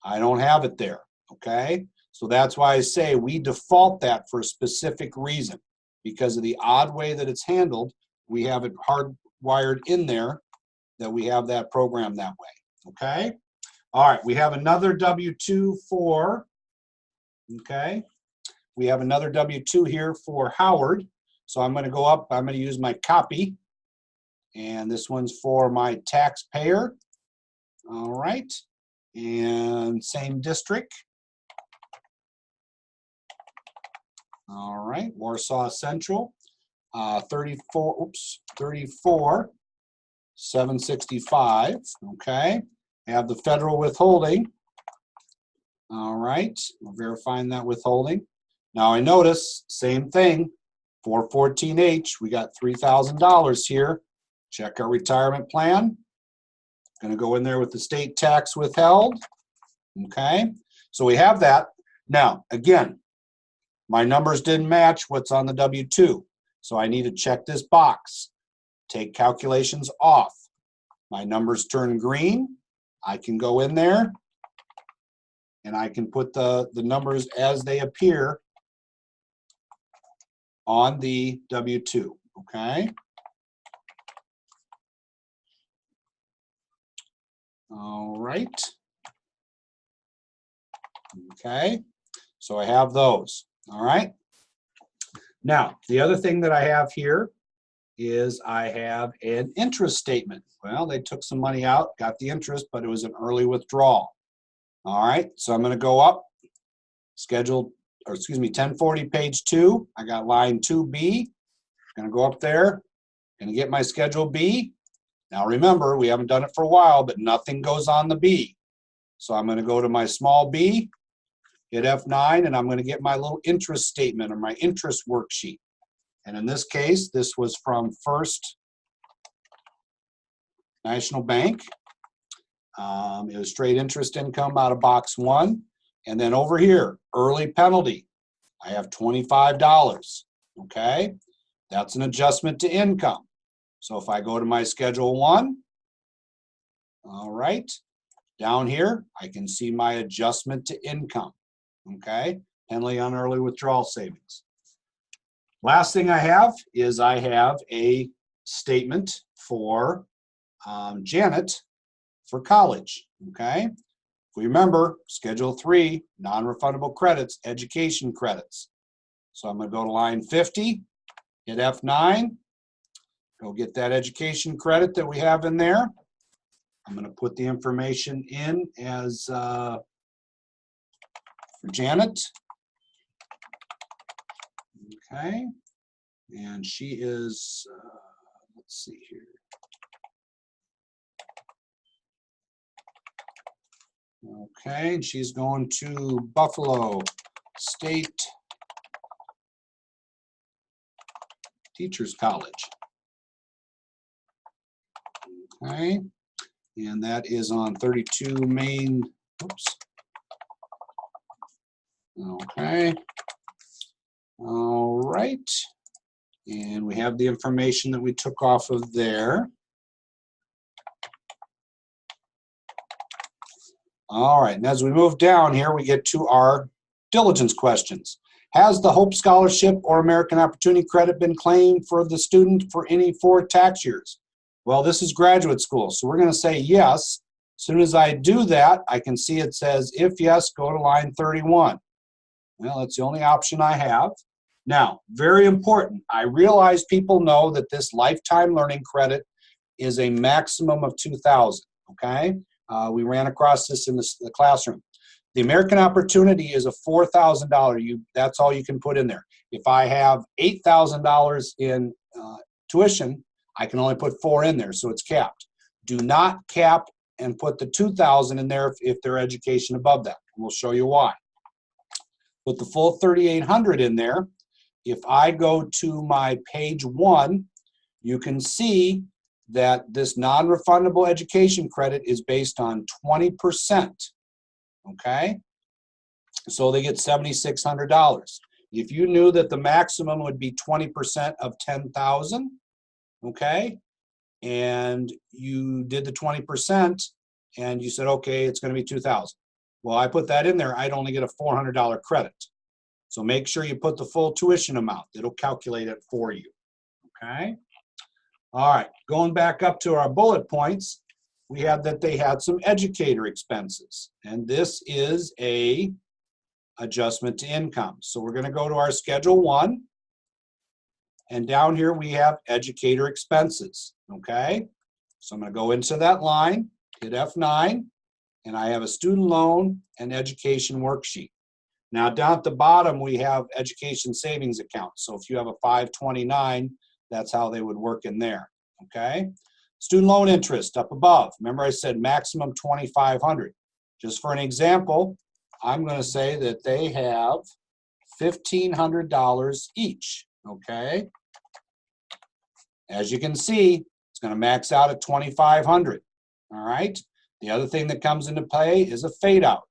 A: I don't have it there, okay? So that's why I say we default that for a specific reason. Because of the odd way that it's handled, we have it hardwired in there that we have that program that way, okay? All right, we have another W-2 for, okay? We have another W-2 here for Howard. So I'm going to go up, I'm going to use my copy. And this one's for my taxpayer. All right, and same district. All right, Warsaw Central, 34,765, okay. Have the federal withholding. All right, we're verifying that withholding. Now I notice, same thing, 414H, we got $3,000 here. Check our retirement plan. Gonna go in there with the state tax withheld, okay. So we have that. Now, again, my numbers didn't match what's on the W-2. So I need to check this box. Take calculations off. My numbers turn green. I can go in there and I can put the numbers as they appear on the W-2, okay? All right. Okay, so I have those, all right? Now, the other thing that I have here is I have an interest statement. Well, they took some money out, got the interest, but it was an early withdrawal. All right, so I'm going to go up, schedule, or excuse me, 1040 page 2. I got line 2B. Going to go up there, going to get my schedule B. Now remember, we haven't done it for a while, but nothing goes on the B. So I'm going to go to my small b, hit F9, and I'm going to get my little interest statement or my interest worksheet. And in this case, this was from First National Bank. It was straight interest income out of box 1. And then over here, early penalty, I have $25, okay? That's an adjustment to income. So if I go to my Schedule 1, all right, down here, I can see my adjustment to income, okay? Penalty on early withdrawal savings. Last thing I have is I have a statement for Janet for college, okay? If we remember, Schedule 3, non-refundable credits, education credits. So I'm going to go to line 50, hit F9, go get that education credit that we have in there. I'm going to put the information in as for Janet. Okay, and she is, let's see here. Okay, and she's going to Buffalo State Teachers College. Okay, and that is on 32 Main, oops. Okay, all right, and we have the information that we took off of there. All right, and as we move down here, we get to our diligence questions. Has the Hope Scholarship or American Opportunity Credit been claimed for the student for any 4 tax years? Well, this is graduate school, so we're going to say yes. As soon as I do that, I can see it says, if yes, go to line 31. Well, that's the only option I have. Now, very important, I realize people know that this lifetime learning credit is a maximum of $2,000, okay? We ran across this in the classroom. The American Opportunity is a $4,000. That's all you can put in there. If I have $8,000 in tuition, I can only put 4 in there, so it's capped. Do not cap and put the $2,000 in there if their education above that. We'll show you why. Put the full $3,800 in there. If I go to my page 1, you can see that this non-refundable education credit is based on 20%, okay? So they get $7,600. If you knew that the maximum would be 20% of $10,000, okay, and you did the 20% and you said, okay, it's going to be $2,000. Well, I put that in there, I'd only get a $400 credit. So make sure you put the full tuition amount. It'll calculate it for you, okay? All right, going back up to our bullet points, we have that they had some educator expenses, and this is a adjustment to income. So we're going to go to our Schedule 1, and down here we have educator expenses, okay? So I'm going to go into that line, hit F9, and I have a student loan and education worksheet. Now down at the bottom we have education savings account. So if you have a 529, that's how they would work in there, okay? Student loan interest up above. Remember I said maximum $2,500. Just for an example, I'm going to say that they have $1,500 each, okay? As you can see, it's going to max out at $2,500, all right? The other thing that comes into play is a fade out,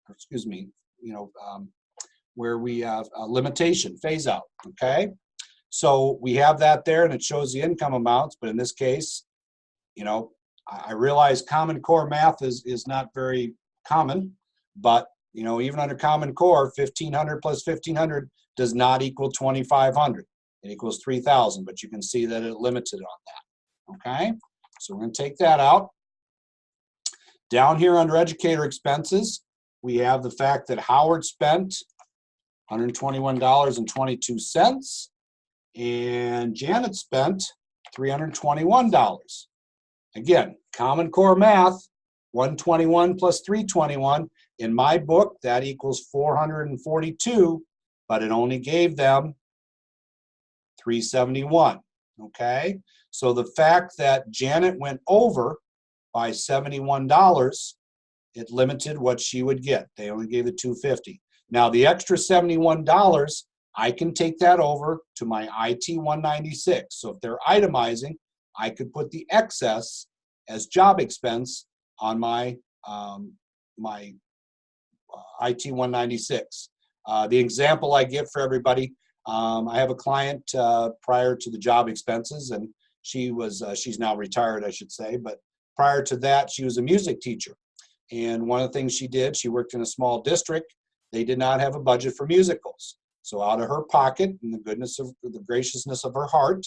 A: or excuse me, where we have a limitation, phase out, okay? So we have that there and it shows the income amounts, but in this case, I realize Common Core math is not very common, but you know, even under Common Core, 1,500 plus 1,500 does not equal 2,500. It equals 3,000, but you can see that it limited on that, okay? So we're gonna take that out. Down here under educator expenses, we have the fact that Howard spent $121.22 and Janet spent $321. Again, Common Core math, 121 plus 321. In my book, that equals 442, but it only gave them 371, okay? So the fact that Janet went over by $71, it limited what she would get. They only gave it $250. Now the extra $71, I can take that over to my IT 196. So if they're itemizing, I could put the excess as job expense on my IT 196. The example I give for everybody, I have a client prior to the job expenses, and she's now retired, I should say, but prior to that, she was a music teacher. And one of the things she did, she worked in a small district. They did not have a budget for musicals. So out of her pocket, and the graciousness of her heart,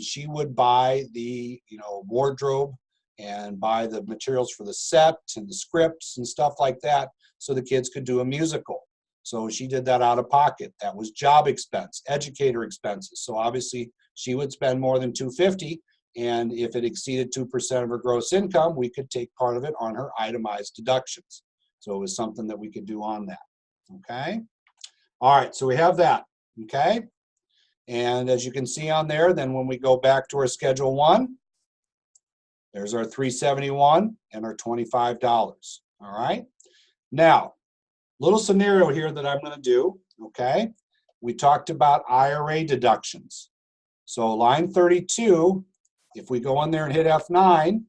A: she would buy the wardrobe and buy the materials for the set and the scripts and stuff like that, so the kids could do a musical. So she did that out of pocket. That was job expense, educator expenses. So obviously she would spend more than $250, and if it exceeded 2% of her gross income, we could take part of it on her itemized deductions. So it was something that we could do on that, okay? All right, so we have that, okay? And as you can see on there, then when we go back to our Schedule 1, there's our $371 and our $25, all right? Now, little scenario here that I'm gonna do, okay? We talked about IRA deductions. So line 32, if we go in there and hit F9,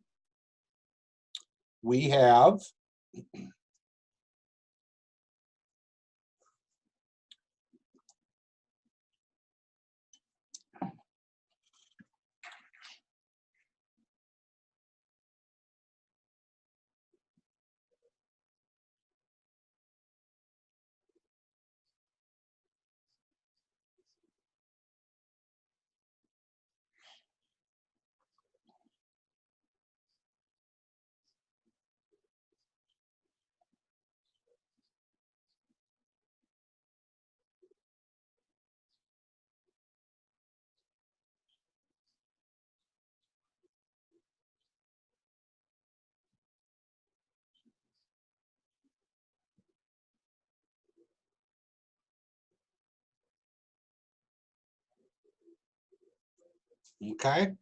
A: we have okay?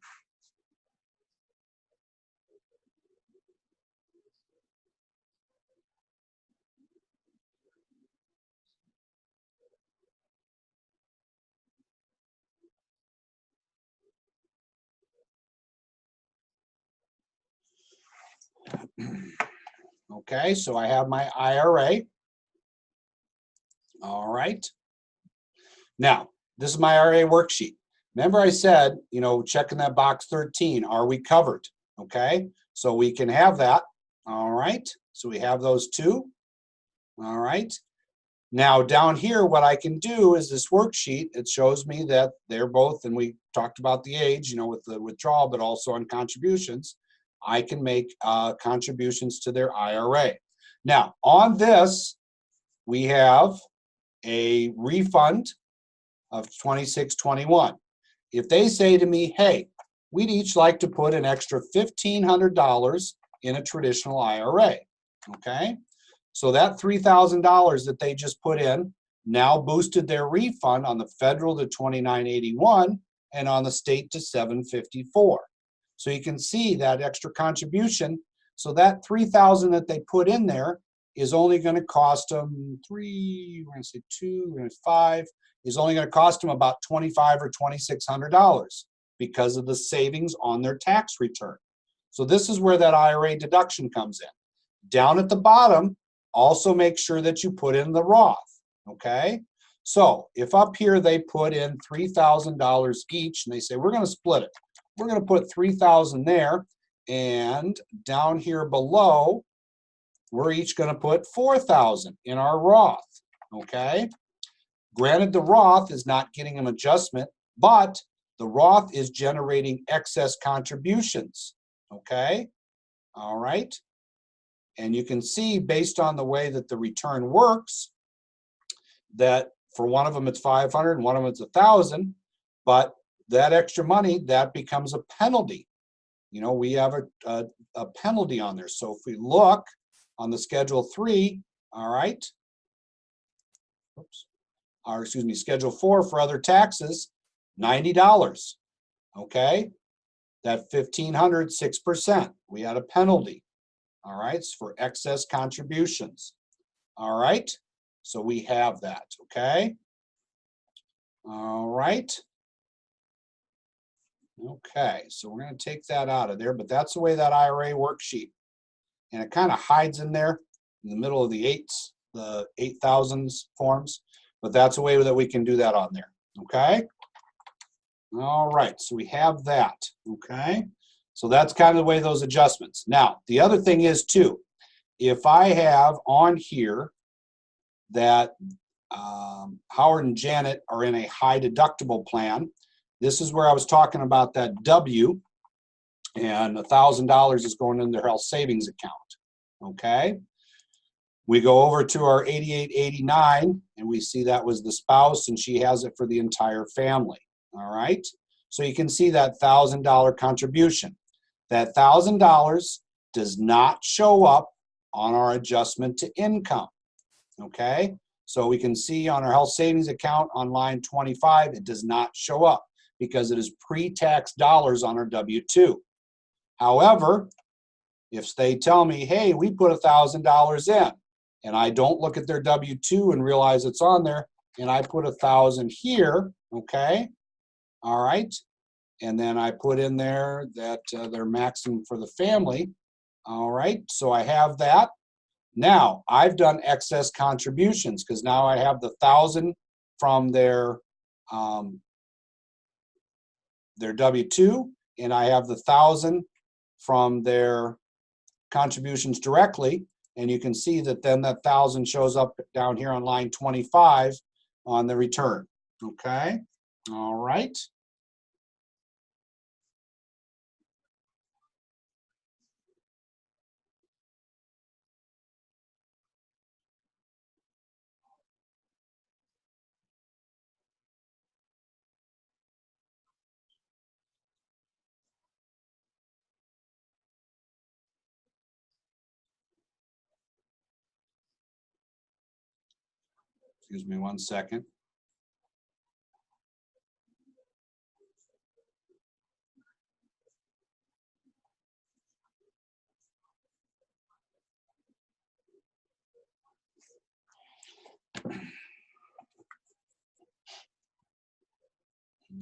A: Okay, so I have my IRA. All right. Now, this is my IRA worksheet. Remember I said, checking that box 13, are we covered? Okay, so we can have that. All right, so we have those two. All right. Now down here, what I can do is this worksheet, it shows me that they're both, and we talked about the age, with the withdrawal, but also on contributions. I can make contributions to their IRA. Now, on this, we have a refund of $26.21. If they say to me, hey, we'd each like to put an extra $1,500 in a traditional IRA, okay? So that $3,000 that they just put in now boosted their refund on the federal to $29.81 and on the state to $754. So you can see that extra contribution. So that $3,000 that they put in there is only going to cost them we're going to say 2, we're going to 5, is only going to cost them about $2,500 or $2,600 because of the savings on their tax return. So this is where that IRA deduction comes in. Down at the bottom, also make sure that you put in the Roth, okay? So if up here they put in $3,000 each and they say, we're going to split it. We're going to put $3,000 there, and down here below, we're each going to put 4,000 in our Roth, okay? Granted, the Roth is not getting an adjustment, but the Roth is generating excess contributions, okay? All right. And you can see based on the way that the return works that for one of them it's 500 and one of them it's 1,000, but that extra money, that becomes a penalty. You know, we have a penalty on there. So if we look on the Schedule 3, all right, oops, or excuse me, Schedule 4 for other taxes, $90, okay? That 1,500, 6%, we had a penalty, all right, it's for excess contributions, all right? So we have that, okay? All right. Okay, so we're going to take that out of there, but that's the way that IRA worksheet, and it kind of hides in there in the middle of the 8,000s forms, but that's a way that we can do that on there, okay? All right, so we have that, okay? So that's kind of the way those adjustments. Now, the other thing is too, if I have on here that Howard and Janet are in a high deductible plan, this is where I was talking about that W, and $1,000 is going in their health savings account, okay? We go over to our 8889, and we see that was the spouse, and she has it for the entire family, all right? So you can see that $1,000 contribution. That $1,000 does not show up on our adjustment to income, okay? So we can see on our health savings account on line 25, it does not show up because it is pre-tax dollars on our W-2. However, if they tell me, hey, we put $1,000 in, and I don't look at their W-2 and realize it's on there, and I put 1,000 here, okay, all right, and then I put in there that they're maximum for the family, all right, so I have that. Now, I've done excess contributions because now I have the 1,000 from their W-2, and I have the 1,000 from their contributions directly, and you can see that then that 1,000 shows up down here on line 25 on the return, okay? All right. Excuse me one second.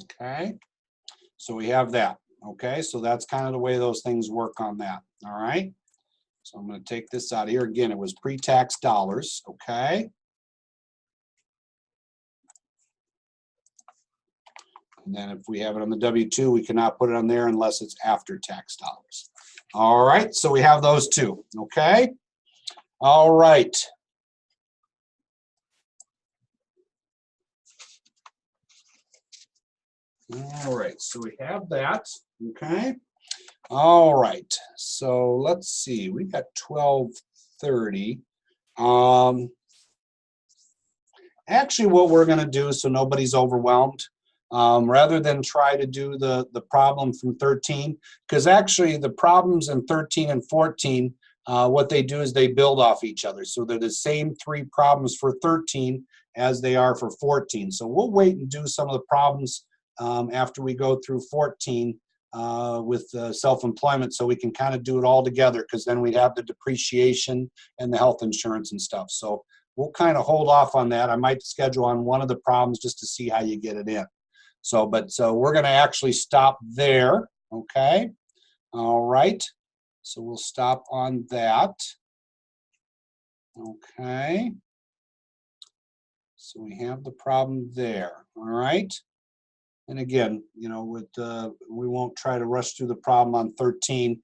A: Okay, so we have that. Okay, so that's kind of the way those things work on that. All right, so I'm going to take this out of here. Again, it was pre-tax dollars. Okay, and then if we have it on the W-2, we cannot put it on there unless it's after tax dollars. All right, so we have those two. Okay, all right. All right, so we have that, okay? All right, so let's see, we got 12:30. Actually, what we're gonna do, so nobody's overwhelmed, rather than try to do the problem from 13, because actually the problems in 13 and 14, what they do is they build off each other. So they're the same 3 problems for 13 as they are for 14. So we'll wait and do some of the problems after we go through 14 with self-employment, so we can kind of do it all together, because then we'd have the depreciation and the health insurance and stuff. So we'll kind of hold off on that. I might schedule on one of the problems just to see how you get it in. So we're going to actually stop there. Okay. All right. So we'll stop on that. Okay. So we have the problem there. All right. And again, you know, we won't try to rush through the problem on 13.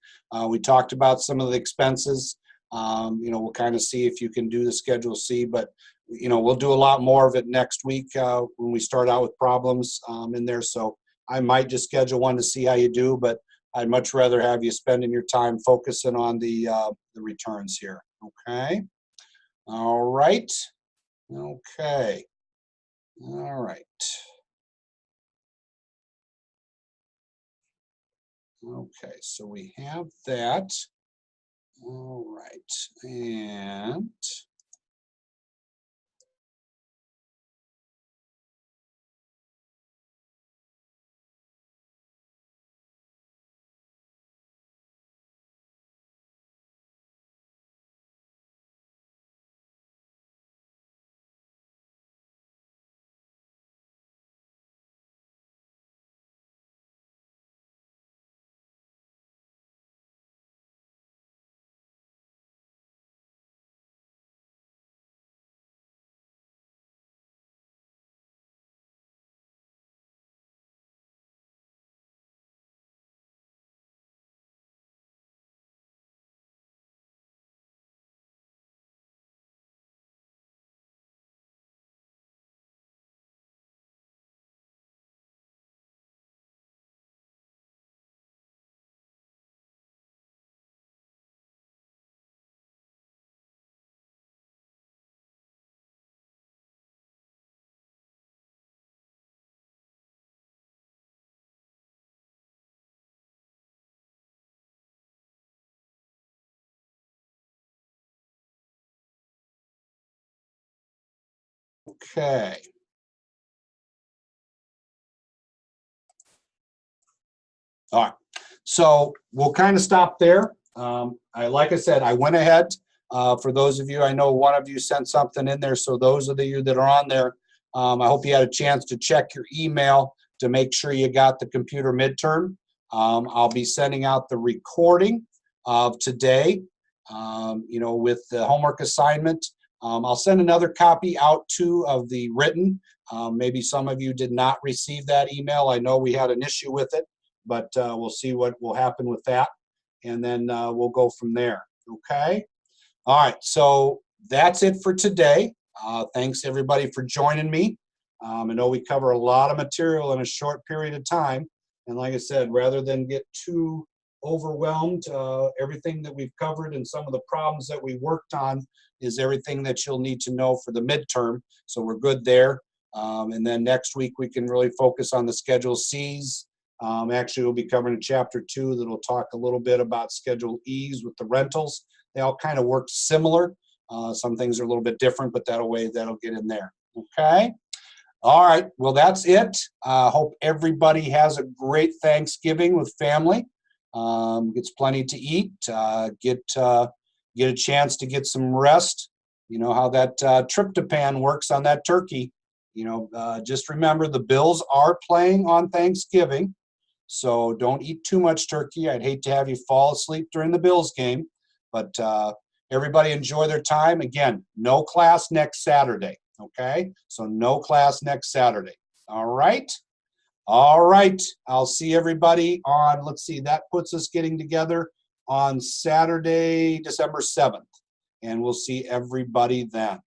A: We talked about some of the expenses. We'll kind of see if you can do the Schedule C, but we'll do a lot more of it next week when we start out with problems in there. So I might just schedule one to see how you do, but I'd much rather have you spending your time focusing on the returns here. Okay. All right. Okay. All right. Okay. So we have that. All right. And okay. All right. So we'll kind of stop there. Like I said, I went ahead. For those of you, I know one of you sent something in there. So those of you that are on there, I hope you had a chance to check your email to make sure you got the computer midterm. I'll be sending out the recording of today, with the homework assignment. I'll send another copy out too of the written. Maybe some of you did not receive that email. I know we had an issue with it, but we'll see what will happen with that, and then we'll go from there. Okay. All right. So that's it for today. Thanks everybody for joining me. I know we cover a lot of material in a short period of time, and like I said, rather than get too overwhelmed, everything that we've covered and some of the problems that we worked on is everything that you'll need to know for the midterm. So we're good there. And then next week we can really focus on the Schedule C's. Actually, we'll be covering chapter 2 that'll talk a little bit about Schedule E's with the rentals. They all kind of work similar. Some things are a little bit different, but that'll get in there. Okay. All right. Well, that's it. Hope everybody has a great Thanksgiving with family. Gets plenty to eat. Get a chance to get some rest. You know how that tryptophan works on that turkey. Just remember the Bills are playing on Thanksgiving. So don't eat too much turkey. I'd hate to have you fall asleep during the Bills game, but everybody enjoy their time. Again, no class next Saturday, okay? So no class next Saturday, all right? All right, I'll see everybody on, let's see, that puts us getting together on Saturday, December 7th, and we'll see everybody then.